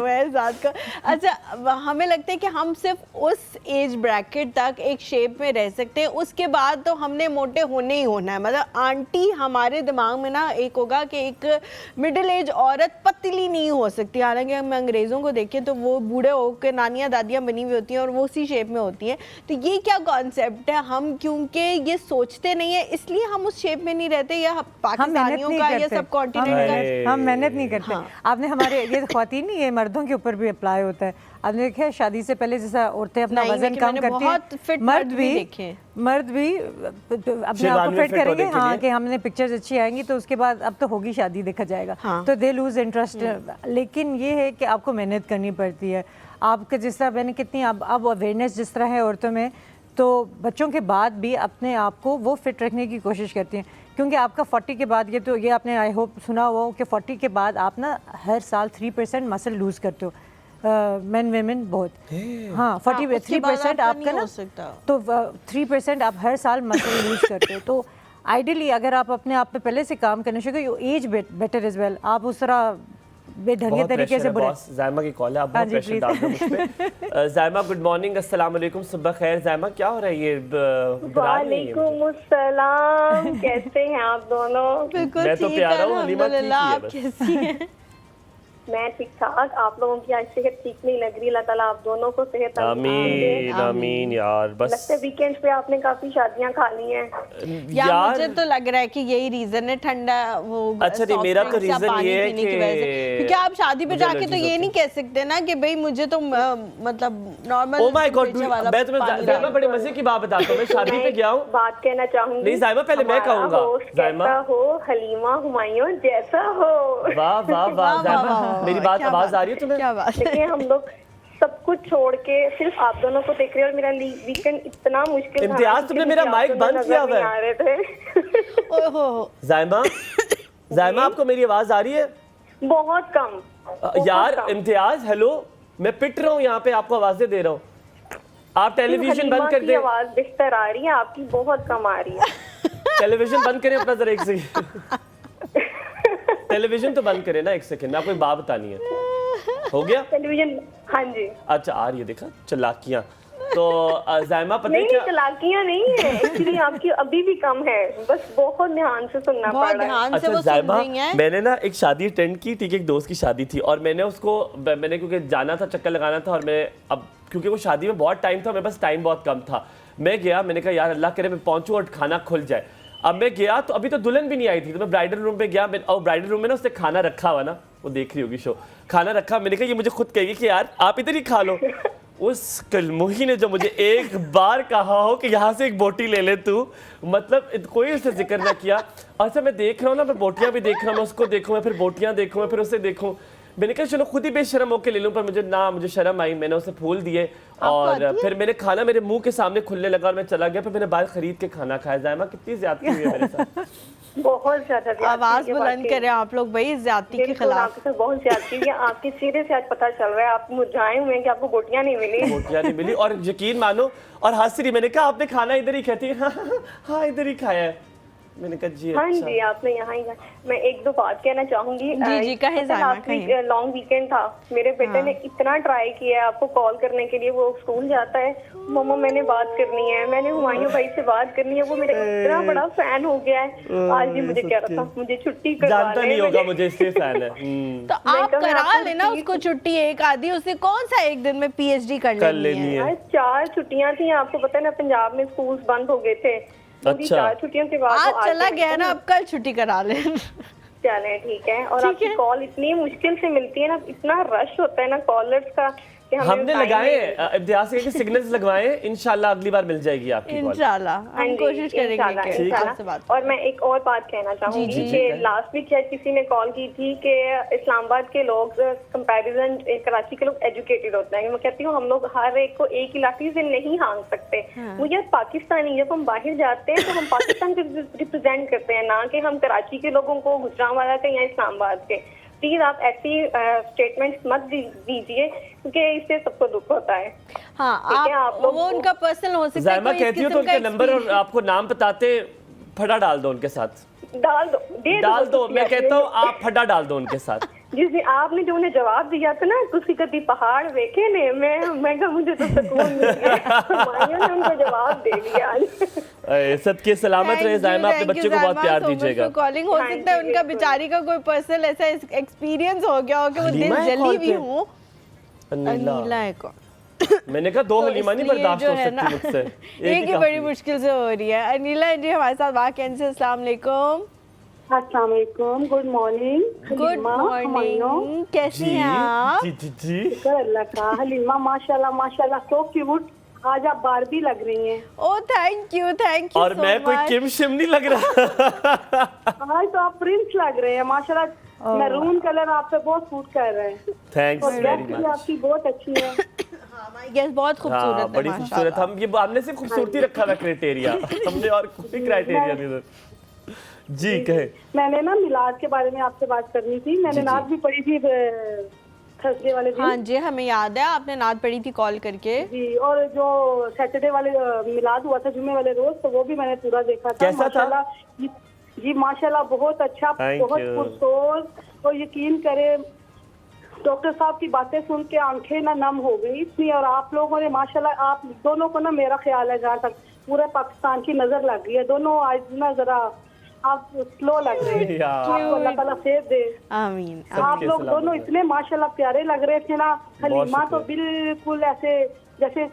मैं साथ को। अच्छा हमें लगता है कि हम सिर्फ उस एज ब्रैकेट तक एक शेप में रह सकते हैं, उसके बाद तो हमने मोटे होने ही होना है। मतलब आंटी हमारे दिमाग में ना एक होगा कि एक मिडिल एज औरत पतली नहीं हो सकती, हालांकि हम अंग्रेज़ों को देखें तो वो बूढ़े होकर नानियाँ दादियाँ बनी हुई होती हैं और वो उसी शेप में होती हैं। तो ये क्या कॉन्सेप्ट है? हम क्योंकि ये सोचते नहीं है इसलिए हम उस शेप में नहीं रहते, या पाकिस्तानियों का या सब कॉन्टिनेंट का हम मेहनत नहीं करते। आपने हमारे ये ख्वातीन नहीं, ये मर्दों के ऊपर भी अप्लाई होता है। आपने देखा है शादी से पहले जैसा औरतें अपना वजन कम करती हैं, मर्द भी अपने आप को फिट करेंगे, हाँ कि हमने पिक्चर्स अच्छी आएंगी तो उसके बाद अब तो होगी शादी, देखा जाएगा, तो दे लूज इंटरेस्ट। लेकिन ये है कि आपको मेहनत करनी पड़ती है। आपके जिस तरह मैंने कितनी अब अवेयरनेस जिस तरह है औरतों में, तो बच्चों के बाद भी अपने आप को वो फिट रखने की कोशिश करती हैं, क्योंकि आपका 40 के बाद ये आपने आई होप सुना हुआ हो कि 40 के बाद आप ना हर साल 3% मसल लूज़ करते हो, मेन वेमेन बहुत। हाँ 43% आपका ना, तो 3% आप हर साल मसल लूज़ करते हो। तो आइडियली अगर आप अपने आप पे पहले से काम करना शुरू करो, एज बेटर इज़ वेल, आप उस तरह बेढंगे तरीके से बुरे। जायमा की कॉल है, आप बहुत प्रेशर डाल रहे हो मुझ पे। जायमा गुड मॉर्निंग, अस्सलाम वालेकुम, सुबह खैर। जायमा क्या हो रहा है ये? वालेकुम अस्सलाम, कैसे हैं आप दोनों? बिल्कुल मैं तो ठीक प्यारा है, हूँ, हलीमा ठीक ही है अल्हम्दुलिल्लाह। आप बस। कैसी हैं? मैं ठीक ठाक। आप लोगों की आज सेहत ठीक नहीं लग रही, अल्लाह ताला आप दोनों को सेहत आमीन आमीन यार। बस लगता है वीकेंड पे आपने काफी शादियां खा ली हैं यार। मुझे तो लग रहा है कि यही रीजन है, ठंडा वो अच्छा नहीं, मेरा तो रीजन ये है कि क्योंकि आप शादी पे जाके तो ये नहीं कह सकते ना कि भाई मुझे तो मतलब नॉर्मल। ओह माय गॉड, मैं तुम्हें जायमा बड़े मजे की बात बताता हूँ। मैं शादी पे गया हूँ। बात कहना चाहूंगी। नहीं जायमा, पहले मैं कहूँगा। जायमा हो हलीमा हुमायूं जैसा हो। वाह वाह वाह जायमा, मेरी बात आवाज आ रही है तुम्हें? क्या बात है। देखिए हम लोग सब कुछ छोड़ के सिर्फ आप दोनों को देख रहे हैं और मेरा वीकेंड इतना मुश्किल था। इम्तियाज, तुमने मेरा माइक बंद किया हुआ है। आ रहे थे। ओहो जायमा, जायमा आपको मेरी आवाज आ रही है? बहुत कम यार इम्तियाज, हेलो, मैं पिट रहा हूँ यहाँ पे, आपको आवाजें दे रहा हूँ। आप टेलीविजन बंद कर दे। आवाज बेहतर आ रही है, आपकी बहुत कम आ रही है। टेलीविजन बंद करें अपना जरा, एक सेकंड। टेलीविजन तो बंद करें ना, एक सेकंड, आपको एक बात बतानी है। हो गया टेलीविजन? हाँ जी। अच्छा आ रही है, देखा चालाकियां। तो जायमा पता है नहीं, क्या? चालाकियां नहीं है एक्चुअली, आपकी अभी भी कम है, बस बहुत ध्यान से सुनना पड़ रहा है। अच्छा जायमा, मैंने ना एक शादी अटेंड की, ठीक है, एक दोस्त की शादी थी और मैंने क्योंकि जाना था, चक्कर लगाना था, और मैं अब क्योंकि वो शादी में बहुत टाइम था, मेरे पास टाइम बहुत कम था। मैं गया, मैंने कहा यार अल्लाह करे मैं पहुंचूं और खाना खुल जाए। अब मैं गया तो अभी तो दुल्हन भी नहीं आई थी, तो मैं ब्राइडल रूम पे गया, और ब्राइडल रूम में ना उसने खाना रखा हुआ ना, वो देख रही होगी शो, खाना रखा। मैंने कहा ये मुझे खुद कहेगी कि यार आप इधर ही खा लो। उस कलमुही ने जो मुझे एक बार कहा हो कि यहाँ से एक बोटी ले ले तू, मतलब कोई उससे जिक्र ना किया। अच्छा मैं देख रहा हूँ ना, मैं बोटियाँ भी देख रहा हूँ, मैं उसको देखूँ, मैं फिर बोटियाँ देखूँ, मैं फिर उसे देखूँ। मैंने कहा चलो खुद ही बेशरम होके ले लूँ, पर मुझे शर्म आई। मैंने उसे फूल दिए और फिर मैंने खाना मेरे मुंह के सामने खुलने लगा और मैं चला गया। फिर मैंने बाहर खरीद के खाना खाया। जायमा कितनी ज्यादती हुई है मेरे साथ। बहुत ज्यादा आवाज बुलंद करें आप लोग भाई, ज्यादती के खिलाफ। आपके साथ बहुत ज्यादती है, आपके चेहरे से आज पता चल रहा है आप मुरझाए हुए हैं कि आपको बोटियां नहीं मिली। बोटियां नहीं मिली और यकीन मानो, और हंसी। मैंने कहा आपने खाना इधर ही खाती? हाँ इधर ही खाया है। मैंने कहा जी हाँ अच्छा। जी, आपने यहाँ ही। मैं एक दो बात कहना चाहूंगी। जी कहें जायमा, लॉन्ग वीकेंड था, मेरे बेटे ने इतना ट्राई किया है आपको कॉल करने के लिए। वो स्कूल जाता है, मम्मा मैंने बात करनी है, मैंने हुमायूं भाई से बात करनी है। वो मेरा इतना बड़ा फैन हो गया है। आज भी मुझे कह रहा था मुझे छुट्टी जानता नहीं होगा मुझे, इसलिए फैन है। तो आप करा लेना उसको छुट्टी एक आधी, उसे कौन सा एक दिन में पीएचडी कर लेनी है। 4 छुट्टियां थी, आपको पता है ना पंजाब में स्कूल बंद हो गए थे। अच्छा 4 छुट्टियों के बाद आज चला गया ना, अब कल छुट्टी करा ले। चले ठीक है। और आपकी कॉल इतनी मुश्किल से मिलती है ना, इतना रश होता है ना कॉलर्स का कि हमने लगाए इम्तियाज के सिग्नल्स लगवाए, इंशाल्लाह अगली बार मिल जाएगी आपकी कॉल। इंशाल्लाह हम कोशिश करेंगे। और मैं एक और बात कहना चाहूंगी कि लास्ट वीक शायद किसी ने कॉल की थी कि इस्लामाबाद के लोग कंपैरिजन कराची के लोग एजुकेटेड होते हैं। मैं कहती हूँ हम लोग हर एक को एक ही लाठी से नहीं हाँक सकते। वो यार पाकिस्तानी, जब हम बाहर जाते हैं तो हम पाकिस्तान को रिप्रेजेंट करते हैं, ना कि हम कराची के लोगों को, गुजरांवाला के या इस्लामाबाद के। प्लीज आप ऐसी स्टेटमेंट्स मत दीजिए क्योंकि इससे सबको दुख होता है। हाँ आप वो उनका पर्सनल हो सकता है। जायमा कहती हो तो उनके नंबर और आपको नाम बताते फटा डाल दो उनके साथ। डाल दो मैं कहता हूँ आप फटा डाल दो उनके साथ। जिस दिन आपने जो उन्हें जवाब दिया था ना, तुसी कभी पहाड़ देखे ने, मैं कहा मुझे तो सुकून मिल गया। हुमायूं ने उनको जवाब दे दिया। सदके सलामत रहे जायमा, अपने बच्चे को बहुत प्यार दीजिएगा। कॉलिंग हो सकता है उनका बेचारी का कोई पर्सनल ऐसा एक्सपीरियंस हो गया हो कि वो दिल जली भी हो। अनीला है कौन? मैंने कहा 2 हलीमा नहीं बर्दाश्त हो सकती मुझसे, एक ही बड़ी मुश्किल से हो रही है। अनीला जी हमारे साथ बात कैसे? अस्सलाम वालेकुम। अस्सलाम वालेकुम, गुड मॉर्निंग। गुड मॉर्निंग, कैसी हैं आप? जी शुक्र अल्लाह का। हलीमा माशाल्लाह माशाल्लाह, सो क्यूट। आज आप बारबी लग रही हैं। ओह थैंक यू और मैं कोई किम शिम नहीं लग रहा। आज तो आप प्रिंस लग रहे हैं माशाल्लाह। मैरून कलर आप पे बहुत सूट कर रहे हैं। Thanks very much. आपकी बहुत अच्छी है। गेस्ट बहुत खूबसूरत है, बड़ी खूबसूरत। हमने सिर्फ खूबसूरती रखा हुआ क्राइटेरिया, हमने और कोई क्राइटेरिया नहीं। जी कहे। मैंने ना मिलाद के बारे में आपसे बात करनी थी। मैंने नात भी पढ़ी थी थर्सडे वाले दिन। हाँ जी हमें याद है, आपने नात पढ़ी थी कॉल करके। जी, और जो सैटरडे वाले मिलाद हुआ था जुम्मे वाले रोज, तो वो भी मैंने पूरा देखा था। कैसा था? जी माशाल्लाह बहुत अच्छा, बहुत पुरसोर। और यकीन करे डॉक्टर साहब की बातें सुन के आंखें ना नम हो गई इतनी। और आप लोगों ने माशाल्लाह, आप दोनों को ना, मेरा ख्याल है जहाँ तक पूरे पाकिस्तान की नजर लग गई है, दोनों आज ना जरा आप स्लो लग रहे हैं। आपको अल्लाह ताला सेहत दे, आमीन। आप लोग दोनों इतने माशाल्लाह प्यारे लग रहे थे ना। हलीमा तो बिल्कुल ऐसे जैसे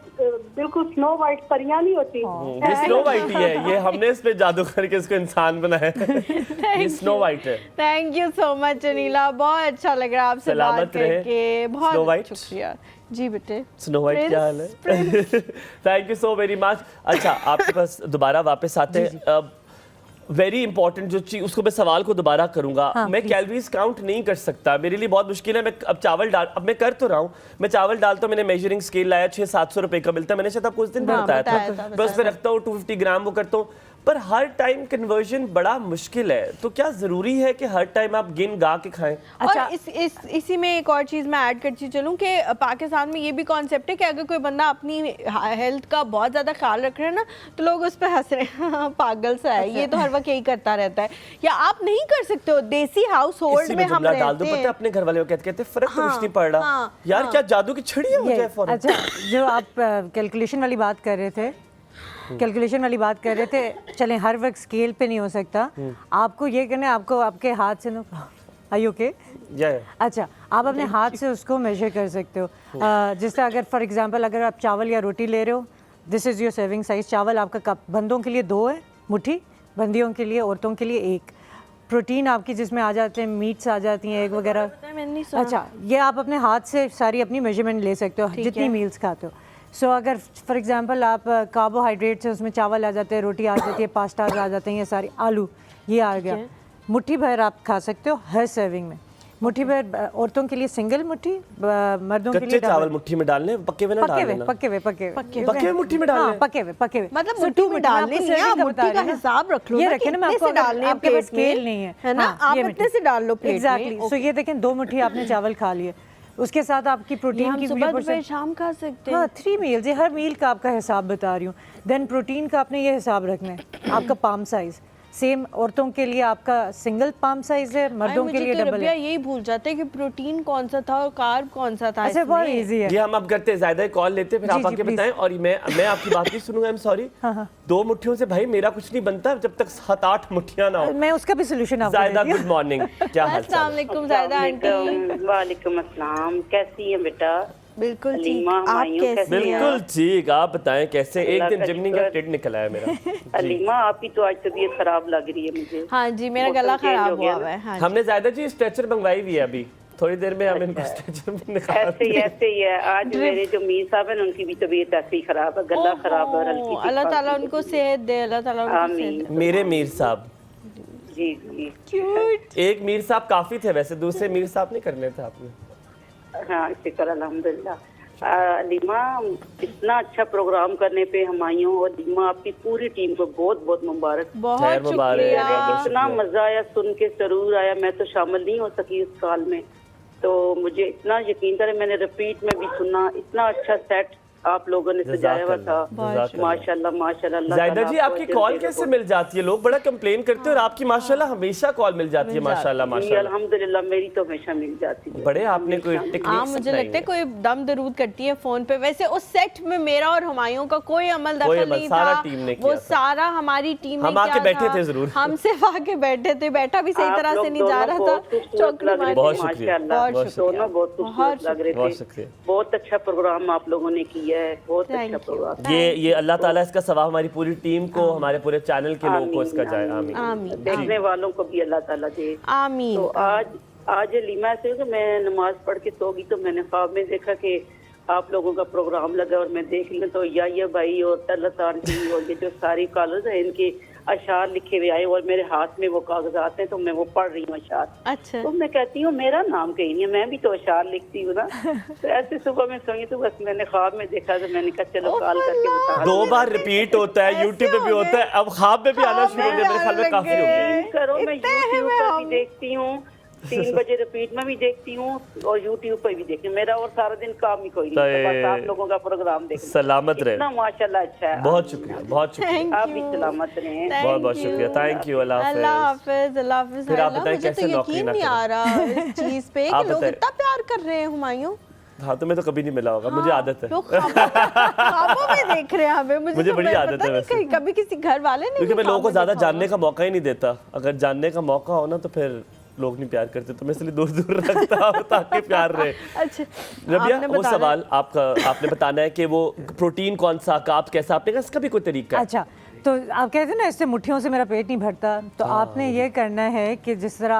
बिल्कुल स्नो वाइट परियां नहीं होती। ये स्नो वाइट ही है, ये हमने इस पे जादू करके इसको इंसान बनाया है। ये स्नो वाइट है। Thank you so much Anila, बहुत अच्छा लग रहा है आपसे बात करके, बहुत शुक्रिया जी बेटे। स्नो वाइट क्या हाल है? Thank you so very much. अच्छा, आपके पास दोबारा वापस आते हैं। वेरी इंपॉर्टेंट जो चीज, उसको मैं सवाल को दोबारा करूंगा। मैं कैलोरीज काउंट नहीं कर सकता, मेरे लिए बहुत मुश्किल है। मैं अब चावल डाल, अब मैं कर तो रहा हूँ, मैं चावल डालता हूँ, मैंने मेजरिंग स्केल लाया, 600-700 रुपए का मिलता है, मैंने शायद आपको उस दिन भी बताया था। मैं उस पर रखता हूँ 250 ग्राम वो करता हूँ, पर हर टाइम कन्वर्जन बड़ा मुश्किल है। तो क्या जरूरी है कि हर टाइम आप गिन गा के खाएं? अच्छा, इसी में एक और चीज़ मैं ऐड करती चलूँ कि पाकिस्तान में ये भी कॉन्सेप्ट है कि अगर कोई बंदा अपनी हेल्थ का बहुत ज़्यादा ख्याल रख रहे हैं ना, तो लोग उस पर हंस रहे हैं, पागल सा है ये, तो हर वक्त यही करता रहता है। या आप नहीं कर सकते हो, देसी हाउस होल्ड में हम रहते हैं। पता है अपने घर वाले को कहते फर्क तो कुछ नहीं पड़ रहा यार, क्या जादू की छड़ी हो जाए फौरन। अच्छा, जो आप कैलकुलेशन वाली बात कर रहे थे, चलें हर वक्त स्केल पे नहीं हो सकता। आपको ये करना है, आपको आपके हाथ से ना, आर यू ओके? अच्छा, आप अपने हाथ से उसको मेजर कर सकते हो। जिस तरह अगर फॉर एग्जांपल अगर आप चावल या रोटी ले रहे हो, this is your serving size. चावल आपका कप, बंदों के लिए 2 है मुट्ठी, बंदियों के लिए, औरतों के लिए 1। प्रोटीन आपकी जिसमें आ जाते हैं, मीट्स आ जाती हैं, एग वगैरह। अच्छा, ये आप अपने हाथ से सारी अपनी मेजरमेंट ले सकते हो जितनी मील्स खाते हो। सो अगर फॉर एग्जांपल आप कार्बोहाइड्रेट्स है, उसमें चावल आ जाते हैं, रोटी आ जाती है, पास्ता आ जाते हैं, ये सारी, आलू ये आ गया। मुट्ठी भर आप खा सकते हो हर सर्विंग में। मुट्ठी भर औरतों के लिए सिंगल मुट्ठी, मर्दों के लिए चावल मुट्ठी में डालने, पके हुए ना डालना। पके हुए मुट्ठी में डालने, पके हुए मतलब मुट्ठी में डालने नहीं है, मुट्ठी का हिसाब रख लो। ये रखें ना, मैं आपको डालने, आपके पास स्केल नहीं है ना, आप इतने से डाल लो प्लेट में। एग्जैक्टली। सो ये देखें, 2 मुट्ठी आपने चावल खा लिए, उसके साथ आपकी प्रोटीन की सुबह दोपहर शाम खा सकते हैं। 3 मील्स, ये हर मील का आपका हिसाब बता रही हूँ। देन प्रोटीन का आपने ये हिसाब रखना है, आपका पाम साइज सेम, औरतों के लिए आपका सिंगल पाम साइज है, मर्दों के लिए डबल है। यही भूल जाते हैं कि प्रोटीन कौन सा था और कार्ब कौन सा था। अच्छा, बहुत इजी है ये हम अब करते हैं, ज्यादा कॉल लेते हैं, फिर आप आके बताएं। और मैं आपकी बात नहीं सुनूंगा, आई एम सॉरी। 2 मुट्ठियों से भाई मेरा कुछ नहीं बनता जब तक 7-8 मुट्ठियां ना हो। मैं उसका भी सोल्यूशन आपको ज़ायदा, गुड मॉर्निंग, क्या हाल चाल? अस्सलाम वालेकुम ज़ायदा आंटी। वालेकुम अस्सलाम, कैसी हैं बेटा? बिल्कुल ठीक, हलीमा, आप हुमायूं कैसे कैसे हैं? बिल्कुल ठीक, आप बताएं कैसे? एक दिन का जिमनी का टिड निकला है मेरा। हलीमा, आपकी तो आज तबीयत खराब लग रही है मुझे। हाँ जी, मेरा गला खराब हुआ है। हाँ, हमने ज़ायदा जी स्ट्रेचर मंगवाई हुई है, अभी थोड़ी देर में हम इनको स्ट्रेचर में निकाल। ऐसे ही है। आज मेरे जो मीर साहब हैं उनकी भी तबीयत ऐसे ही खराब है, गला खराब है। अल्लाह ताला उनको सेहत दे, अल्लाह ताला उनको सेहत दे। मेरे मीर साहब जी जी, क्यूट। एक मीर साहब काफी थे वैसे, दूसरे मीर साहब नहीं करने थे आपने। हाँ, शुक्र अल्हम्दुलिल्लाह। हलीमा, इतना अच्छा प्रोग्राम करने पे हुमायूं और हलीमा आपकी पूरी टीम को बहुत बहुत मुबारक। बहुत शुक्रिया। इतना मजा आया, सुन के जरूर आया। मैं तो शामिल नहीं हो सकी उस कॉल में, तो मुझे इतना यकीन था, मैंने रिपीट में भी सुना। इतना अच्छा सेट आप लोगों ने सजाया हुआ था, माशाल्लाह माशाल्लाह। ज़ायदा जी, आपकी कॉल कैसे मिल जाती है? लोग बड़ा कंप्लेन करते हैं और आपकी माशाल्लाह हमेशा कॉल मिल जाती है। माशाल्लाह माशाल्लाह, अल्हम्दुलिल्लाह, मेरी तो हमेशा मिल जाती है। बड़े आपने कोई टेक्निक, मुझे लगता है कोई दम दरूद करती है फोन पे। वैसे उस सेट में मेरा और हुमायूं का कोई अमल दखल नहीं था, वो सारा हमारी टीम ने हम आके बैठे थे, जरूर हम सिर्फ आके बैठे थे, बैठा भी सही तरह से नहीं जा रहा था। बहुत शुक्रिया, दोनों बहुत खूबसूरत लग रहे थे। बहुत अच्छा प्रोग्राम आप लोगों ने किया है, बहुत अच्छा प्रोग्राम। ये अल्लाह ताला इसका सवाब हमारी पूरी टीम को, हमारे पूरे चैनल के लोगों को इसका जाए। आमीन। देखने वालों को भी अल्लाह ताला दे, आमीन। तो आज लीमा से मैं नमाज पढ़ के सो गई, तो मैंने ख्वाब में देखा कि आप लोगों का प्रोग्राम लगा, और मैं देख ली तो या भाई और तलत आंटी और ये जो सारी कॉलर्स हैं, इनके अशार लिखे हुए आए और मेरे हाथ में वो कागजात हैं, तो मैं वो पढ़ रही हूँ अशार। अच्छा। तो मैं कहती हूँ मेरा नाम कहीं नहीं है, मैं भी तो अशार लिखती हूँ ना। तो ऐसे सुबह में सोई तो बस मैंने ख्वाब में देखा, तो मैंने कहा चलो कॉल करके बता। 2 बार रिपीट होता है, यूट्यूब पे भी होता है, अब ख्वाब में भी आना शुरू हो गया। मेरे ख्याल में काफी हो गया। करो, मैं यूट्यूब पर भी देखती हूँ, 3 बजे रिपीट में भी देखती हूँ और यूट्यूब पे भी देखती हूँ। मेरा और सारा दिन काम ही कोई नहीं, बस आप लोगों का प्रोग्राम देखना। सलामत रहे। इतना माशाल्लाह अच्छा है। बहुत शुक्रिया, बहुत शुक्रिया। आप भी सलामत रहें। बहुत बहुत शुक्रिया। Thank you. अल्लाह हाफिज। अल्लाह हाफिज। फिर आप बताएं मुझे कैसे तो नौकरी यकीन ना नहीं करें। आ रहा इस चीज पे कि लोग इतना प्यार कर रहे हैं हुमायूं। हाँ, तुम्हें तो कभी नहीं मिला होगा। मुझे आदत है। लोग ख्वाबों में देख रहे हैं हमें। मुझे बड़ी आदत है वैसे। कभी किसी घर वाले ने, क्योंकि मैं लोगों को ज्यादा जानने का मौका ही नहीं देता। अगर जानने का मौका हो ना तो फिर लोग नहीं प्यार करते, तो मैं इसलिए दूर दूर रखता हूँ ताकि प्यार रहे। अच्छा रबिया, वो सवाल आपने बताना है कि वो प्रोटीन कौन सा, कार्ब्स कैसा, आपने कहा इसका भी कोई तरीका है? अच्छा, तो आप कहते हैं ना इससे मुट्ठियों से मेरा पेट नहीं भरता, तो आपने ये करना है कि जिस तरह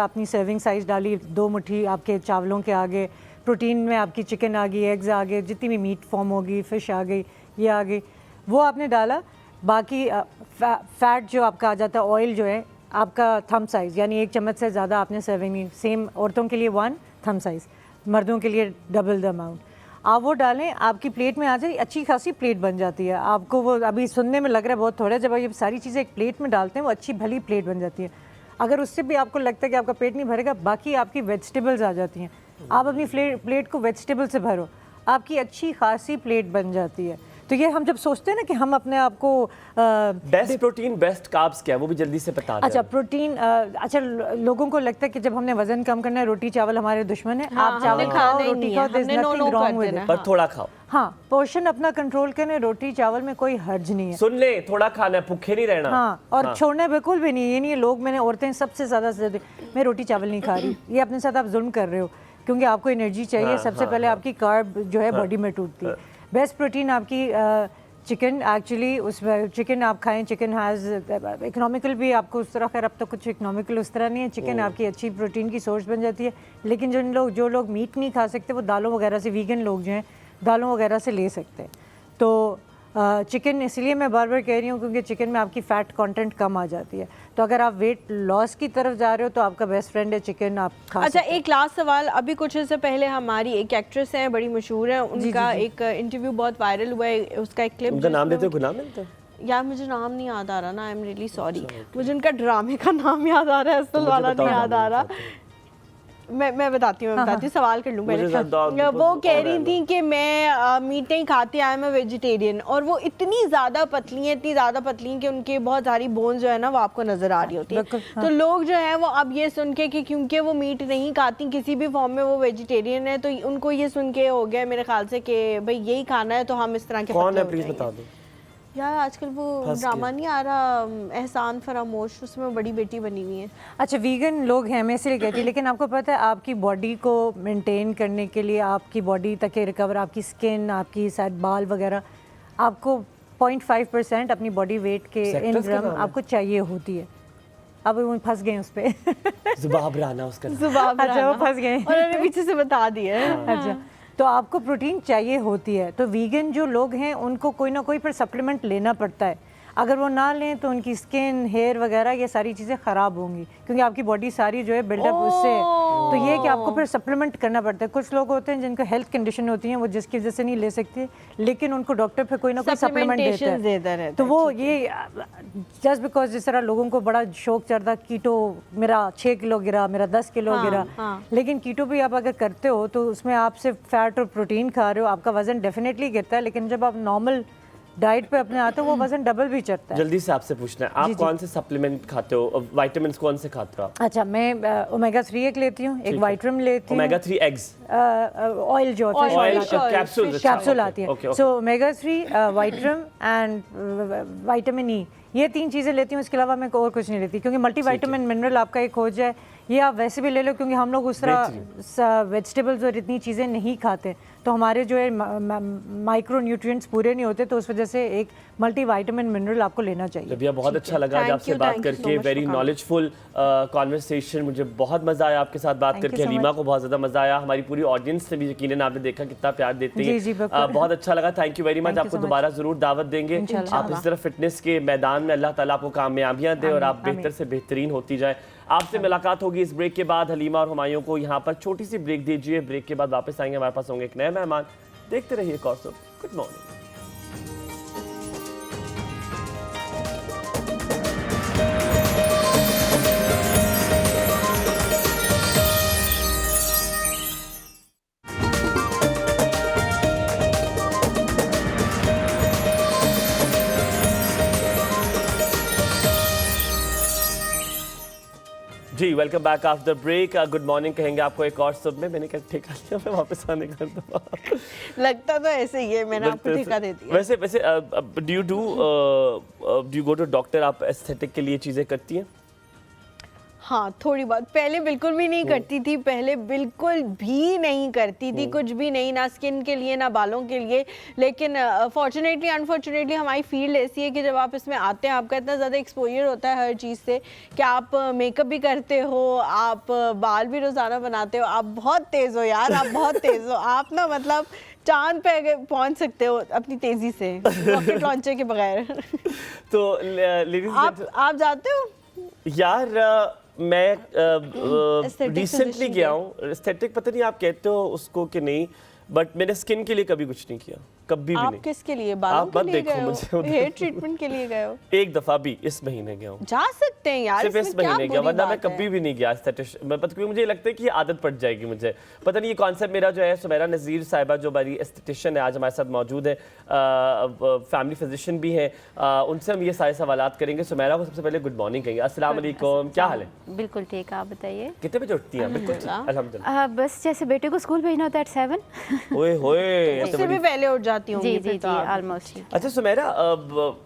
अपनी सर्विंग साइज डाली, 2 मुट्ठी आपके चावलों के आगे, प्रोटीन में आपकी चिकन आ गई, एग्स आ गए, जितनी भी मीट फॉर्म होगी, फ़िश आ गई, ये आ गई, वो आपने डाला। बाकी फैट जो आपका आ जाता है, ऑयल जो है आपका थंब साइज़, यानी 1 चम्मच से ज़्यादा आपने सर्विंग नहीं। सेम औरतों के लिए 1 थंब साइज़, मर्दों के लिए डबल द अमाउंट। आप वो डालें, आपकी प्लेट में आ जाए, अच्छी खासी प्लेट बन जाती है। आपको वो अभी सुनने में लग रहा है बहुत थोड़ा, जब आप ये सारी चीज़ें एक प्लेट में डालते हैं वो अच्छी भली प्लेट बन जाती है। अगर उससे भी आपको लगता है कि आपका पेट नहीं भरेगा, बाकी आपकी वेजिटेबल्स आ जाती हैं, आप अपनी प्लेट को वेजिटेबल से भरो, आपकी अच्छी खासी प्लेट बन जाती है। तो ये हम जब सोचते हैं ना कि हम अपने आप को बेस्ट प्रोटीन बेस्ट कार्ब्स क्या है, वो भी जल्दी से बता दें। अच्छा, प्रोटीन अच्छा, लोगों को लगता है कि जब हमने वजन कम करना है रोटी चावल हमारे दुश्मन है। आप चावल खाओ, रोटी खाओ, there's nothing wrong with it। पर थोड़ा खाओ। हाँ, पोर्शन अपना कंट्रोल करें, रोटी चावल में कोई हर्ज नहीं है। सुन ले, थोड़ा खाना है, भूखे नहीं रहना। हाँ, और छोड़ना बिल्कुल भी नहीं। ये नहीं है लोग, मैंने औरतें सबसे ज़्यादा मैं रोटी चावल नहीं खा रही, ये अपने साथ आप जुल्म कर रहे हो, क्योंकि आपको एनर्जी चाहिए। सबसे पहले आपकी कार्ब जो है बॉडी में टूटती है। बेस्ट प्रोटीन आपकी चिकन, एक्चुअली उसमें चिकन आप खाएं। चिकन हैज़ इकोनॉमिकल भी, आपको उस तरह, खैर अब तो कुछ इकोनॉमिकल उस तरह नहीं है। चिकन आपकी अच्छी प्रोटीन की सोर्स बन जाती है। लेकिन जो लोग मीट नहीं खा सकते, वो दालों वगैरह से, वीगन लोग जो हैं दालों वगैरह से ले सकते हैं। तो चिकन इसलिए मैं बार बार कह रही हूँ क्योंकि चिकन में आपकी फ़ैट कंटेंट कम आ जाती है। तो अगर आप वेट लॉस की तरफ जा रहे हो तो आपका बेस्ट फ्रेंड है चिकन, आप खा अच्छा, सकते हैं। एक लास्ट सवाल। अभी कुछ इससे पहले हमारी एक एक्ट्रेस है, बड़ी मशहूर है, उनका एक इंटरव्यू बहुत वायरल हुआ है, उसका एक क्लिप। उनका नाम देते हो, गुनाह मिलता है? यार मुझे नाम नहीं याद आ रहा ना, आई एम रियली सॉरी। मुझे उनका ड्रामे का नाम याद आ रहा है, असल वाला नहीं याद आ रहा। मैं बताती हूँ, सवाल कर लूँ पहले। वो कह रही थी कि मैं मीट नहीं खाती, आई एम अ वेजिटेरियन, और वो इतनी ज़्यादा पतली हैं कि उनके बहुत सारी बोन जो है ना वो आपको नज़र आ रही होती है। तो लोग जो है वो अब ये सुन के कि क्योंकि वो मीट नहीं खाती किसी भी फॉर्म में, वो वेजिटेरियन है, तो उनको ये सुन के हो गया मेरे ख्याल से कि भाई यही खाना है, तो हम इस तरह के। कौन है प्लीज बता दो यार। आजकल वो ड्रामा नहीं आ रहा, एहसान फरामोश, उसमें बड़ी बेटी बनी हुई है। अच्छा, वीगन लोग हैं, मैं इसलिए कहती हूँ। लेकिन आपको पता है आपकी बॉडी को मेंटेन करने के लिए, आपकी बॉडी तक रिकवर, आपकी स्किन, आपकी शायद बाल वगैरह, आपको 0.5% अपनी बॉडी वेट के इन ग्राम आपको चाहिए होती है। अब वो फंस गए उस पर। जुबाब राना उसका नाम। जुबाब राना। अच्छा, वो फंस गए, उन्होंने पीछे से बता दिया है। अच्छा, तो आपको प्रोटीन चाहिए होती है। तो वीगन जो लोग हैं उनको कोई ना कोई फिर सप्लीमेंट लेना पड़ता है। अगर वो ना लें तो उनकी स्किन, हेयर वगैरह ये सारी चीज़ें ख़राब होंगी, क्योंकि आपकी बॉडी सारी जो है बिल्डअप उससे। तो ये कि आपको फिर सप्लीमेंट करना पड़ता है। कुछ लोग होते हैं जिनको हेल्थ कंडीशन होती हैं, वो जिसकी वजह से नहीं ले सकते, लेकिन उनको डॉक्टर फिर कोई ना कोई सप्लीमेंट देता है। तो वो ये जस्ट बिकॉज जिस तरह लोगों को बड़ा शौक चढ़ता, कीटो मेरा 6 किलो गिरा, मेरा 10 किलो गिरा, लेकिन कीटो भी आप अगर करते हो तो उसमें आप सिर्फ फैट और प्रोटीन खा रहे हो, आपका वजन डेफिनेटली गिरता है। लेकिन जब आप नॉर्मल डाइट पे अपने आते हो वो वजन डबल भी चढ़ता है। जल्दी से आपसे पूछना है, आप कौन से सप्लीमेंट खाते हो, विटामिन्स कौन से खाते हो आप? अच्छा, मैं ओमेगा 3 एक लेती हूँ, एक विटामिन लेती हूँ। ओमेगा 3 एग्स, ऑयल जो कैप्सूल आती है। So omega 3, vitamin and vitamin E, ये 3 चीज़ें लेती हूँ। इसके अलावा मैं और कुछ नहीं लेती, क्योंकि मल्टी विटामिन मिनरल आपका एक हो जाए, ये आप वैसे भी ले लो, क्योंकि हम लोग उस तरह वेजिटेबल्स और इतनी चीज़ें नहीं खाते, तो हमारे जो है माइक्रो न्यूट्रिएंट्स पूरे नहीं होते, तो उस वजह से एक मल्टी विटामिन मिनरल आपको लेना चाहिए। रबिया, बहुत अच्छा लगा आज आपसे बात करके, वेरी नॉलेजफुल कॉन्वर्सेशन, मुझे बहुत मज़ा आया आपके साथ बात करके। हलीमा को बहुत ज़्यादा मज़ा आया, हमारी पूरी ऑडियंस से भी यकीनन आपने देखा कितना प्यार देते हैं। बहुत अच्छा लगा, थैंक यू वेरी मच। आपको दोबारा ज़रूर दावत देंगे। आप इस तरह फिटनेस के मैदान में अल्लाह ताला आपको कामयाबियाँ दे और आप बेहतर से बेहतरीन होती जाए। आपसे मुलाकात होगी इस ब्रेक के बाद। हलीमा और हुमायूं को यहाँ पर छोटी सी ब्रेक दीजिए, ब्रेक के बाद वापस आएंगे, हमारे पास होंगे एक नए मेहमान। देखते रहिए कौसुब। Good morning. जी welcome back after break. Good morning कहेंगे आपको एक और सुबह में। मैंने क्या ठेका लिया, मैं वापस आने का लगता तो ऐसे ही है, मैंने आपको ठेका दे दिया। वैसे do you go to doctor? आप एस्थेटिक के लिए चीज़ें करती हैं? हाँ थोड़ी बहुत, पहले बिल्कुल भी नहीं करती थी, पहले बिल्कुल भी नहीं करती थी, कुछ भी नहीं, ना स्किन के लिए ना बालों के लिए। लेकिन फॉर्चुनेटली अनफॉर्चुनेटली हमारी फील्ड ऐसी है कि जब आप इसमें आते हैं आपका इतना ज़्यादा एक्सपोजर होता है हर चीज़ से कि आप मेकअप भी करते हो, आप बाल भी रोज़ाना बनाते हो, आप बहुत तेज़ हो यार, आप बहुत तेज़ हो, आप ना मतलब चांद पे पहुंच सकते हो अपनी तेज़ी से रॉकेट लॉन्चर के बगैर। तो आप जाते हो यार? मैं रिसेंटली गया हूँ एस्थेटिक, पता नहीं आप कहते हो उसको कि नहीं, बट मैंने स्किन के लिए कभी कुछ नहीं किया, कभी भी आप नहीं। किसके लिए? बालों के लिए गए हो? हेयर ट्रीटमेंट के लिए गए हो? एक दफा भी इस महीने गया हूँ। जा सकते हैं यार, सिर्फ इस महीने गया, वरना मैं कभी भी नहीं गया एस्थेटिशियन। क्योंकि मुझे लगता है कि आदत पड़ जाएगी मुझे, पता नहीं ये कॉन्सेप्ट मेरा जो है। सुमैरा नज़ीर साहिबा जो हमारी एस्थेटिशियन है आज हमारे साथ मौजूद है, फैमिली फिजिशियन भी हैं, उनसे हम ये सारे सवालात करेंगे। सुमैरा को सबसे पहले गुड मॉर्निंग कहेंगे। अस्सलाम वालेकुम, क्या हाल है? बिल्कुल ठीक, आप बताइए। कितने बजे उठती हैं? बिल्कुल अल्हम्दुलिल्लाह। बस जैसे बेटे को स्कूल भेजना होता है 7। ओए होए, उससे भी पहले उठ जाती हूँ। जी जी जी ऑलमोस्ट। अच्छा सुमैरा,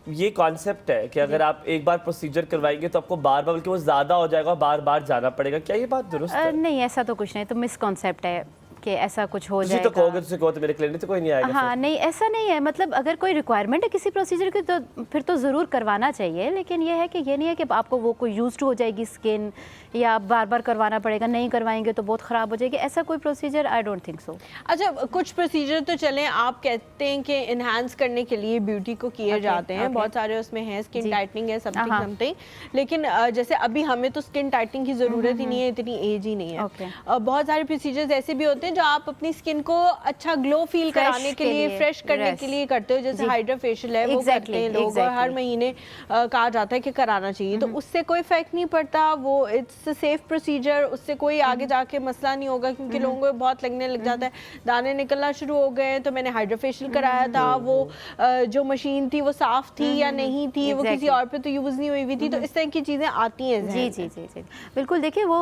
ये कॉन्सेप्ट है कि अगर आप एक बार प्रोसीजर करवाएंगे तो आपको बार बार, बल्कि वो ज़्यादा हो जाएगा, बार बार जाना पड़ेगा, क्या ये बात दुरुस्त है? नहीं ऐसा तो कुछ नहीं, तो मिसकॉन्सेप्ट है कि ऐसा कुछ हो जाएगा। तो कहोगे, तुझसे कहो तो मेरे क्लिनिक तो कोई नहीं आएगा। हाँ नहीं ऐसा नहीं है, मतलब अगर कोई रिक्वायरमेंट है किसी प्रोसीजर की तो फिर तो ज़रूर करवाना चाहिए, लेकिन ये है कि ये नहीं है कि आपको वो कोई यूज्ड हो जाएगी स्किन या बार बार करवाना पड़ेगा, नहीं करवाएंगे तो बहुत ख़राब हो जाएगी, ऐसा कोई procedure I don't think so. अच्छा कुछ प्रोसीजर तो चलें, आप कहते हैं कि इन्हांस करने के लिए ब्यूटी को किए जाते हैं, बहुत सारे उसमें हैं, स्किन टाइटनिंग है, समथिंग, लेकिन जैसे अभी हमें तो स्किन टाइटनिंग की ज़रूरत ही नहीं है, इतनी एज ही नहीं है। बहुत सारे प्रोसीजर्स ऐसे भी होते हैं जो आप अपनी स्किन को अच्छा ग्लो फील कराने के लिए, फ्रेश करने के लिए करते हो, जैसे हाइड्रा फेशियल है वो करते हैं लोग, और हर महीने कहा जाता है कि कराना चाहिए, तो उससे कोई इफेक्ट नहीं पड़ता, वो इट्स सेफ प्रोसीजर, उससे कोई आगे जाके मसला नहीं होगा, क्योंकि लोगों को बहुत लगने लग जाता है, दाने निकलना शुरू हो गए, तो मैंने हाइड्रा फेशियल कराया था, वो जो मशीन थी वो साफ थी या नहीं थी, वो किसी और पे तो यूज नहीं हुई थी, तो इस तरह की चीजें आती हैं। जी जी जी जी बिल्कुल। देखिए वो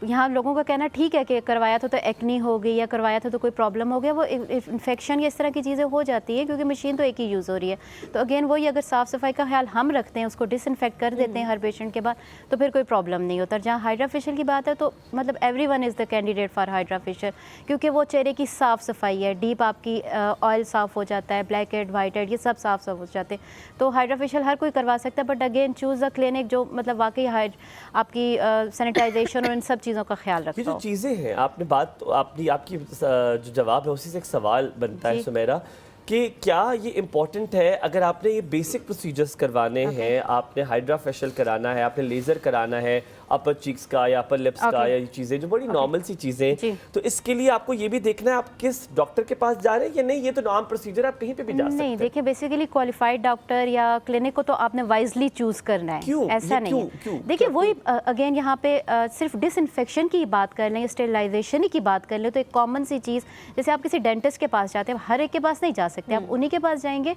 यहाँ लोगों का कहना ठीक है कि करवाया था तो एक्नी हो गई या करवाया था तो कोई प्रॉब्लम हो गया, वो इन्फेक्शन या इस तरह की चीज़ें हो जाती है, क्योंकि मशीन तो एक ही यूज़ हो रही है। तो अगेन वही, अगर साफ़ सफाई का ख्याल हम रखते हैं, उसको डिसइंफेक्ट कर देते हैं हर पेशेंट के बाद, तो फिर कोई प्रॉब्लम नहीं होता। जहाँ हाइड्रा फेशियल की बात है तो मतलब everyone is the candidate for hydra facial, क्योंकि वो चेहरे की साफ़ सफाई है, डीप आपकी ऑयल साफ़ हो जाता है, ब्लैक हेड वाइट हेड ये सब साफ़ हो जाते हैं, तो हाइड्रा फेशियल हर कोई करवा सकता है। But again choose a clinic जो मतलब वाकई आपकी सैनिटाइजेशन और इन सब चीज़ों का ख्याल रखता हो। ये जो चीज़ें हैं, आपने बात आपकी जो जवाब है उसी से एक सवाल बनता है सुमैरा कि क्या ये इम्पोर्टेंट है, अगर आपने ये बेसिक प्रोसीजर्स करवाने हैं, आपने हाइड्रा फेशियल कराना है, आपने लेज़र कराना है अपर चीक्स का या अपर लिप्स का, या ये चीज़ें जो बड़ी नॉर्मल सी चीज़ें, तो इसके लिए आपको ये भी देखना है आप किस डॉक्टर के पास जा रहे हैं या नहीं, ये तो नॉर्मल प्रोसीजर आप कहीं पे भी जा सकते हैं। नहीं देखिए, बेसिकली क्वालिफाइड डॉक्टर या क्लिनिक को तो आपने वाइजली चूज़ करना है। क्यों? ऐसा नहीं है। देखिए वही अगेन यहाँ पे सिर्फ डिसइंफेक्शन की बात कर लें, स्टेरिलाइजेशन की बात कर लें, तो एक कॉमन सी चीज़, जैसे आप किसी डेंटिस्ट के पास जाते हैं, हर एक के पास नहीं जा सकते, आप उन्हीं के पास जाएंगे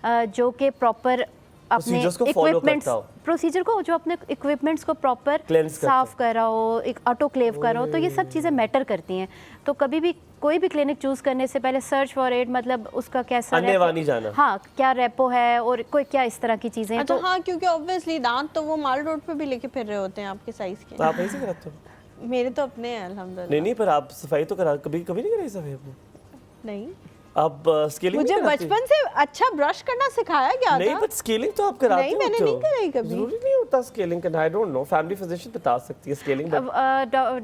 जो कि प्रॉपर अपने इक्विपमेंट्स प्रोसीजर को, जो अपने इक्विपमेंट्स को प्रॉपर साफ कर रहा हो, एक ऑटोक्लेव कर रहा हो, तो ये सब चीज़ें मैटर करती हैं। तो कभी भी कोई भी क्लिनिक चूज़ करने से पहले सर्च फॉर इट, मतलब उसका कैसा नहीं जाना, हाँ क्या रेपो है और कोई क्या इस तरह की चीज़ें। अच्छा तो हाँ, क्योंकि ऑब्वियसली दांत तो वो माल रोड पे भी लेके फिर रहे होते हैं आपके साइज के। आप ऐसे कराते हो? मेरे तो अपने हैं अल्हम्दुलिल्लाह। नहीं पर आप सफाई तो करा, कभी नहीं कराई सफाई आपने? नहीं, आप स्केलिंग मुझे बचपन से अच्छा ब्रश करना सिखाया गया था। नहीं बट स्केलिंग तो आप कराते हो? नहीं मैंने नहीं कराई कभी। जरूरी नहीं होता स्केलिंग करना, I don't know, family physician बता सकती है स्केलिंग।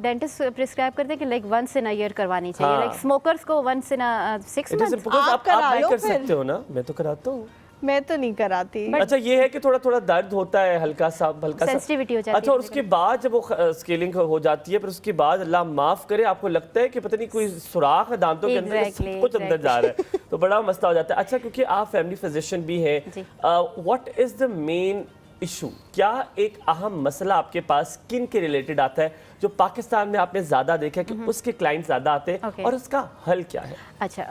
डेंटिस्ट प्रिस्क्राइब करते हैं कि like once in a year करवानी चाहिए, लाइक स्मोकर्स को वंस इन अ 6 मंथ्स। आप कर सकते हो ना, मैं तो कराता हूँ। मैं तो नहीं कराती। अच्छा ये है कि थोड़ा थोड़ा दर्द होता है, हल्का सा सेंसिटिविटी हो जाती है। अच्छा और उसके बाद जब वो स्केलिंग हो जाती है, फिर उसके बाद अल्लाह माफ करे आपको लगता है कि पता नहीं कोई सुराख है दांतों के अंदर, सब कुछ अंदर जा रहा है, तो बड़ा मसला हो जाता है। अच्छा क्योंकि आप फैमिली फिजिशियन भी हैं, what is the main issue, क्या एक अहम मसला आपके पास स्किन के रिलेटेड आता है जो पाकिस्तान में आपने ज़्यादा देखा है कि उसके क्लाइंट ज़्यादा आते हैं, और उसका हल क्या है? अच्छा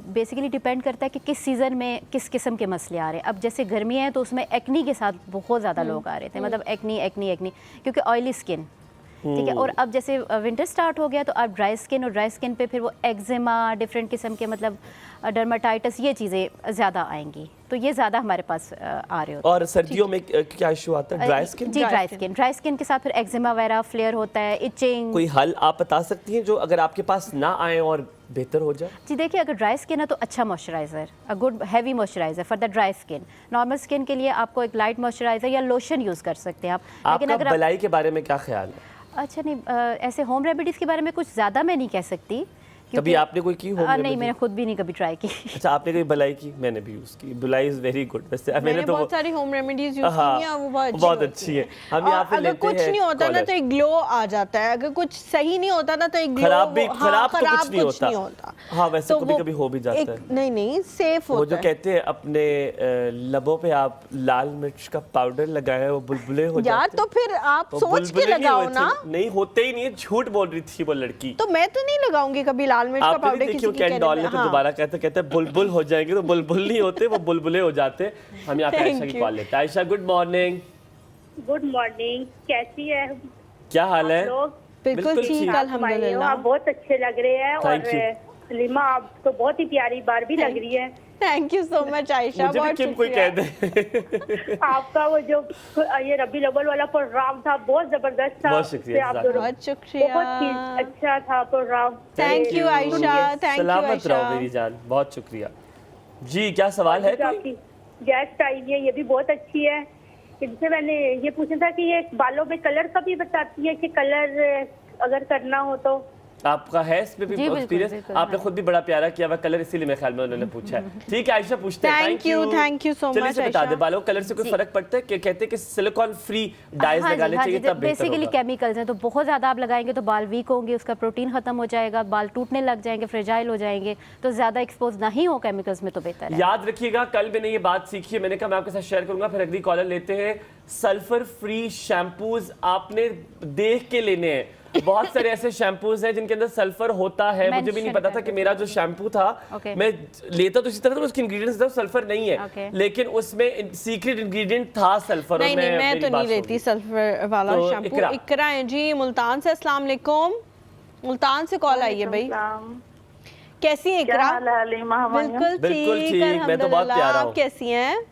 बेसिकली डिपेंड करता है कि किस सीज़न में किस किस्म के मसले आ रहे हैं। अब जैसे गर्मी है तो उसमें एक्नी के साथ बहुत ज़्यादा लोग आ रहे थे, मतलब एक्नी क्योंकि ऑयली स्किन, ठीक है। और अब जैसे विंटर स्टार्ट हो गया तो अब ड्राई स्किन, और ड्राई स्किन पे फिर वो एक्जिमा, डिफरेंट किस्म के मतलब डर्माटाइटिस, ये चीज़ें ज़्यादा आएंगी, तो ये ज़्यादा हमारे पास आ रहे होते हैं। और सर्दियों में क्या इशू आता है? Dry skin? जी, ड्राई स्किन के साथ फिर एक्जिमा वगैरह, फ्लेयर होता है, इचिंग। कोई हल आप बता सकती हैं जो अगर आपके पास ना आए और बेहतर हो जाए? जी देखिए, अगर ड्राई स्किन है तो अच्छा moisturiser, a good heavy moisturiser for the dry skin. Normal skin के लिए आपको एक लाइट मॉइस्चराइज़र या लोशन यूज़ कर सकते हैं आप। लेकिन अगर भलाई के बारे में क्या ख्याल है? अच्छा नहीं, ऐसे होम रेमेडीज़ के बारे में कुछ ज़्यादा मैं नहीं कह सकती। कभी आपने कोई की होम नहीं, मैंने खुद भी नहीं कभी ट्राई की। अच्छा, आपने कभी भलाई की? मैंने भी यूज की। भलाई इज वेरी गुड। वैसे मैंने तो बहुत सारी होम रेमेडीज यूज की हैं, वो बहुत अच्छी है। हम यहाँ पे अगर कुछ नहीं होता ना तो एक ग्लो आ जाता है, अगर कुछ सही नहीं होता ना तो एक ग्लो, खराब तो कुछ नहीं होता। हाँ, वैसे कभी-कभी हो भी जाता है। नहीं सेफ होता है। वो जो कहते हैं अपने लबों पे आप लाल मिर्च का पाउडर लगाए, वो बुलबुले हो जाते हैं। यार तो फिर आप सोच के लगाओ ना। नहीं होते ही नहीं है, झूठ बोल रही थी वो लड़की। तो मैं तो नहीं लगाऊंगी कभी लाल मिर्च का पाउडर। क्यों कैन डॉल ने तो दोबारा कहते बुलबुल हो जाएंगे, तो बुलबुल नहीं होते, वो बुलबुले हो जाते। हम यहाँ पे आयशा की कॉल लेते हैं। Ayesha, good morning. Good morning, कैसी है? क्या हाल है? बिल्कुल ठीक, अल्हम्दुलिल्लाह। आप बहुत अच्छे लग रहे हैं, और हलीमा आप तो बहुत ही प्यारी बारबी लग रही है। Thank you so much Ayesha, बहुत कोई कह दे। आपका वो जो ये रबी अव्वल वाला प्रोग्राम था बहुत जबरदस्त था। बहुत शुक्रिया, बहुत शुक्रिया, बहुत ही अच्छा था programme. Thank you Ayesha, thank you सलामत रहो मेरी जान, बहुत शुक्रिया। जी, क्या सवाल है? आपकी गेस्ट आई है, ये भी बहुत अच्छी है। इनसे मैंने ये पूछा था कि ये बालों में कलर का भी बताती है कि कलर अगर करना हो तो आपका है इस पे भी एक्सपीरियंस? आपने खुद भी बड़ा प्यारा किया हुआ कलर, इसीलिए मेरे ख्याल में उन्होंने पूछा है। ठीक है आयशा, पूछते हैं। Thank you so much. चलिए बता दे, बालों कलर से कोई फर्क पड़ता है? कि कहते हैं कि सिलिकॉन फ्री डाइज लगाने चाहिए तब बेहतर होगा। बेसिकली केमिकल्स हैं, तो बहुत ज़्यादा आप लगाएंगे तो बाल वीक होंगे, उसका प्रोटीन खत्म हो जाएगा, बाल टूटने लग जाएंगे, फ्रेजाइल हो जाएंगे। तो ज़्यादा एक्सपोज नहीं हो केमिकल्स में तो बेहतर है। याद रखिएगा, कल मैंने ये बात सीखी है, मैंने कहा मैं आपके साथ शेयर करूंगा। फिर अगली कॉलर लेते हैं। सल्फर फ्री शैम्पूज आपने देख के लेने हैं। बहुत सारे ऐसे शैम्पूज हैं जिनके अंदर सल्फर होता है। मुझे भी नहीं पता था कि मेरा जो शैम्पू था, मैं लेता तो इसी तरह था, उसके इंग्रेडिएंट्स था सल्फर नहीं है, लेकिन उसमें सीक्रेट इंग्रेडिएंट था सल्फर। नहीं, मैं तो नहीं लेती सल्फर वाला शैम्पू। इकरा है जी मुल्तान से। अस्सलाम वालेकुम। मुल्तान से कॉल आई है भाई। कैसी है इकरा? बिल्कुल ठीक, मैं तो बहुत प्यारा हूं। आप कैसी हैं?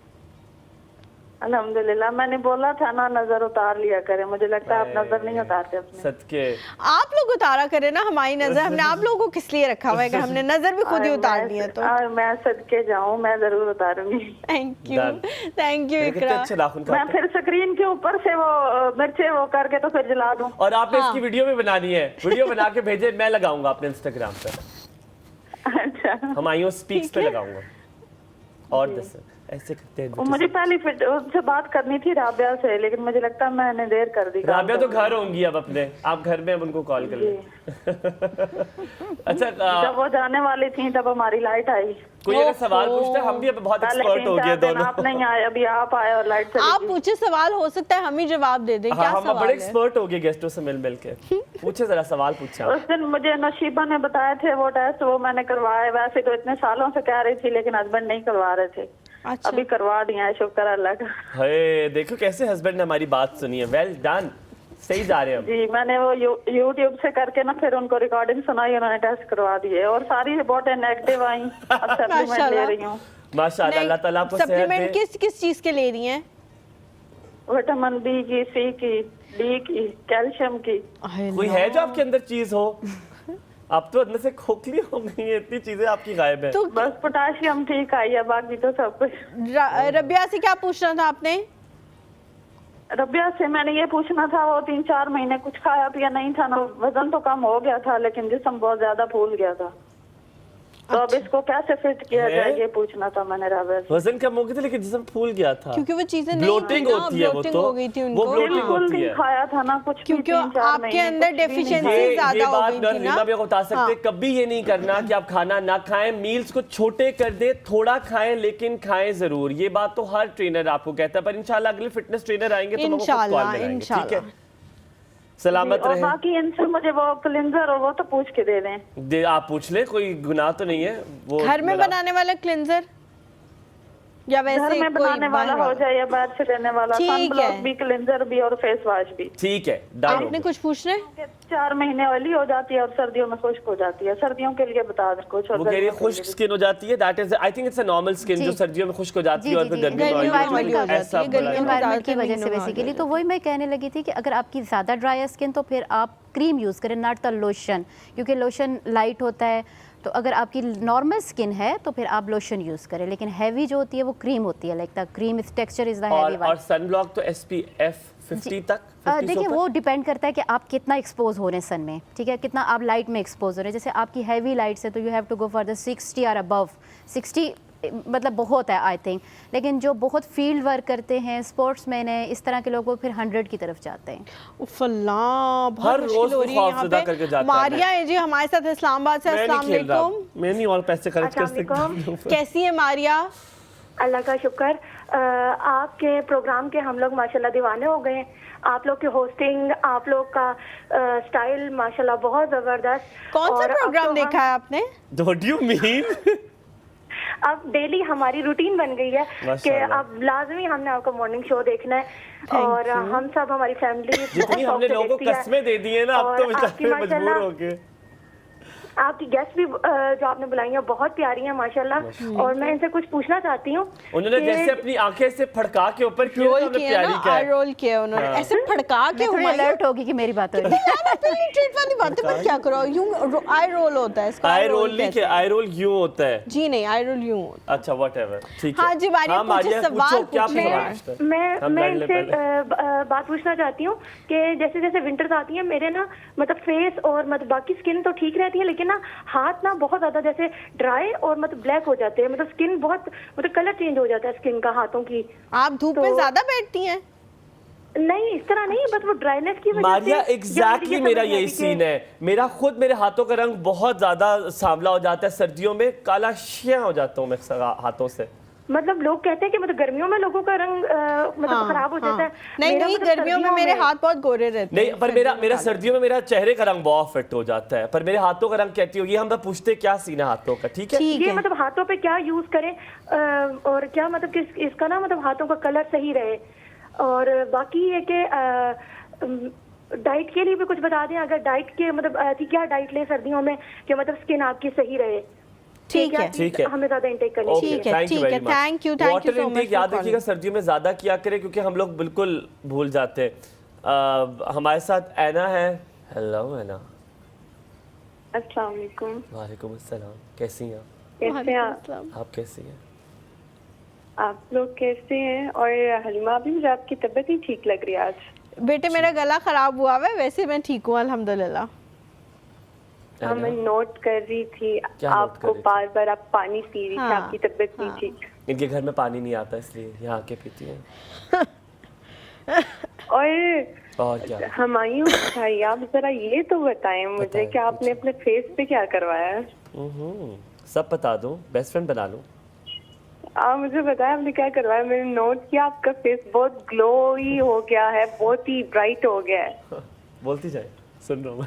अल्हम्दुलिल्लाह। मैंने बोला था ना नजर उतार लिया करें, मुझे लगता है आप नजर नहीं उतारते अपने। सदके आप लोग उतारा करें ना हमारी नजर। हमने आप लोगों को किस लिए रखा हुआ है कि हमने नजर भी खुद ही उतार ली है। तो मैं सदके जाऊं, मैं जरूर उतारूंगी। थैंक यू इकरा। मैं फिर स्क्रीन के ऊपर से वो मिर्चे वो करके तो फिर जला दूं। और आपने इसकी वीडियो भी बनानी है, वीडियो बना के भेजे, मैं लगाऊंगा अपने इंस्टाग्राम पे। अच्छा, हुमायूं स्पीक्स पे लगाऊंगा। और दस ऐसे करते हैं। मुझे पहले उनसे बात करनी थी राबिया से, लेकिन मुझे लगता है मैंने देर कर दी। राबिया तो घर होंगी अब अपने, आप घर में अब उनको कॉल कर लें। अच्छा, जब वो जाने वाली थी तब हमारी लाइट आई। कोई अगर सवाल पूछता है, हम भी अब बहुत एक्सपर्ट हो गए दोनों। आप नहीं आए, अभी आप आए और लाइट चली गई। आप पूछे सवाल, हो सकता है हम ही जवाब दे दें। क्या सवाल है? हम बड़े एक्सपर्ट हो गए गेस्टों से मिल के। पूछे जरा सवाल पूछे। उस दिन मुझे नशीबा ने बताए थे वो टेस्ट, वो मैंने करवाए। वैसे तो इतने सालों से कह रही थी, लेकिन हस्बैंड नहीं करवा रहे थे। अच्छा। अभी करवा दिया है, शुक्र अल्लाह का। हे, देखो कैसे हस्बैंड ने हमारी बात सुनी है। वेल डन, सही जा रहे हैं जी। मैंने वो यूट्यूब से करके ना फिर उनको रिकॉर्डिंग सुनाई, उन्होंने टेस्ट करवा दिए और सारी रिपोर्टें नेगेटिव आई। अब सप्लीमेंट ले रही हूँ माशाल्लाह। अल्लाह ताला आपको सेहत दे। सप्लीमेंट किस चीज के ले रही हैं? विटामिन बी की, सी की, डी की, कैल्शियम की। कोई है जो आपके अंदर चीज हो? आप तो अंदर से खोखली हो गई है, इतनी चीजें आपकी गायब है। तो बस पोटाशियम ठीक आई है, बाकी तो सब कुछ। रबिया से क्या पूछना था आपने? रबिया से मैंने ये पूछना था, वो 3-4 महीने कुछ खाया पिया नहीं था ना, वजन तो कम हो गया था लेकिन जिस्म बहुत ज्यादा फूल गया था। तो अब इसको कैसे फिट किया जाए ये पूछना था मैंने राबिया से। वजन कम हो गया था लेकिन जिस्म फूल गया था, क्योंकि वो चीजें ब्लोटिंग होती है, वो तो हो गई थी उनको। बिल्कुल नहीं खाया था ना कुछ, क्योंकि आपके अंदर डेफिशिएंसी ज्यादा हो गई थी ना। भी बता सकते, कभी ये नहीं करना कि आप खाना ना खाएं, मील्स को छोटे कर दे, थोड़ा खाएं लेकिन खाएं जरूर। ये बात तो हर ट्रेनर आपको कहता है, पर इंशाल्लाह अगले फिटनेस ट्रेनर आएंगे तो इंशाल्लाह। ठीक है, सलामत रहे। बाकी इनसे मुझे वो क्लिंजर और वो तो पूछ के दे दें। आप पूछ ले, कोई गुनाह तो नहीं है। वो घर में बनाने वाला क्लिंजर या वैसे घर में कोई बनाने वाला हो जाए या बाहर से लेने वाला, सनब्लॉक भी, क्लेंजर भी और फेस वॉश भी। ठीक है, आपने कुछ पूछना है? 4 महीने ऑयली हो जाती है और सर्दियों में खुश्क हो जाती है। सर्दियों के लिए बता दो कुछ। वो कह रही है खुश्क स्किन हो जाती है, that is I think it's a normal skin जो सर्दियों में खुश्क हो जाती है और फिर गर्मी में एनवायरनमेंट हो जाती है, एनवायरनमेंट की वजह से बेसिकली। तो वही मैं कहने लगी थी कि अगर आपकी ज़्यादा ड्राई है स्किन तो फिर आप क्रीम यूज़ करें, नॉट द लोशन, क्योंकि लोशन लाइट होता है। तो अगर आपकी नॉर्मल स्किन है तो फिर आप लोशन यूज़ करें, लेकिन हैवी जो होती है वो क्रीम होती है, like the cream is texture is the heavy one. और सनब्लॉक तो SPF 50 तक देखिए वो डिपेंड करता है कि आप कितना एक्सपोज हो रहे हैं सन में, ठीक है, कितना आप लाइट में एक्सपोज हो रहे हैं। जैसे आपकी हैवी लाइट से तो you have to go for the 60 और अबव। 60 मतलब बहुत है आई थिंक, लेकिन जो बहुत फील्ड वर्क करते हैं, स्पोर्ट्समैन है, इस तरह के लोग वो फिर 100 की तरफ जाते हैं। हर रोज हो रही है यहाँ पे। मारिया है जी हमारे साथ इस्लामाबाद से। अस्सलाम वालेकुम। मैं नहीं और पैसे खर्च कर सकती। कैसी है मारिया? अल्लाह का शुक्र। आपके प्रोग्राम के हम लोग माशाल्लाह दीवाने हो गए। आप लोग की होस्टिंग, आप लोग का स्टाइल माशाल्लाह बहुत जबरदस्त। कौन सा प्रोग्राम देखा है आपने? What do you mean? अब डेली हमारी रूटीन बन गई है कि अब लाजमी हमने आपका मॉर्निंग शो देखना है और हम सब हमारी फैमिली जितनी हमने लोगों को कस्में दे दी है ना, अब तो बेचारे मजबूर हो गए। आपकी गेस्ट भी जो आपने बुलाई है बहुत प्यारी है माशाल्लाह, और मैं इनसे कुछ पूछना चाहती हूँ। उन्होंने जैसे अपनी आंखें से फड़का के ऊपर रोल किया ना, रोल किया उन्होंने ऐसे फड़का के। थोड़ी अलर्ट होगी कि मेरी बात हो रही है। ट्रीट वाली बातें पर क्या करो, यूं आई रोल होता है इसका। आई रोल नहीं, क्या आई रोल यूं होता है? जी नहीं, आई रोल यूं होता है। अच्छा व्हाटएवर, ठीक है। हाँ जी मारिया, कुछ सवाल पूछिए। मैं इनसे बात पूछना चाहती हूँ कि जैसे जैसे विंटर्स आती है मेरे ना मतलब फेस और मतलब बाकी स्किन तो ठीक रहती है, लेकिन ना हाथ ना बहुत ज्यादा जैसे ड्राई और मतलब ब्लैक हो जाते हैं, मतलब स्किन बहुत मतलब कलर चेंज हो जाता है स्किन का हाथों की। आप धूप में ज्यादा बैठती हैं? नहीं इस तरह नहीं, बस वो ड्राइनेस की वजह से। मारिया एग्जैक्टली मेरा यही सीन है। मेरा खुद मेरे हाथों का रंग बहुत ज्यादा सांवला हो जाता है, सर्दियों में काला शिया हो जाता हूँ मैं हाथों से। मतलब लोग कहते हैं कि मतलब गर्मियों में लोगों का रंग मतलब खराब हो जाता है। नहीं नहीं, मतलब गर्मियों में मेरे हाथ बहुत गोरे रहते हैं। नहीं पर मेरा सर्दियों में मेरा चेहरे का रंग बहुत फिट हो जाता है, पर मेरे हाथों का रंग कहती होगी। हम पूछते क्या सीन है हाथों का, ठीक है? ये मतलब हाथों पे क्या यूज करें और क्या मतलब कि इसका ना मतलब हाथों का कलर सही रहे, और बाकी ये कि डाइट के लिए भी कुछ बता दें। अगर डाइट के मतलब क्या डाइट लें सर्दियों में कि मतलब स्किन आपकी सही रहे। ठीक है, ठीक है, हमें ज्यादा इंटेक करनी चाहिए। ठीक है, ठीक है, थैंक यू सो मच। याद रखिएगा सर्दियों में ज्यादा किया करें, क्योंकि हम लोग बिल्कुल भूल जाते हैं। हमारे साथ ऐना है। हेलो ऐना। अस्सलाम वालेकुम। वालेकुम अस्सलाम। कैसी हैं कैसे हैं आप? कैसी हैं आप लोग? कैसे हैं? और हलीमा भी, मुझे आपकी तबीयत ही ठीक लग रही है आज। बेटे मेरा गला खराब हुआ है, वैसे मैं ठीक हूँ अल्हम्दुलिल्लाह। हाँ मैं नोट कर रही थी आपको, बार बार आप पानी पी रही थी, आपकी तबीयत नहीं ठीक। इनके घर में पानी नहीं आता इसलिए यहाँ आके पीती हैं। और क्या हुमायूं भाई, आप जरा ये तो बताएं मुझे कि आपने अपने फेस पे क्या करवाया है? सब बता दो, बेस्ट फ्रेंड बना लूं। आप मुझे बताएं आपने क्या करवाया। मैंने नोट किया आपका फेस बहुत ग्लोई हो गया है, बहुत ही ब्राइट हो गया है। बोलती जाए, सुन रहा हूँ।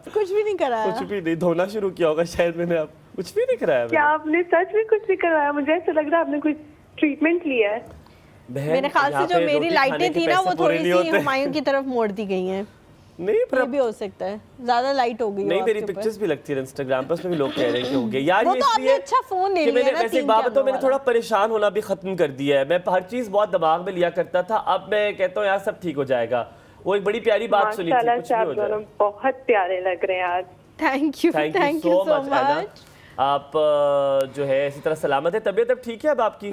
कुछ भी नहीं कराया। कुछ भी नहीं, धोना शुरू किया होगा शायद मैंने। आप कुछ भी नहीं कराया? क्या आपने सच में कुछ नहीं करवाया? मुझे ऐसा लग रहा है आपने कुछ ट्रीटमेंट लिया है। मेरे ख्याल से जो मेरी लाइटें थी ना वो थोड़ी सी हुमायूं की तरफ मोड़ दी गई हैं। नहीं पर भी हो सकता है ज्यादा लाइट हो गई। नहीं मेरी पिक्चर्स भी लगती है इंस्टाग्राम पर, उसमें भी लोग कह रहे हैं कि हो गया यार। वो ये तो आपने अच्छा फोन ले लिया ना। वैसे बात तो मैंने थोड़ा परेशान होना भी खत्म कर दिया है। मैं हर चीज बहुत दिमाग में लिया करता था, अब मैं कहता हूँ यार सब ठीक हो जाएगा। वो एक बड़ी प्यारी बात सुनी थी, कुछ भी हो जाए। बहुत प्यारे लग रहे हैं आज। Thank you so much. आप जो है इसी तरह सलामत है? तबीयत अब ठीक है अब आपकी?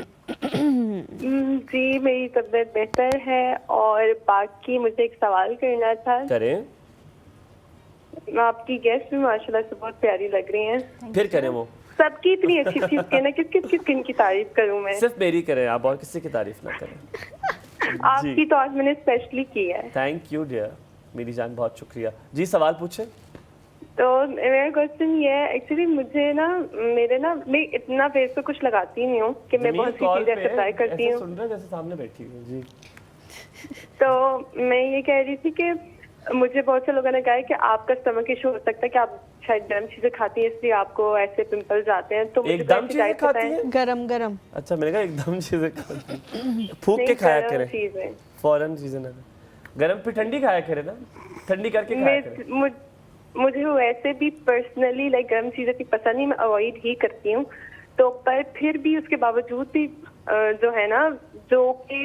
जी मेरी तबीयत बेहतर है, और बाकी मुझे एक सवाल करना था। करें। आपकी गेस्ट भी माशाल्लाह से बहुत प्यारी लग रही हैं। फिर करें वो? सबकी इतनी अच्छी अच्छी स्किन है, किस स्किन की तारीफ करूं मैं? सिर्फ मेरी करें आप, और किसी की तारीफ ना करें। आपकी तो आज मैंने स्पेशली की है। थैंक यू डियर, मेरी जान, बहुत शुक्रिया। जी सवाल पूछे। तो मेरा क्वेश्चन ये है, एक्चुअली मुझे ना मैं इतना फेस पे कुछ लगाती नहीं हूँ कि मैं बहुत सी चीजें ट्राई करती हूँ। सुन रहे जैसे सामने बैठी हूँ जी। तो मैं ये कह रही थी कि मुझे बहुत से लोगों ने कहा है कि आपका स्टमक इशू हो सकता है कि आप शायद गर्म चीजें खाती हैं इसलिए आपको ऐसे पिंपल्स आते हैं। तो मुझे एकदम चीजें खाती हैं? गरम गरम। अच्छा मैंने कहा एकदम चीजें खाती फूक के खाया करें, फौरन चीजें ना, गरम फिर ठंडी खाया करें ना, ठंडी करके खाया करें। मुझे वैसे भी पर्सनली लाइक गर्म चीजें की पसंद नहीं, मैं अवॉइड ही करती हूँ। तो पर फिर भी उसके बावजूद भी जो है ना, जो कि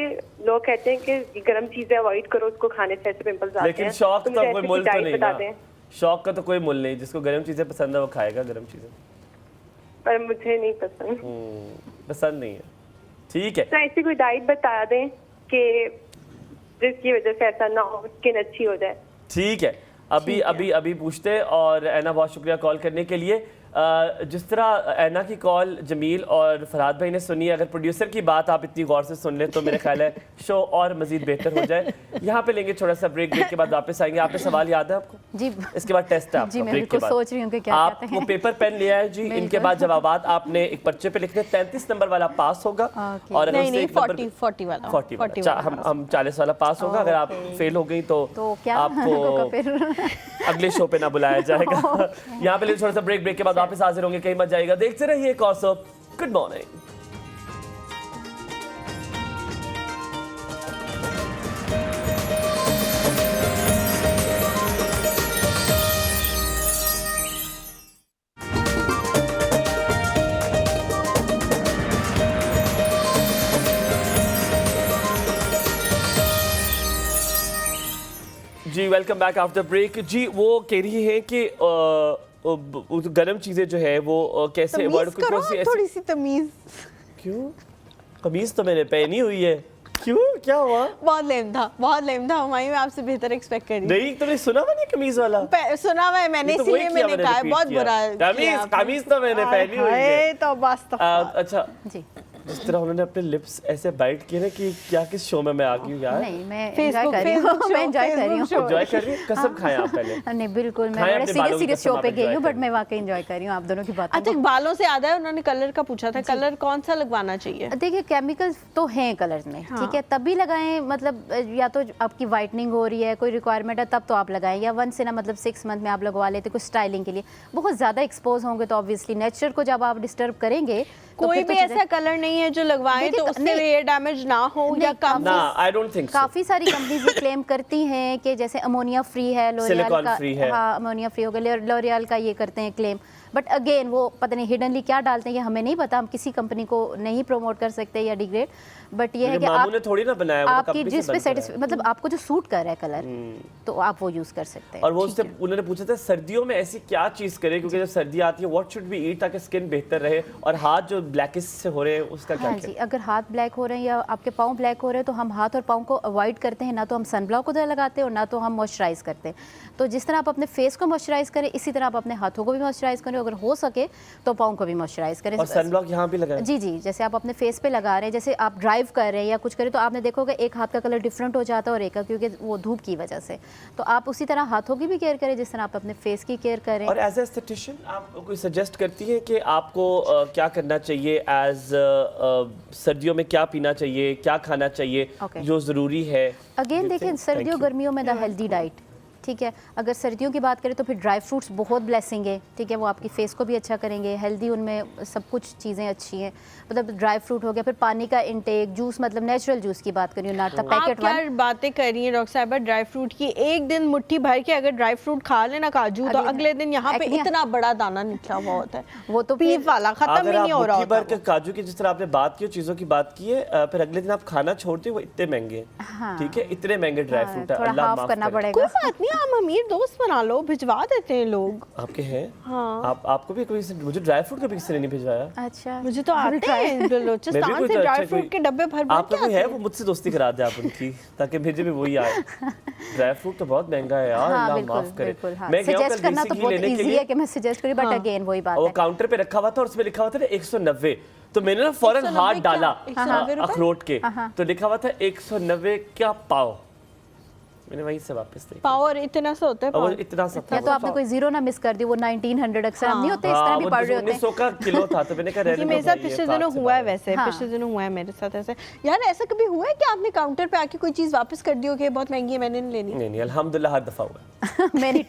लोग कहते हैं कि गर्म चीजें अवॉइड करो, उसको खाने से ऐसे पिंपल्स आते हैं। लेकिन शौक तो कोई मुल तो नहीं ना, शौक का तो कोई मुल नहीं, जिसको गर्म चीजें पसंद है वो खाएगा गर्म चीजें, पर मुझे नहीं पसंद। पसंद नहीं है, ठीक है। तो ऐसी कोई डाइट बता दें कि जिसकी वजह से ऐसा ना हो, स्किन अच्छी हो जाए। ठीक है, अभी पूछते। और ऐना बहुत शुक्रिया कॉल करने के लिए। जिस तरह ऐना की कॉल जमील और फरहाद भाई ने सुनी, अगर प्रोड्यूसर की बात आप इतनी गौर से सुन लें तो मेरे ख्याल है शो और मजीद बेहतर हो जाए। यहाँ पे लेंगे छोटा सा ब्रेक के बाद वापस आएंगे। आपने सवाल याद है आपको? जी। इसके बाद टेस्ट है आपका। जी, मैं बिल्कुल सोच रही हूँ कि क्या आप वो पेपर पेन लिया है जी, इनके बाद जवाबात आपने एक पर्चे पे लिखने, 33 नंबर वाला पास होगा और अगर नहीं 40 वाला 40 हम 40 वाला पास होगा। अगर आप फेल हो गई तो आपको अगले शो पे ना बुलाया जाएगा। यहाँ पे थोड़ा सा ब्रेक के बाद वापस हाजिर होंगे, कहीं मत जाएगा। देखते रहिए कॉसप। Good morning. जी वेलकम बैक आफ्टर ब्रेक। जी वो कह रही है कि गर्म चीजें जो है वो कैसे वर्ड को थोड़ी सी तमीज। क्यों? कमीज तो मैंने पहनी हुई है। क्यों, क्या हुआ? बहुत लेम था हुमायूं, मैं आपसे बेहतर एक्सपेक्ट कर रही थी। नहीं तुमने सुना मैंने कमीज वाला? सुना हुआ है मैंने, इसीलिए मैंने कहा बहुत बुरा। कमीज तो मैंने पहनी हुई है। तो बस तो अच्छा जी, जिस तरह उन्होंने अपने लिप्स ऐसे बाइट किए ना कि क्या किस शो में मैं आ गई हूँ यार। नहीं मैं एंजॉय कर रही हूँ, मैं एंजॉय कर रही हूँ। एंजॉय कर रही हूँ? कसम खाएं आप पहले। नहीं बिल्कुल, मैं बड़े सीरियस शो पे गई हूँ, बट मैं वाकई एंजॉय कर रही हूँ आप दोनों की बात। अच्छा बालों से याद है, उन्होंने कलर का पूछा था, कलर कौन सा लगवाना चाहिए? देखिए केमिकल्स तो हैं कलर्स में, ठीक है, तभी लगाएं। मतलब या तो आपकी वाइटनिंग हो रही है, कोई रिक्वायरमेंट है तब तो आप लगाएं, या वंस इन मतलब 6 मंथ में आप लगवा लेते कुछ स्टाइलिंग के लिए। बहुत ज़्यादा एक्सपोज होंगे तो ऑब्वियसली नेचर को जब आप डिस्टर्ब करेंगे, कोई भी ऐसा कलर नहीं है जो लगवाएं तो उससे हेयर डैमेज ना हो या कम। ना आई डोंट थिंक सो। काफी सारी कंपनीज ये क्लेम करती हैं कि जैसे अमोनिया फ्री है, लोरियल का, हाँ अमोनिया फ्री हो गया, लोरियल का ये करते हैं क्लेम। बट अगेन वो पता नहीं हिडनली क्या डालते हैं, ये हमें नहीं पता, हम किसी कंपनी को नहीं प्रमोट कर सकते या डिग्रेड। बट ये है कि आप थोड़ी ना बनाया, आपकी जिस पे सेटिस्फाई, मतलब आपको जो सूट कर रहा है कलर, तो आप वो यूज कर सकते हैं। और वो उससे उन्होंने पूछा था सर्दियों में ऐसी क्या चीज करें, क्योंकि जब सर्दी आती है व्हाट शुड बी ईट ताकि स्किन बेहतर रहे, और हाथ जो ब्लैकिश से हो रहे हैं उसका क्या? हाँ जी, अगर हाथ ब्लैक हो रहे हैं या आपके पाँव ब्लैक हो रहे हैं तो हम हाथ और पाँव को अवॉइड करते हैं, ना तो हम सनब्लॉक उधर लगाते हैं और ना तो हम मॉइस्चराइज करते हैं। तो जिस तरह आप अपने फेस को मॉइस्चराइज करें, इसी तरह आप अपने हाथों को भी मॉइस्चराइज करें, अगर हो सके तो पाँव को भी मॉइस्चराइज करें। और सनब्लॉक यहाँ भी लगाएं? जी जी, जैसे आप अपने फेस पे लगा रहे हैं, जैसे आप ड्राइव कर रहे हैं या कुछ करें तो आपने देखोगे एक हाथ का कलर डिफरेंट हो जाता है और एक का, क्योंकि वो धूप की वजह से। तो आप उसी तरह हाथों की भी केयर करें जिस तरह आप अपने फेस की केयर करें। और एज एस्थेटिशियन आप कोई सजेस्ट करती है कि आपको क्या करना चाहिए, एज सर्दियों में क्या पीना चाहिए, क्या खाना चाहिए जो ज़रूरी है? अगेन देखिए सर्दियों गर्मियों में द हेल्दी डाइट, ठीक है। अगर सर्दियों की बात करें तो फिर ड्राई फ्रूट्स बहुत ब्लेसिंग है, ठीक है, वो आपकी फेस को भी अच्छा करेंगे, हेल्दी उनमें सब कुछ चीज़ें अच्छी हैं। मतलब ड्राई फ्रूट हो गया, फिर पानी का इंटेक, जूस, मतलब नेचुरल जूस की बात करिए, ना तो पैकेट वाला। क्या बातें कर रही हैं डॉक्टर साहब ड्राई फ्रूट की? एक दिन मुट्ठी भर के अगर ड्राई फ्रूट खा लेना काजू, तो अगले दिन यहाँ पे इतना बड़ा दाना निकला हुआ होता है, वो तो पीप वाला खत्म ही नहीं हो रहा होता है। काजू की जिस तरह आपने बात की, चीज़ों की बात की है, फिर अगले दिन आप खाना छोड़ते हो, वो इतने महंगे, ठीक है, इतने महंगे ड्राई फ्रूट है, अल्लाह माफ करे। कोई बात नहीं, हम अमीर दोस्त बना लो, भिजवा देते हैं लोग। आपके हैं? हाँ। आपको भी कोई, मुझे ड्राई फ्रूट कभी किसी ने नहीं भिजवाया। अच्छा, मुझे तो आते हैं बलूचिस्तान से ड्राई फ्रूट के डब्बे भर भर। आपका कोई है वो मुझसे दोस्ती करा दे आप उनकी, ताकि भेजे भी वही आए। ड्राई फ्रूट तो बहुत महंगा है यार, अल्लाह माफ करे। मैं सजेस्ट करना तो बहुत इजी है कि मैं सजेस्ट करूं, बट अगेन वही बात है, वो काउंटर पे रखा हुआ था और उसमें लिखा हुआ था 190, तो मैंने ना फौरन हाथ डाला अखरोट के, तो लिखा हुआ था 190 क्या पाव। मैंने वहीं से वापस देखा। पावर इतना सा होता है, और इतना सा था, या तो आपने कोई जीरो ना मिस कर दी, वो 1900 अक्सर हम नहीं होते इस तरह भी पढ़ रहे होते हैं। 1900 का किलो था तो मैंने कहा ये मेरे साथ पिछले दिनों हुआ है, वैसे पिछले दिनों हुआ है मेरे साथ ऐसे। यार ऐसा कभी हुआ है कि आपने काउंटर पे आके कोई चीज वापस कर दी हो कि बहुत महंगी है मैंने नहीं लेनी? नहीं, अल्हम्दुलिल्लाह हर दफा हुआ। मैंने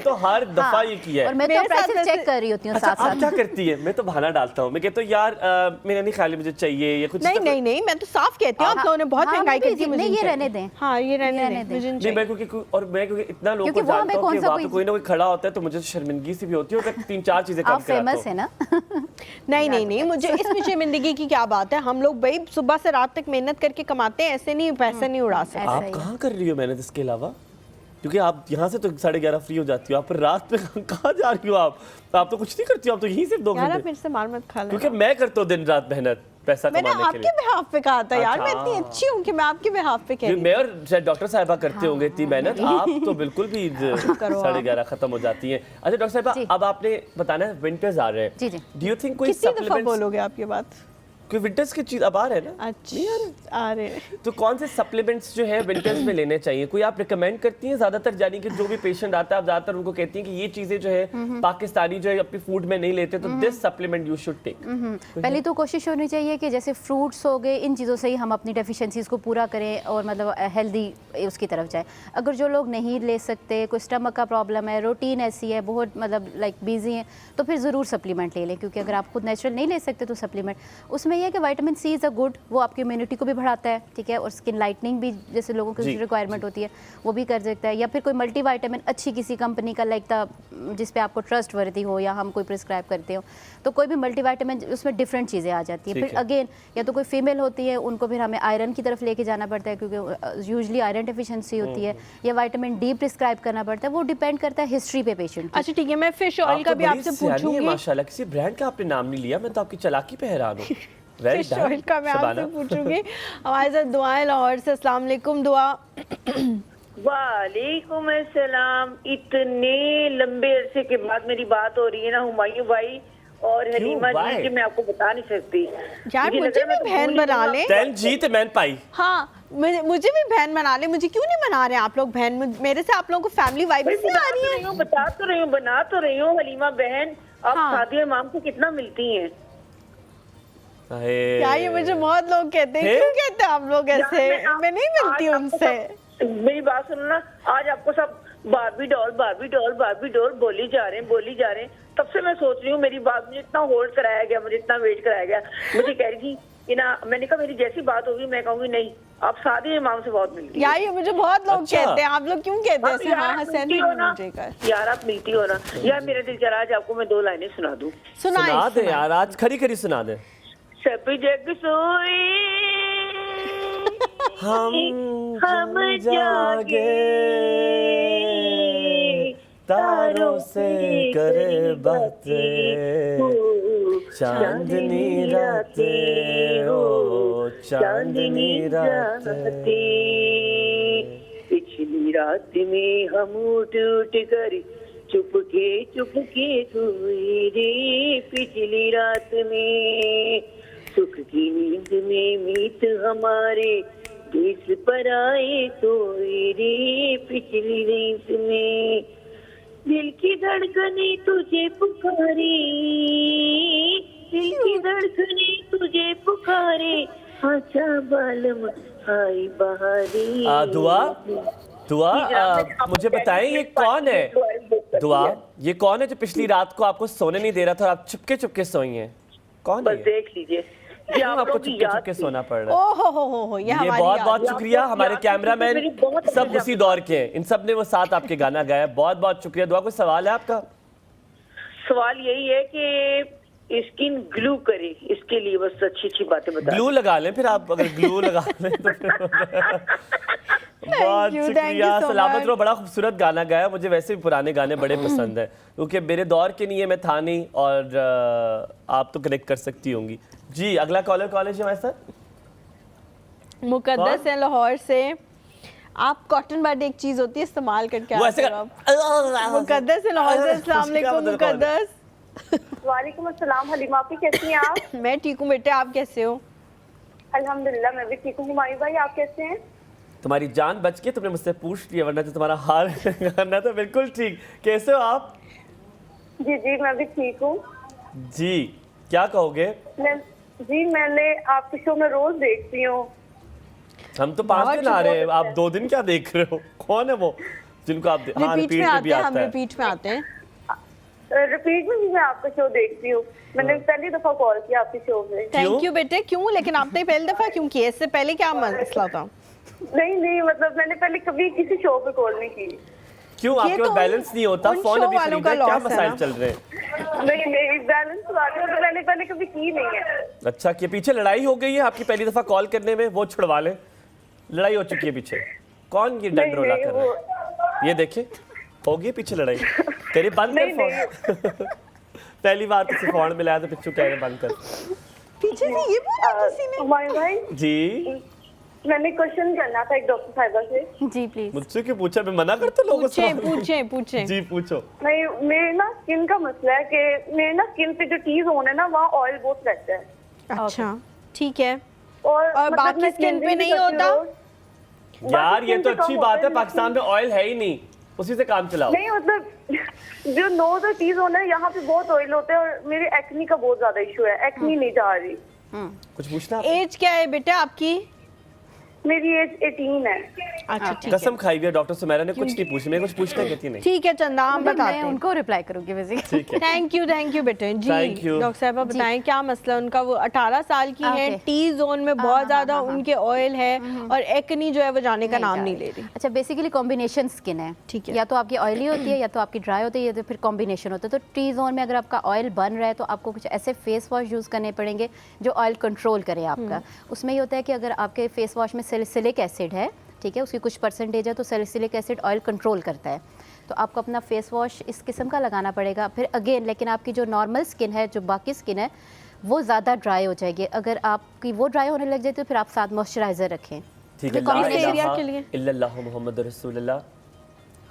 तो हर दफा ये किया है। और मैं तो प्राइसेस चेक कर रही होती हूँ साथ साथ। आप क्या करती है? मैं तो बहाना डालता हूँ, मैं कहता हूँ यार मेरा नहीं ख्याल मुझे चाहिए या कुछ। नहीं मैं तो साफ कहती हूँ, आप लोगों ने बहुत महंगाई कर दी, मुझे ये रहने दें। हाँ ये रहने दें, मुझे नहीं। मैं क्योंकि इतना लोगों को जानता हूँ कि वहाँ पे कोई ना कोई खड़ा होता है तो मुझे शर्मिंदगी सी भी होती है, अगर 3-4 चीजें कम कराता हूँ। फेमस है ना? नहीं मुझे इसमें शर्मिंदगी की क्या बात है? हम लोग भाई सुबह से रात तक मेहनत करके कमाते हैं, ऐसे नहीं पैसा नहीं उड़ा सकते। आप कहाँ कर रही हो मेहनत इसके अलावा? क्योंकि आप यहाँ से तो 11:30 फ्री हो जाती हो, आप रात में कहाँ जा रही हो? आप तो कुछ नहीं करती हो, आप तो यहीं सिर्फ 2 घंटे। मेरे से मार मत खा लेना, क्योंकि मैं करता हूँ दिन रात मेहनत पैसा कमाने के लिए। मैंने आपके बिहाफ पे कहा था यार, मैं इतनी अच्छी हूँ कि मैं आपके बिहाफ पे कह रही हूँ। मैं और शायद डॉक्टर साहिबा करते होंगे इतनी मेहनत, आप तो बिल्कुल भी 11:30 खत्म हो जाती है। अच्छा डॉक्टर साहिबा, अब आपने बताना है विंटर्स आ रहे हैं, डू यू थिंक कोई सप्लीमेंट्स बोलोगे आप ये बात? कोई विंटर्स की चीज अब आ रहे हैं ना? अच्छा आ रहे हैं, तो कौन से सप्लीमेंट्स जो है विंटर्स में लेने चाहिए? कोई आप रिकमेंड करती हैं? ज्यादातर जानी कि जो भी पेशेंट आता है आप ज्यादातर उनको कहती हैं कि ये चीजें जो है पाकिस्तानी जो है अपनी फूड में नहीं लेते, तो this supplement you should take. पहली तो कोशिश होनी चाहिए कि जैसे फ्रूट्स हो गए, इन चीज़ों से ही हम अपनी डेफिशिएंसीज को पूरा करें और मतलब हेल्दी उसकी तरफ जाए। अगर जो लोग नहीं ले सकते, कोई स्टमक का प्रॉब्लम है, रूटीन ऐसी है, बहुत मतलब लाइक बिजी है, तो फिर ज़रूर सप्लीमेंट ले लें, क्योंकि अगर आप खुद नेचुरल नहीं ले सकते तो सप्लीमेंट उसमें यह है कि vitamin C is a good, वो आपकी इम्यूनिटी को भी बढ़ाता है, ठीक है, और स्किन लाइटनिंग भी जैसे लोगों की रिक्वायरमेंट होती है वो भी कर सकता है। या फिर कोई मल्टी विटामिन अच्छी किसी कंपनी का लाइक जिस पे आपको ट्रस्ट वर्दी हो या हम कोई प्रिस्क्राइब करते हो, तो कोई भी मल्टी विटामिन उसमें डिफरेंट चीज़ें आ जाती है। फिर अगेन या तो कोई फीमेल होती है, उनको फिर हमें आयरन की तरफ लेके जाना पड़ता है, क्योंकि यूजली आयरन डेफिशिएंसी होती है, या विटामिन डी प्रिस्क्राइब करना पड़ता है, वो डिपेंड करता है हिस्ट्री पे पेशेंट। अच्छा ठीक है, मैं फिश ऑयल का भी आपसे पूछूंगी। माशाल्लाह, किसी ब्रांड का आपने नाम नहीं लिया, मैं तो आपकी चालाकी पे हैरान हूँ। फिश ऑयल का मैं आपसे पूछूंगी। हमारे साथ दुआएं लाहौर से। अस्सलाम वालेकुम दुआ। वालेकुम अस्सलाम। इतने लंबे अरसे के बाद मेरी बात हो रही है ना हुमायूं भाई और हलीमा जी की, मैं आपको बता नहीं सकती यार। मुझे भी बहन बना ले। जीत मैन पाई। हाँ मुझे भी बहन बना ले। मुझे क्यों नहीं बना रहे आप लोग बहन? मेरे से आप लोगों को फैमिली वाइब नहीं आ रही है। बता तो रही हूँ, बना तो रही हूँ हलीमा बहन। आप शादी इमाम को कितना मिलती हैं? यार ये मुझे बहुत लोग कहते हैं, क्यों कहते हैं आप लोग ऐसे? मैं नहीं मिलती उनसे। मेरी बात सुनो ना, आज आपको सब Barbie doll Barbie doll Barbie doll बोली जा रहे हैं। तब से मैं सोच रही हूँ, मेरी बात मुझे इतना होल्ड कराया गया, मुझे इतना वेट कराया गया। मुझे कह रही थी कि ना, मैंने कहा मेरी जैसी बात होगी मैं कहूँगी नहीं, आप शादी इमाम से बहुत मिलती यार। ये मुझे बहुत लोग कहते हैं, आप लोग क्यों कहते हैं? यार आप मिलती हो ना यार। मेरा दिल चला आज आपको मैं 2 लाइनें सुना दूं। सुना दे यार, आज खरी खरी सुना दे। सब जग सोए हम जागे, तारों से करे बातें, चांदनी रातें हो चांदनी रातें। पिछली रात में हम उठ कर चुपके सोए रे। पिछली रात में सुख की नींद में मीत हमारे देश पर आए सोए रे। पिछली नींद में दिल की धड़कने तुझे पुकारे, दिल की धड़कने तुझे पुकारे। आजा बालम आई बहारी। दुआ मुझे बताएं ये कौन है? दुआ ये कौन है जो पिछली रात को आपको सोने नहीं दे रहा था और आप चुपके सोई हैं? कौन है? देख लीजिए, आपको चुपके सोना पड़ रहा है। ओहो ये बहुत शुक्रिया। हमारे कैमरामैन सब उसी दौर के हैं, इन सब ने वो साथ आपके गाना गाया। बहुत शुक्रिया। दुआ कोई सवाल है आपका? सवाल यही है कि स्किन ग्लू करे, इसके लिए बस अच्छी बातें बता। ग्लू लगा लें फिर आप, अगर ग्लू लगा लें तो बहुत शुक्रिया। सलामत रहो। बड़ा खूबसूरत गाना गाया। मुझे वैसे भी पुराने गाने बड़े पसंद है, क्योंकि मेरे दौर के नहीं है, मैं था नहीं, और आप तो कनेक्ट कर सकती होंगी। जी अगला कॉलर कॉलेज है हमारे साथ। मुकद्दस है लाहौर से। आप कॉटन बड एक चीज होती है, इस्तेमाल करके आते हो आप। मुकद्दस है लाहौर से। अस्सलाम वालेकुम मुकद्दस। वालेकुम अस्सलाम हलीमा, आप कैसी हैं आप? मैं ठीक हूँ बेटे, आप कैसे हो? अल्हम्दुलिल्लाह मैं भी ठीक हूँ। हुमायूं भाई आप कैसे हैं? तुम्हारी जान बच के तुमने मुझसे पूछ लिया, वरना तो तुम्हारा हाल करना था बिल्कुल ठीक। कैसे हो आप? जी जी मैं भी ठीक हूँ जी, क्या कहोगे? जी मैंने आपके शो में रोज देखती हूँ। हम तो 5 दिन आ रहे हैं, आप 2 दिन क्या देख रहे हो? कौन है वो जिनको आप रिपीट में आते हैं? हम रिपीट में आते हैं। रिपीट में भी मैं आपका शो देखती हूँ। मैंने पहली दफा कॉल किया आपके शो में। थैंक यू बेटे। क्यों लेकिन आपने पहली दफा क्यों किया? इससे पहले क्या मसला था? नहीं मतलब मैंने पहले कभी किसी शो पे कॉल नहीं की। क्यों? आपके पास बैलेंस नहीं होता? फोन अभी खरीदा, क्या मसाइल चल रहे हैं? नहीं बैलेंस वाले तो मैंने पहले कभी की नहीं है। अच्छा, कि पीछे लड़ाई हो गई है आपकी पहली दफा कॉल करने में? वो छुड़वा ले, लड़ाई हो चुकी है पीछे। कौन ये डंडरोला कर रहा है? ये देखे हो गई पीछे लड़ाई। तेरे बंद कर फोन। पहली बार तुझसे फोन मिलाया तो पिछू कह रहे बंद कर। पीछे से ये बोला किसी ने? भाई जी मैंने क्वेश्चन करना था एक डॉक्टर साहिबा से। जी प्लीज। मुझसे क्यों पूछा? मैं मना करता लोगों से। पूछे। जी पूछो। नहीं मेरे ना स्किन का मसला है कि मेरे ना स्किन पे जो टी जोन है ना वहाँ ऑयल बहुत रहता है। अच्छा ठीक है। और बाकी स्किन पे नहीं होता? यार ये तो अच्छी बात है, पाकिस्तान में ऑयल है ही नहीं, उसी से काम चलाओ। नहीं मतलब जो नोज और टी जोन है यहाँ पे बहुत ऑयल होते हैं और मेरे एक्नी का बहुत ज्यादा इशू है। एक्नी नहीं जा रही। कुछ पूछना? एज क्या है बेटा आपकी? मेरी एज 18 है। अच्छा ठीक है। कसम खाई हुई है डॉक्टर सुमैरा ने, कुछ नहीं पूछी। मैं कुछ पूछना कहती नहीं। ठीक है चंदा हम बताते हैं। मैं उनको रिप्लाई करूंगी बेसिकली। ठीक है। थैंक यू बेटे। जी डॉक्टर साहब बताएं क्या मसला उनका? वो 18 साल की है, टी जोन में बहुत ज्यादा उनके ऑयल है और एक्नी जो है वो जाने का नाम नहीं ले रही। अच्छा बेसिकली कॉम्बिनेशन स्किन है, ठीक है। या तो आपकी ऑयली होती है या तो आपकी ड्राई होती है या तो फिर कॉम्बिनेशन होता है। तो टी जोन में अगर आपका ऑयल बन रहा है तो आपको कुछ ऐसे फेस वॉश यूज़ करने पड़ेंगे जो ऑयल कंट्रोल करे आपका। उसमें ये होता है कि अगर आपके फेस वॉश में सैलिसिलिक एसिड है, ठीक है, उसकी कुछ परसेंटेज है, तो सैलिसिलिक एसिड ऑयल कंट्रोल करता है। तो आपको अपना फेस वॉश इस किस्म का लगाना पड़ेगा। फिर अगेन लेकिन आपकी जो नॉर्मल स्किन है, जो बाकी स्किन है, वो ज़्यादा ड्राई हो जाएगी। अगर आपकी वो ड्राई होने लग जाए तो फिर आप साथ मॉइस्चराइज़र रखें। ठीक है। कौन से एरिया के लिए? इल्लल्लाहु मुहम्मद रसूलुल्लाह।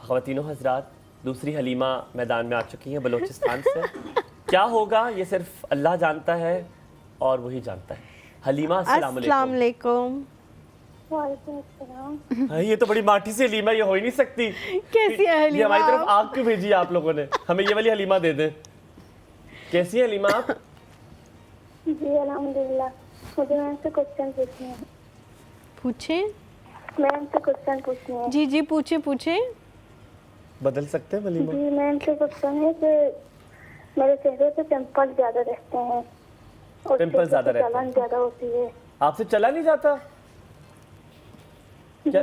ख़वातीनो हज़रात, दूसरी हलीमा मैदान में आ चुकी हैं बलूचिस्तान से। क्या होगा ये सिर्फ अल्लाह जानता है और वही जानता है। हलीमा अस्सलाम वालेकुम। हाँ, ये तो बड़ी माठी सी हलीमा, ये हो ही नहीं सकती। कैसी है हलीमा? ये हमारी तरफ आग क्यों भेजी है आप लोगों ने? हमें ये वाली हलीमा दे दें। कैसी है हलीमा आप? जी अल्हम्दुलिल्लाह। मुझे मैम से क्वेश्चन पूछने हैं। पूछे मैम से क्वेश्चन पूछने हैं। जी पूछे। बदल सकते हैं हलीमा? जी मैम से क्वेश्चन है कि मेरे चेहरे पे पिंपल ज्यादा रहते हैं और पिंपल ज्यादा रहते हैं, जलन ज्यादा होती है। आपसे चला नहीं जाता क्या?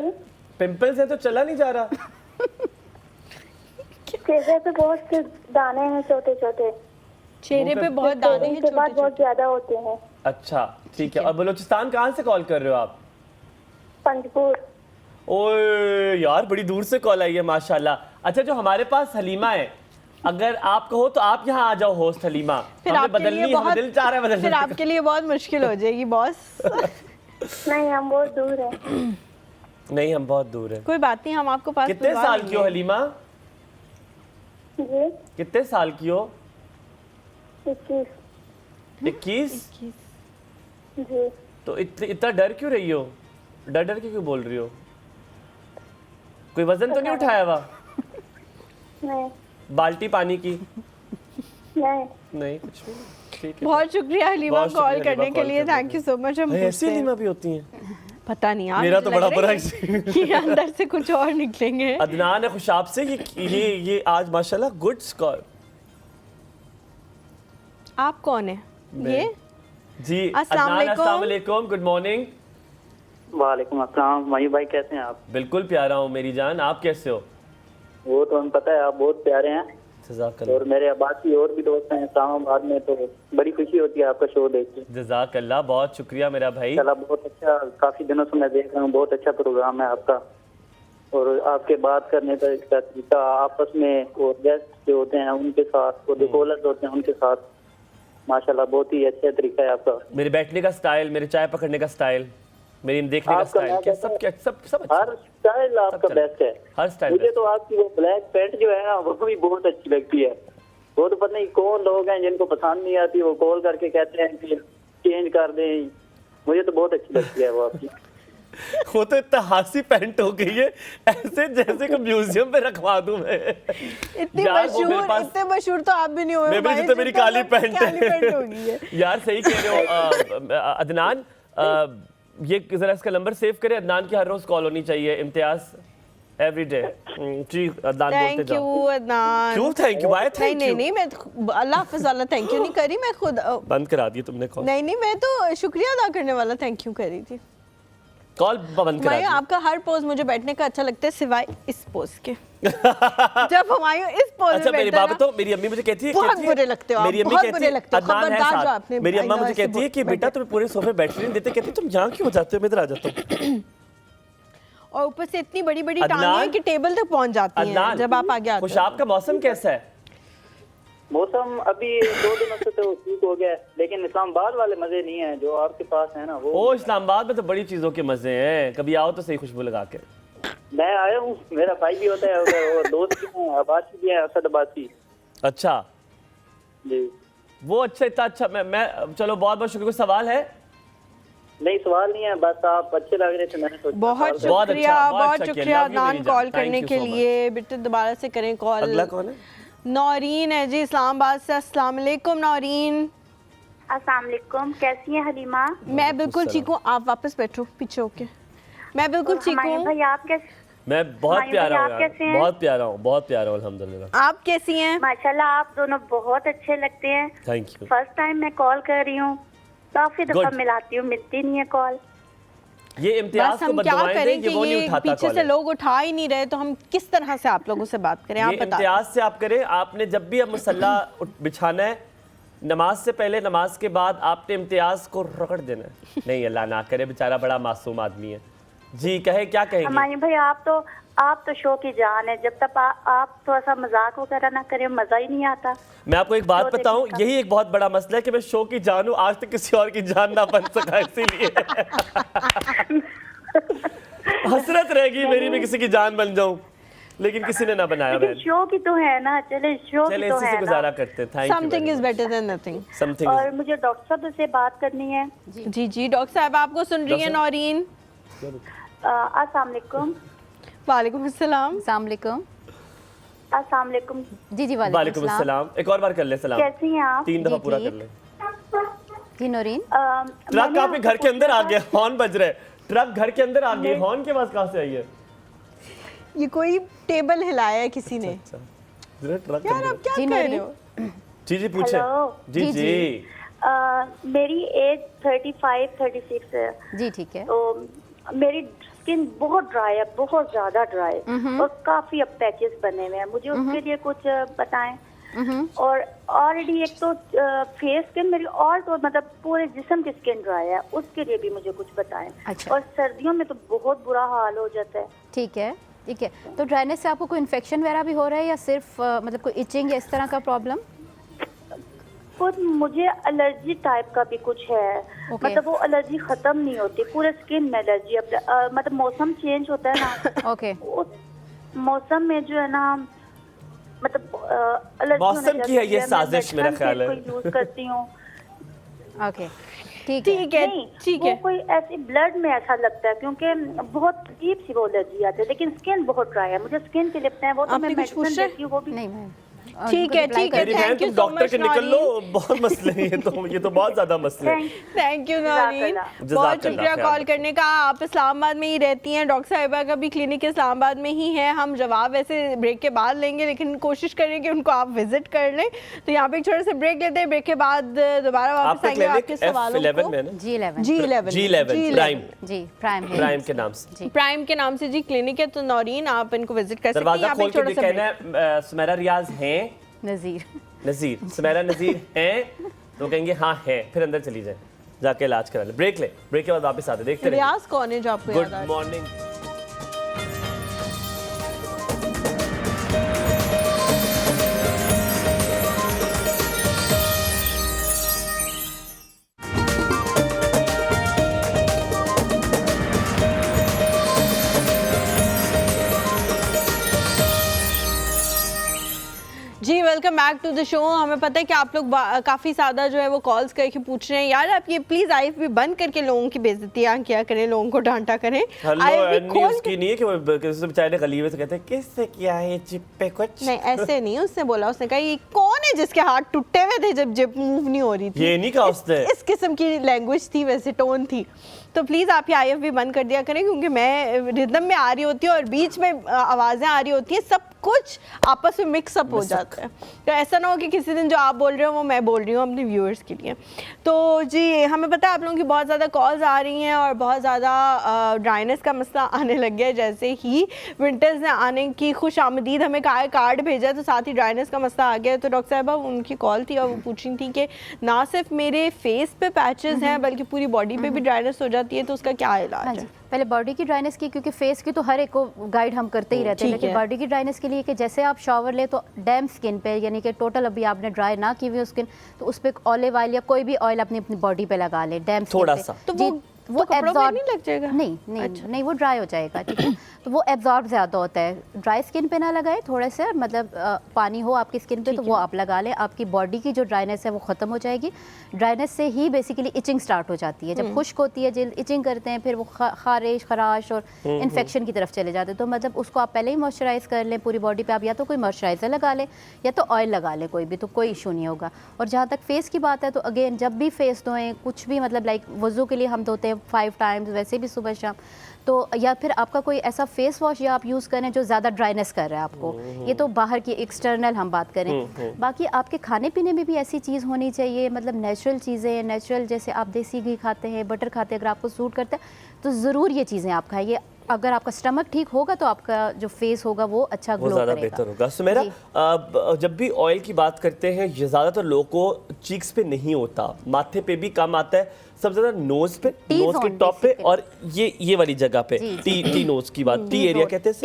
पिंपल्स है तो चला नहीं जा रहा? चेहरे पे बहुत से दाने हैं छोटे छोटे। चेहरे पे बहुत दाने हैं छोटे बहुत ज्यादा होते हैं। अच्छा ठीक है। और बलूचिस्तान कहाँ से कॉल कर रहे हो आप? पंजपुर। ओए यार बड़ी दूर से कॉल आई है माशाल्लाह। अच्छा जो हमारे पास हलीमा है, अगर आप कहो तो आप यहाँ आ जाओ होस्ट हलीमा। हमें बदलनी, हमें दिल चाह रहा है बदलने। फिर आपके लिए बहुत मुश्किल हो जाएगी बॉस। नहीं हम बहुत दूर हैं। नहीं हम बहुत दूर हैं। कोई बात नहीं, हम आपको पास। कितने साल की हो हलीमा? जी कितने साल की हो? 21। जी। तो इतना डर क्यों रही हो? डर के क्यों बोल रही हो? कोई वजन तो नहीं उठाया हुआ? नहीं। बाल्टी पानी की? नहीं कुछ नहीं। ठीक है। बहुत शुक्रिया हलीमा कॉल करने के लिए। Thank you so much. हम ऐसी हलीमा भी होती हैं? पता नहीं यार, मेरा तो बड़ा बुरा ये अंदर से कुछ और निकलेंगे। अदनान है खुशाब से ये आज माशाल्लाह गुड स्कोर। आप कौन है? ये जी अस्सलाम वालेकुम, गुड मॉर्निंग। वालेकुम अस्सलाम। मयूर भाई कैसे हैं आप? बिल्कुल प्यारा हूँ मेरी जान, आप कैसे हो? वो तो हमें पता है, आप बहुत प्यारे हैं। और मेरे अब्बासी और भी दोस्त हैं इस्लामाबाद में, तो बड़ी खुशी होती है आपका शो देख के। जज़ाकल्लाह, बहुत शुक्रिया मेरा भाई। चला बहुत अच्छा, काफी दिनों से मैं देख रहा हूँ, बहुत अच्छा प्रोग्राम है आपका। और आपके बात करने का तरीका, आपस में और गेस्ट जो होते हैं उनके साथ, और जो कॉलर्स होते हैं उनके साथ, माशाल्लाह बहुत ही अच्छा तरीका है आपका। मेरे बैठने का स्टाइल, मेरे चाय पकड़ने का स्टाइल, मेरी देखने का स्टाइल, क्या सब हर स्टाइल आपका बेस्ट है। हर स्टाइल। मुझे तो आपकी वो ब्लैक पैंट जो है ना वो भी बहुत अच्छी लगती है। वो तो पता नहीं कौन लोग हैं जिनको पसंद नहीं आती, वो कॉल करके कहते हैं कि चेंज कर दें। मुझे तो बहुत अच्छी लगती है वो आपकी। वो तो इतना हासी पैंट हो गई है, ऐसे जैसे कि म्यूजियम में रखवा दूं मैं। इतने मशहूर तो आप भी नहीं हुए मैं भी, जितने मेरी काली पैंट होगी है। यार सही कह रहे हो अदनान, ये जरा इसका नंबर सेव करें। अदनान की हर रोज कॉल होनी चाहिए। Imtiaz every day. जी अदनान बोलते जाओ। Thank you Adnan. क्यों thank you? Why thank you? नहीं मैं अल्लाह हाफ़िज़ वाला थैंक यू नहीं करी, मैं खुद बंद करा दी तुमने कॉल। नहीं मैं तो शुक्रिया अदा करने वाला थैंक यू करी थी। कॉल बंद करा दी। आपका हर पोज मुझे बैठने का अच्छा लगता है सिवाय इस पोज के। जब हुमायूं इस पोज में मेरी बात तो मेरी अम्मी मुझे कहती है बहुत बुरे लगते हो आप, बहुत बुरे लगते हो। खबरदार जो आपने, मेरी अम्मा मुझे कहती है कि बेटा तुम्हें पूरे सोफे बैठने नहीं देते, कहती तुम यहाँ क्यों जाते हो, मैं इधर आ जाता हूँ। और ऊपर से इतनी बड़ी बड़ी टांगें कि टेबल तक पहुंच जाती हैं जब आप आगे आते हो। खुशाब का मौसम कैसा है? मौसम अभी 2 दिनों से तो ठीक हो गया, लेकिन इस्लामाबाद वाले मजे नहीं है जो आपके पास है ना वो। ओ इस्लामाबाद में तो बड़ी चीजों के मजे हैं, कभी आओ तो सही खुशबू लगा के। मैं आया हूँ, मेरा भाई भी होता है और दोस्त भी हैं, अब्बासी भी है, असद अब्बासी। अच्छा जी वो अच्छा, इतना अच्छा। मैं चलो बहुत बहुत शुक्रिया। कोई सवाल है? नहीं सवाल नहीं है, बस आप अच्छे लग रहे थे, मैंने सोचा। बहुत शुक्रिया अदनान कॉल करने के लिए। बेटे दोबारा से करें कॉल। अगला कौन है? नौरीन है जी इस्लामाबाद से। अस्सलाम वालेकुम नौरीन। अस्सलाम वालेकुम, कैसी हैं हलीमा? मैं बिल्कुल ठीक हूँ, आप वापस बैठो पीछे होके। मैं बिल्कुल ठीक हूँ। भाई आप कैसे? मैं बहुत प्यारा हूँ, बहुत प्यारा हूँ, बहुत प्यारा हूँ अल्हम्दुलिल्लाह। आप कैसी हैं? माशाल्लाह आप दोनों बहुत अच्छे लगते हैं। Thank you. फर्स्ट टाइम मैं कॉल कर रही हूँ, काफी दफा मिलाती हूँ, मिलती नहीं है कॉल। ये इम्तियाज को बददुआएं दें कि वो नहीं उठाता पीछे से लोग उठा ही नहीं रहे, तो हम किस तरह से आप लोगों से बात करें? आप बताएं। इम्तियाज से आप करें। आपने जब भी अब मुसल्ला बिछाना है, नमाज से पहले नमाज के बाद आपने इम्तियाज को रगड़ देना है। नहीं अल्लाह ना करे, बेचारा बड़ा मासूम आदमी है। जी कहे, क्या कहेंगे? हमारे भाई आप तो शो की जान है, जब तक आप थोड़ा सा मजाक वगैरह ना करें मजा ही नहीं आता। मैं आपको एक बात बताऊं, यही एक बहुत बड़ा मसला है कि मैं शो की जान हूं, आज तक किसी और की जान ना बन सका, इसीलिए हसरत रहेगी मेरी, मैं किसी की जान बन जाऊं, लेकिन किसी ने ना बनाया। शो की तो है ना, चले शो की तो है ना, गुजारा करते हैं। Something is better than nothing. और मुझे डॉक्टर साहब से बात करनी है। जी डॉक्टर साहब आपको सुन रही है नौरीन। अस्सलाम वालेकुम। वालेकुम अस्सलाम। अस्सलाम वालेकुम। अस्सलाम वालेकुम। जी वालेकुम अस्सलाम। एक और बार कर ले सलाम। कैसी हैं आप? 3 दफा पूरा कर ले। जी नौरीन। ट्रक आपके घर के अंदर आ गया, हॉर्न बज रहे, ट्रक घर के अंदर आ गए, हॉर्न के आवाज कहाँ से आई है? ये कोई टेबल हिलाया है किसी ने। ट्रक यार आप क्या कर रहे हो? जी पूछे। जी मेरी एज 35-36 है। जी ठीक है। तो मेरी स्किन बहुत ड्राई है, बहुत ज्यादा ड्राई, और काफी अब पैचेस बने हुए हैं, मुझे उसके लिए कुछ बताएं। और ऑलरेडी एक तो फेस स्किन मेरी, और तो मतलब पूरे जिस्म की स्किन ड्राई है, उसके लिए भी मुझे कुछ बताएं। अच्छा। और सर्दियों में तो बहुत बुरा हाल हो जाता है। ठीक है ठीक है। तो ड्राइनेस से आपको कोई इन्फेक्शन वगैरह भी हो रहा है या सिर्फ मतलब कोई इचिंग या इस तरह का प्रॉब्लम? कुछ मुझे एलर्जी टाइप का भी कुछ है। मतलब वो एलर्जी खत्म नहीं होती, पूरे स्किन में एलर्जी। मतलब मौसम चेंज होता है ना, ओके, उस मौसम में जो है ना, मतलब एलर्जी मौसम की है ये साजिश, मेरा ख्याल है। यूज करती हूँ। ओके ठीक है। कोई ऐसी ब्लड में ऐसा लगता है, क्योंकि बहुत अजीब सी वो एलर्जी आती है, लेकिन स्किन बहुत ड्राई है, मुझे स्किन के लिए है वो तो मैं मेडिसिन देती हूँ, वो भी नहीं। ठीक है thank you so doctor much के निकल लो, बहुत मसले हैं ये तो बहुत ज्यादा मसले हैं। थैंक यू नौरीन, बहुत शुक्रिया कॉल करने का। आप इस्लामाबाद में ही रहती हैं, डॉक्टर साहिबा का भी क्लिनिक इस्लामाबाद में ही है। हम जवाब वैसे ब्रेक के बाद लेंगे, लेकिन कोशिश करें कि उनको आप विजिट कर लें। तो यहाँ पे एक छोटे से ब्रेक लेते हैं, ब्रेक के बाद दोबारा वापस आएंगे आपके सवालों को। प्राइम के नाम से, प्राइम के नाम से जी क्लिनिक है, तो नौरीन आप इनको विजिट कर सकते हैं। दरवाजा खोल के कहना है सुमैरा रियाज हैं, नजीर सुमैरा नजीर हैं, तो कहेंगे हाँ है, फिर अंदर चली जाए, जाके इलाज करा ले। ब्रेक ले, ब्रेक के बाद वापस आते, देखते रहिए। रियाज कौन है जो आपको याद आ रहा है? Good morning. Welcome back to the show. हमें पता है कि आप लोग काफ़ी ज़्यादा जो है वो कॉल्स करके पूछ रहे हैं, यार आप ये प्लीज़ आईएफबी बंद करके लोगों की बेइज्जतियाँ किया करें, लोगों को डांटा करें। उसकी नहीं है कि वो बेचारे गली में से कहते हैं किससे किया है जिप पे कुछ। नहीं ऐसे नहीं, उसने बोला, उसने कहा ये कौन है जिसके हाथ टूटे हुए थे जब जिप मूव नहीं हो रही थी। ये नहीं कहा उसने। इस किस्म की लैंग्वेज थी, वैसे टोन थी। तो प्लीज़ आप ये आईएफबी बंद कर दिया करें, क्योंकि मैं रिदम में आ रही होती है और बीच में आवाज़ें आ रही होती हैं, सब कुछ आपस में मिक्सअप हो जाता है। तो ऐसा ना हो कि किसी दिन जो आप बोल रहे हो वो मैं बोल रही हूँ अपने व्यूअर्स के लिए। तो जी हमें पता है आप लोगों की बहुत ज़्यादा कॉल्स आ रही हैं और बहुत ज़्यादा ड्राइनेस का मसला आने लग गया है। जैसे ही विंटर्स ने आने की खुश आमदीद हमें कहा, कार्ड भेजा, तो साथ ही ड्राइनेस का मसला आ गया। तो डॉक्टर साहबा उनकी कॉल थी और वो पूछ रही थी कि ना सिर्फ मेरे फेस पे पैचेस हैं बल्कि पूरी बॉडी पे भी ड्राइनेस हो जाती है, तो उसका क्या इलाज है? पहले बॉडी की ड्राइनेस की, क्योंकि फेस की तो हर एक को गाइड हम करते ही रहते हैं, लेकिन बॉडी की ड्राइनेस के लिए कि जैसे आप शावर ले तो डैम स्किन पे, यानी कि टोटल अभी आपने ड्राई ना की हुई स्किन, तो उस पर ऑलिव ऑयल या कोई भी ऑयल अपनी बॉडी पे लगा ले डैम स्किन थोड़ा पे। सा तो वो एब्जॉर्ब नहीं लग जाएगा? नहीं वो ड्राई हो जाएगा, ठीक है। तो वो एब्जॉर्ब ज़्यादा होता है, ड्राई स्किन पे ना लगाए, थोड़े से मतलब पानी हो आपकी स्किन पे तो वो आप लगा लें, आपकी बॉडी की जो ड्राइनेस है वो ख़त्म हो जाएगी। ड्राइनेस से ही बेसिकली इचिंग स्टार्ट हो जाती है, जब खुश्क होती है जल्द इचिंग करते हैं, फिर वो खारिश खराश और इन्फेक्शन की तरफ चले जाते हैं। तो मतलब उसको आप पहले ही मॉइस्चराइज़ कर लें पूरी बॉडी पे, आप या तो कोई मॉइस्चराइज़र लगा लें या तो ऑयल लगा लें कोई भी, तो कोई इशू नहीं होगा। और जहाँ तक फेस की बात है तो अगेन जब भी फेस धोएं, कुछ भी मतलब लाइक वज़ू के लिए हम धोते हैं 5 टाइम्स, वैसे भी सुबह शाम, तो या फिर आपका कोई ऐसा फेस वॉश या आप यूज़ करें जो ज़्यादा ड्राइनेस कर रहा है आपको, ये तो बाहर की एक्सटर्नल हम बात करें। बाकी आपके खाने पीने में भी ऐसी चीज़ होनी चाहिए, मतलब नेचुरल चीज़ें, नेचुरल जैसे आप देसी घी खाते हैं, बटर खाते हैं, अगर आपको सूट करता है तो ज़रूर ये चीज़ें आप खाइए। अगर आपका स्टमक ठीक होगा तो आपका जो फेस होगा वो अच्छा ग्लो करेगा, बेहतर होगा। सुमेरा, जब भी ऑयल की बात करते हैं ये ज़्यादातर लोगों को चीक्स पे नहीं होता, माथे पे भी कम आता है, सबसे ज़्यादा नोज पे, नोज के टॉप पे और ये वाली जगह पे, टी नोज की बात, टी एरिया कहते हैं,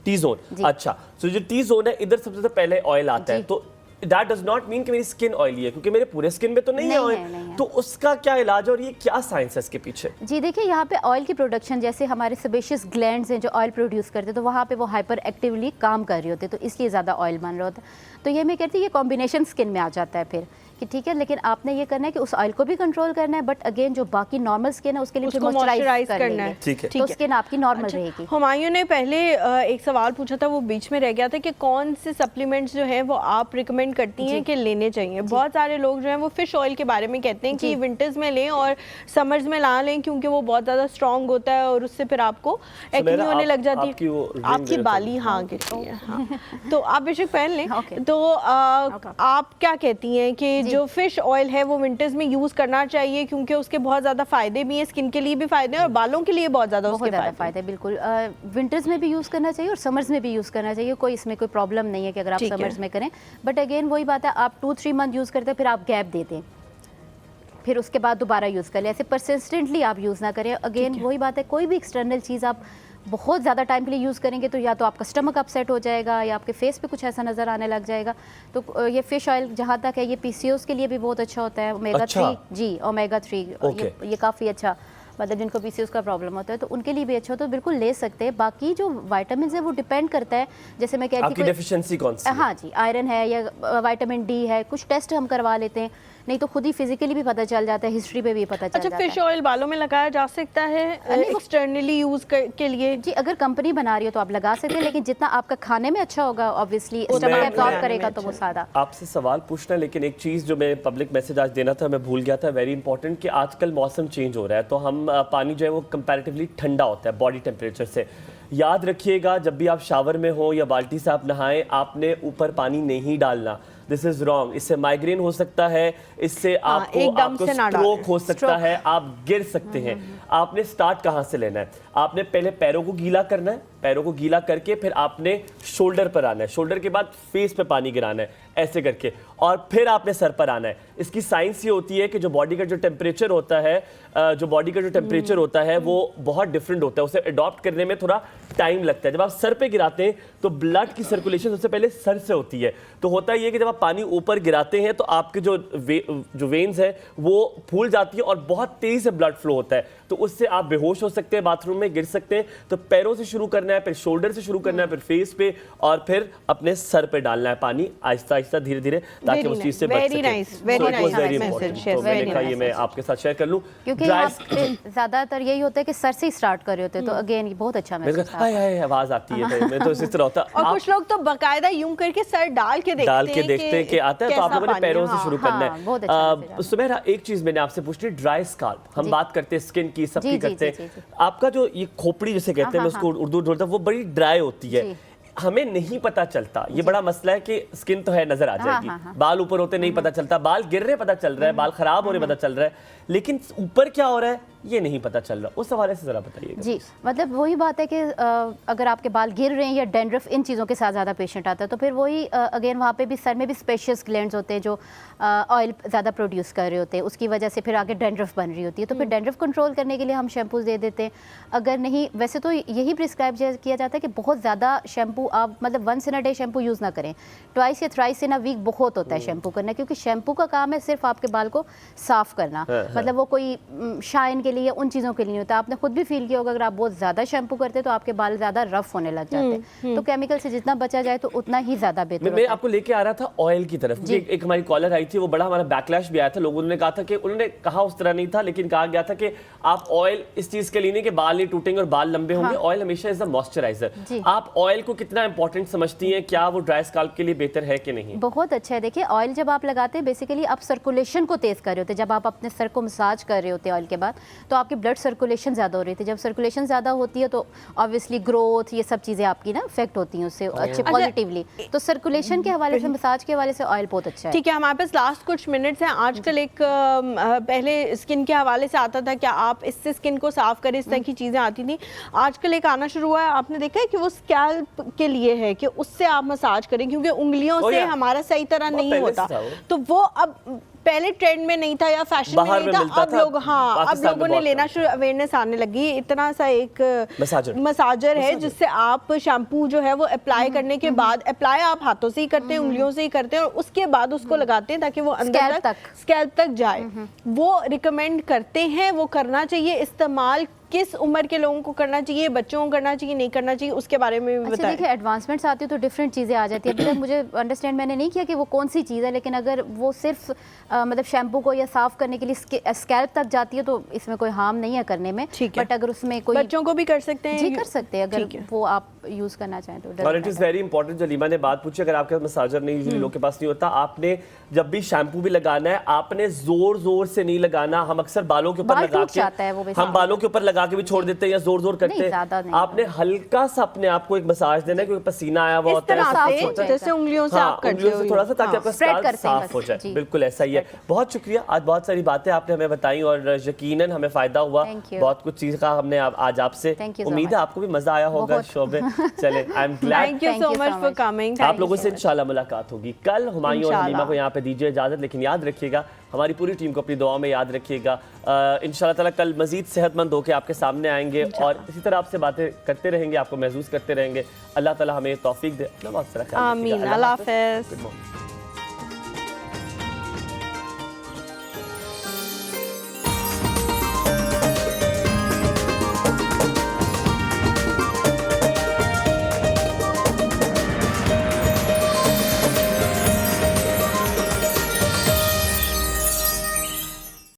टी जोन। अच्छा, तो जो टी जोन है इधर सबसे पहले ऑयल आता है, तो That does not mean कि मेरी स्किन ऑयली है, क्योंकि मेरे पूरे स्किन में तो नहीं है ऑयल, तो उसका क्या इलाज है और ये क्या साइंस है इसके पीछे? जी देखिए, यहाँ पे ऑयल की प्रोडक्शन, जैसे हमारे सेबेशियस ग्लैंड्स हैं जो ऑयल प्रोड्यूस करते हैं, तो वहाँ पे वो हाइपर एक्टिवली काम कर रही होती है, तो इसलिए ज़्यादा ऑयल बन रहा होता है। तो ये मैं कहती हूँ ये कॉम्बिनेशन स्किन में आ जाता है फिर कि ठीक है, लेकिन आपने ये करना है कि उस ऑयल को भी कंट्रोल करना है, बट अगेन जो बाकी नॉर्मल स्किन है उसके लिए फिर मॉइस्चराइज करना है, ठीक है, तो स्किन आपकी नॉर्मल रहेगी। हुमायूं ने पहले एक सवाल पूछा था, वो बीच में रह गया था कि कौन से सप्लीमेंट्स जो हैं वो आप रिकमेंड करती हैं कि लेने चाहिए? बहुत सारे लोग जो हैं वो फिश ऑयल के बारे में कहते हैं कि विंटर्स में लें और समर्स में ना लें, क्योंकि वो बहुत ज़्यादा स्ट्रॉन्ग होता है और उससे फिर आपको एक्ने होने लग जाती है, आपकी बाली हाँ गिरती है। तो आप बेशक पहन लें। तो आप क्या कहती हैं कि जो फिश ऑयल है वो विंटर्स में यूज़ करना चाहिए, क्योंकि उसके बहुत ज़्यादा फ़ायदे भी हैं, स्किन के लिए भी फ़ायदे हैं और बालों के लिए बहुत ज़्यादा उसके फ़ायदे। बिल्कुल, विंटर्स में भी यूज़ करना चाहिए और समर्स में भी यूज़ करना चाहिए, कोई इसमें कोई प्रॉब्लम नहीं है कि अगर आप समर्स में करें, बट अगेन वही बात है, आप 2-3 मंथ यूज़ करते हैं फिर आप गैप दे दें, फिर उसके बाद दोबारा यूज़ कर लें, ऐसे परसिस्टेंटली आप यूज़ ना करें। अगेन वही बात है, कोई भी एक्सटर्नल चीज़ आप बहुत ज़्यादा टाइम के लिए यूज़ करेंगे तो या तो आपका स्टमक अपसेट हो जाएगा या आपके फेस पे कुछ ऐसा नज़र आने लग जाएगा। तो ये फ़िश ऑयल जहाँ तक है ये PCOS के लिए भी बहुत अच्छा होता है, ओमेगा 3, जी ओमेगा 3 ये काफ़ी अच्छा, मतलब जिनको PCOS का प्रॉब्लम होता है तो उनके लिए भी अच्छा होता है, तो बिल्कुल ले सकते हैं। बाकी जो विटामिन है वो डिपेंड करता है, जैसे मैं कहती हूँ आपकी डेफिशिएंसी कौन सी है? हाँ जी, आयरन है या विटामिन D है, कुछ टेस्ट हम करवा लेते हैं, नहीं तो खुद ही फिजिकली भी पता चल जाता है, हिस्ट्री पे भी पता चल जाता है। फिश ऑयल बालों में लगाया जा सकता है एक्सटर्नली यूज के लिए? जी, अगर कंपनी बना रही हो तो आप लगा सकते हैं, लेकिन जितना आपका खाने में अच्छा होगा ऑब्वियसली स्टमक एब्जॉर्ब करेगा तो वो सादा। आपसे सवाल पूछना, लेकिन एक चीज़ जो मैं पब्लिक मैसेज आज देना था मैं भूल गया था, वेरी इंपॉर्टेंट, कि आजकल मौसम चेंज हो रहा है, तो हम पानी जो है वो कंपैरेटिवली ठंडा होता है बॉडी टेम्परेचर से। याद रखिएगा जब भी आप शावर में हो या बाल्टी से आप नहाएं, आपने ऊपर पानी नहीं डालना, दिस इज रॉन्ग। इससे माइग्रेन हो सकता है, इससे आपको स्ट्रोक हो सकता है, आप गिर सकते हैं। आपने स्टार्ट कहाँ से लेना है? आपने पहले पैरों को गीला करना है, पैरों को गीला करके फिर आपने शोल्डर पर आना है, शोल्डर के बाद फेस पे पानी गिराना है ऐसे करके, और फिर आपने सर पर आना है। इसकी साइंस ये होती है कि जो बॉडी का जो टेम्परेचर होता है वो बहुत डिफरेंट होता है, उसे अडॉप्ट करने में थोड़ा टाइम लगता है। जब आप सर पे गिराते हैं तो ब्लड की सर्कुलेशन सबसे पहले सर से होती है, तो होता ये कि जब आप पानी ऊपर गिराते हैं तो आपके जो वेन्स है वो फूल जाती है और बहुत तेजी से ब्लड फ्लो होता है, तो उससे आप बेहोश हो सकते हैं बाथरूम में, में गिर सकते हैं तो पैरों से शुरू करना है, फिर शोल्डर से शुरू करना है, फिर फेस पे और फिर अपने सर पे डालना है पानी आहिस्ता आहिस्ता धीरे धीरे ताकि उस चीज से बच सके। तो मैंने कहा ये मैं आपके साथ शेयर कर लूं क्योंकि ज्यादातर यही होता है कि सर से ही स्टार्ट कर रहे होते हैं, तो अगेन बहुत अच्छा मैसेज आवाज आती है, मैं तो इस तरह होता है। और कुछ लोग तो बकायदा यूं करके सर डाल के देखते हैं कि आता है, तो आप लोगों ने पैरों से शुरू करना है। सुमेरा, एक चीज मैंने आपसे पूछी, ड्राई स्काल्प, हम बात करते हैं स्किन की, सबकी करते हैं, आपका जो ये खोपड़ी जिसे कहते हैं, मैं उसको उर्दू ढूंढता हूं, वो बड़ी ड्राई होती है, हमें नहीं पता चलता, ये बड़ा मसला है कि स्किन तो है नजर आ जाएगी, बाल ऊपर होते नहीं पता चलता, बाल गिर रहे पता चल रहा है, बाल खराब हो रहे पता चल रहा है, लेकिन ऊपर क्या हो रहा है ये नहीं पता चल रहा, उस हवाले से जरा बताइए। जी, मतलब वही बात है कि अगर आपके बाल गिर रहे हैं या डैंड्रफ, इन चीज़ों के साथ ज़्यादा पेशेंट आता है, तो फिर वही अगेन वहाँ पे भी सर में भी स्पेशियस ग्लैंड्स होते हैं जो ऑयल ज़्यादा प्रोड्यूस कर रहे होते हैं, उसकी वजह से फिर आगे डैंड्रफ बन रही होती है, तो फिर डैंड्रफ कंट्रोल करने के लिए हम शैम्पूज दे देते हैं। अगर नहीं, वैसे तो यही प्रिस्क्राइब किया जाता है कि बहुत ज़्यादा शैम्पू आप मतलब once in a day shampoo use ना करें, ट्वाइस या थ्राइस इन अ वीक बहुत होता है शैम्पू करना, क्योंकि शैम्पू का काम है सिर्फ आपके बाल को साफ़ करना, मतलब वो कोई शाइन के लिए उन चीज़ों के लिए नहीं होता। आपने खुद भी फील किया होगा, अगर आप बहुत ज़्यादा शैम्पू करते हैं तो आपके बाल ज़्यादा रफ होने लग जाते हैं, तो केमिकल से जितना बचा जाए तो उतना ही ज़्यादा बेहतर। मैं आपको लेके आ रहा था ऑयल की तरफ। एक हमारी कॉलर आई थी, वो बड़ा हमारा बैकलैश भी आया था, लोगों ने कहा था कि उन्होंने कहा उस तरह नहीं था, लेकिन कहा गया था कि आप ऑयल इस चीज़ के लिए नहीं कि बाल नहीं टूटेंगे और बाल लंबे होंगे, ऑयल हमेशा इज अ मॉइस्चराइजर। आप ऑयल को कितना इंपॉर्टेंट समझती हैं, क्या वो ड्राई स्काल्प के लिए बेहतर है कि नहीं? बहुत अच्छा है। देखिए, ऑयल जब आप लगाते हैं बेसिकली आप सर्कुलेशन को तेज़ कर रहे होते हैं, जब आप अपने सर को मसाज कर रहे होते हैं ऑयल के बाद, तो आपकी ब्लड सर्कुलेशन ज़्यादा हो रही थी, जब सर्कुलेशन ज़्यादा होती है तो ऑब्वियसली ग्रोथ, ये सब चीज़ें आपकी ना इफेक्ट होती हैं उससे अच्छे पॉजिटिवली, तो सर्कुलेशन के हवाले से, मसाज के हवाले से ऑयल बहुत अच्छा है। ठीक है, हमारे पास लास्ट कुछ मिनट्स हैं। आजकल एक पहले स्किन के हवाले से आता था क्या आप इससे स्किन को साफ करें, इस तरह की चीज़ें आती थी, आजकल एक आना शुरू हुआ है, आपने देखा है कि वो स्कैल्प के लिए है कि उससे आप मसाज करें, क्योंकि उंगलियों से हमारा सही तरह नहीं होता, तो वो अब पहले ट्रेंड में नहीं था या फैशन में नहीं था, अब लोग अब लोगों ने लेना शुरू, अवेयरनेस आने लगी। इतना सा एक मसाजर है जिससे आप शैम्पू जो है वो अप्लाई करने के बाद, अप्लाई आप हाथों से ही करते हैं, उंगलियों से ही करते हैं, और उसके बाद उसको लगाते हैं ताकि वो अंदर तक स्कैल्प तक जाए। वो रिकमेंड करते हैं, वो करना चाहिए। इस्तेमाल किस उम्र के लोगों को करना चाहिए, बच्चों को करना चाहिए, नहीं करना चाहिए, उसके बारे में भी बताएं। देखिए, एडवांसमेंट्स आती है तो डिफरेंट चीज़ें आ जाती है। अभी तक मुझे अंडरस्टैंड मैंने नहीं किया कि वो कौन सी चीज़ है, लेकिन अगर वो सिर्फ मतलब शैम्पू को या साफ करने के लिए स्कैल्प तक जाती है तो इसमें कोई हार्म नहीं है करने में, बट अगर उसमें कोई, बच्चों को भी कर सकते हैं, जी कर सकते हैं अगर वो आप यूज़ करना चाहें तो। और इट इज़ वेरी इंपॉर्टेंट, जो लीमा ने बात पूछी, अगर आपके पास मसाजर नहीं, यूजुअली लोग के पास नहीं होता, आपने जब भी शैम्पू भी लगाना है आपने जोर जोर से नहीं लगाना। हम अक्सर बालों के ऊपर लगा के, हम बालों के ऊपर लगा के भी छोड़ देते हैं, जोर जोर करते हैं। आपने हल्का सा अपने आप को एक मसाज देना है, क्योंकि पसीना आया हुआ होता है, जैसे उंगलियों से आप करते हो थोड़ा सा, ताकि आपका स्कैल्प साफ हो जाए। बिल्कुल ऐसा ही है। बहुत शुक्रिया, आज बहुत सारी बातें आपने हमें बताई और यकीनन हमें फायदा हुआ, बहुत कुछ चीज का हमने आज आपसे, उम्मीद है आपको भी मजा आया होगा शो में। चले, I am glad, thank you so much for coming. आप लोगों से इंशाल्लाह मुलाकात होगी कल। हुमायूं और हलीमा को यहाँ पे दीजिए इजाजत, लेकिन याद रखिएगा हमारी पूरी टीम को अपनी दुआओं में याद रखिएगा। इंशाल्लाह ताला कल मजीद सेहतमंद होकर आपके सामने आएंगे और इसी तरह आपसे बातें करते रहेंगे, आपको महसूस करते रहेंगे। अल्लाह ताला हमें तौफीक दे। बहुत सारा ख्याल रखिएगा। आमीन। अल्लाह हाफ़िज़।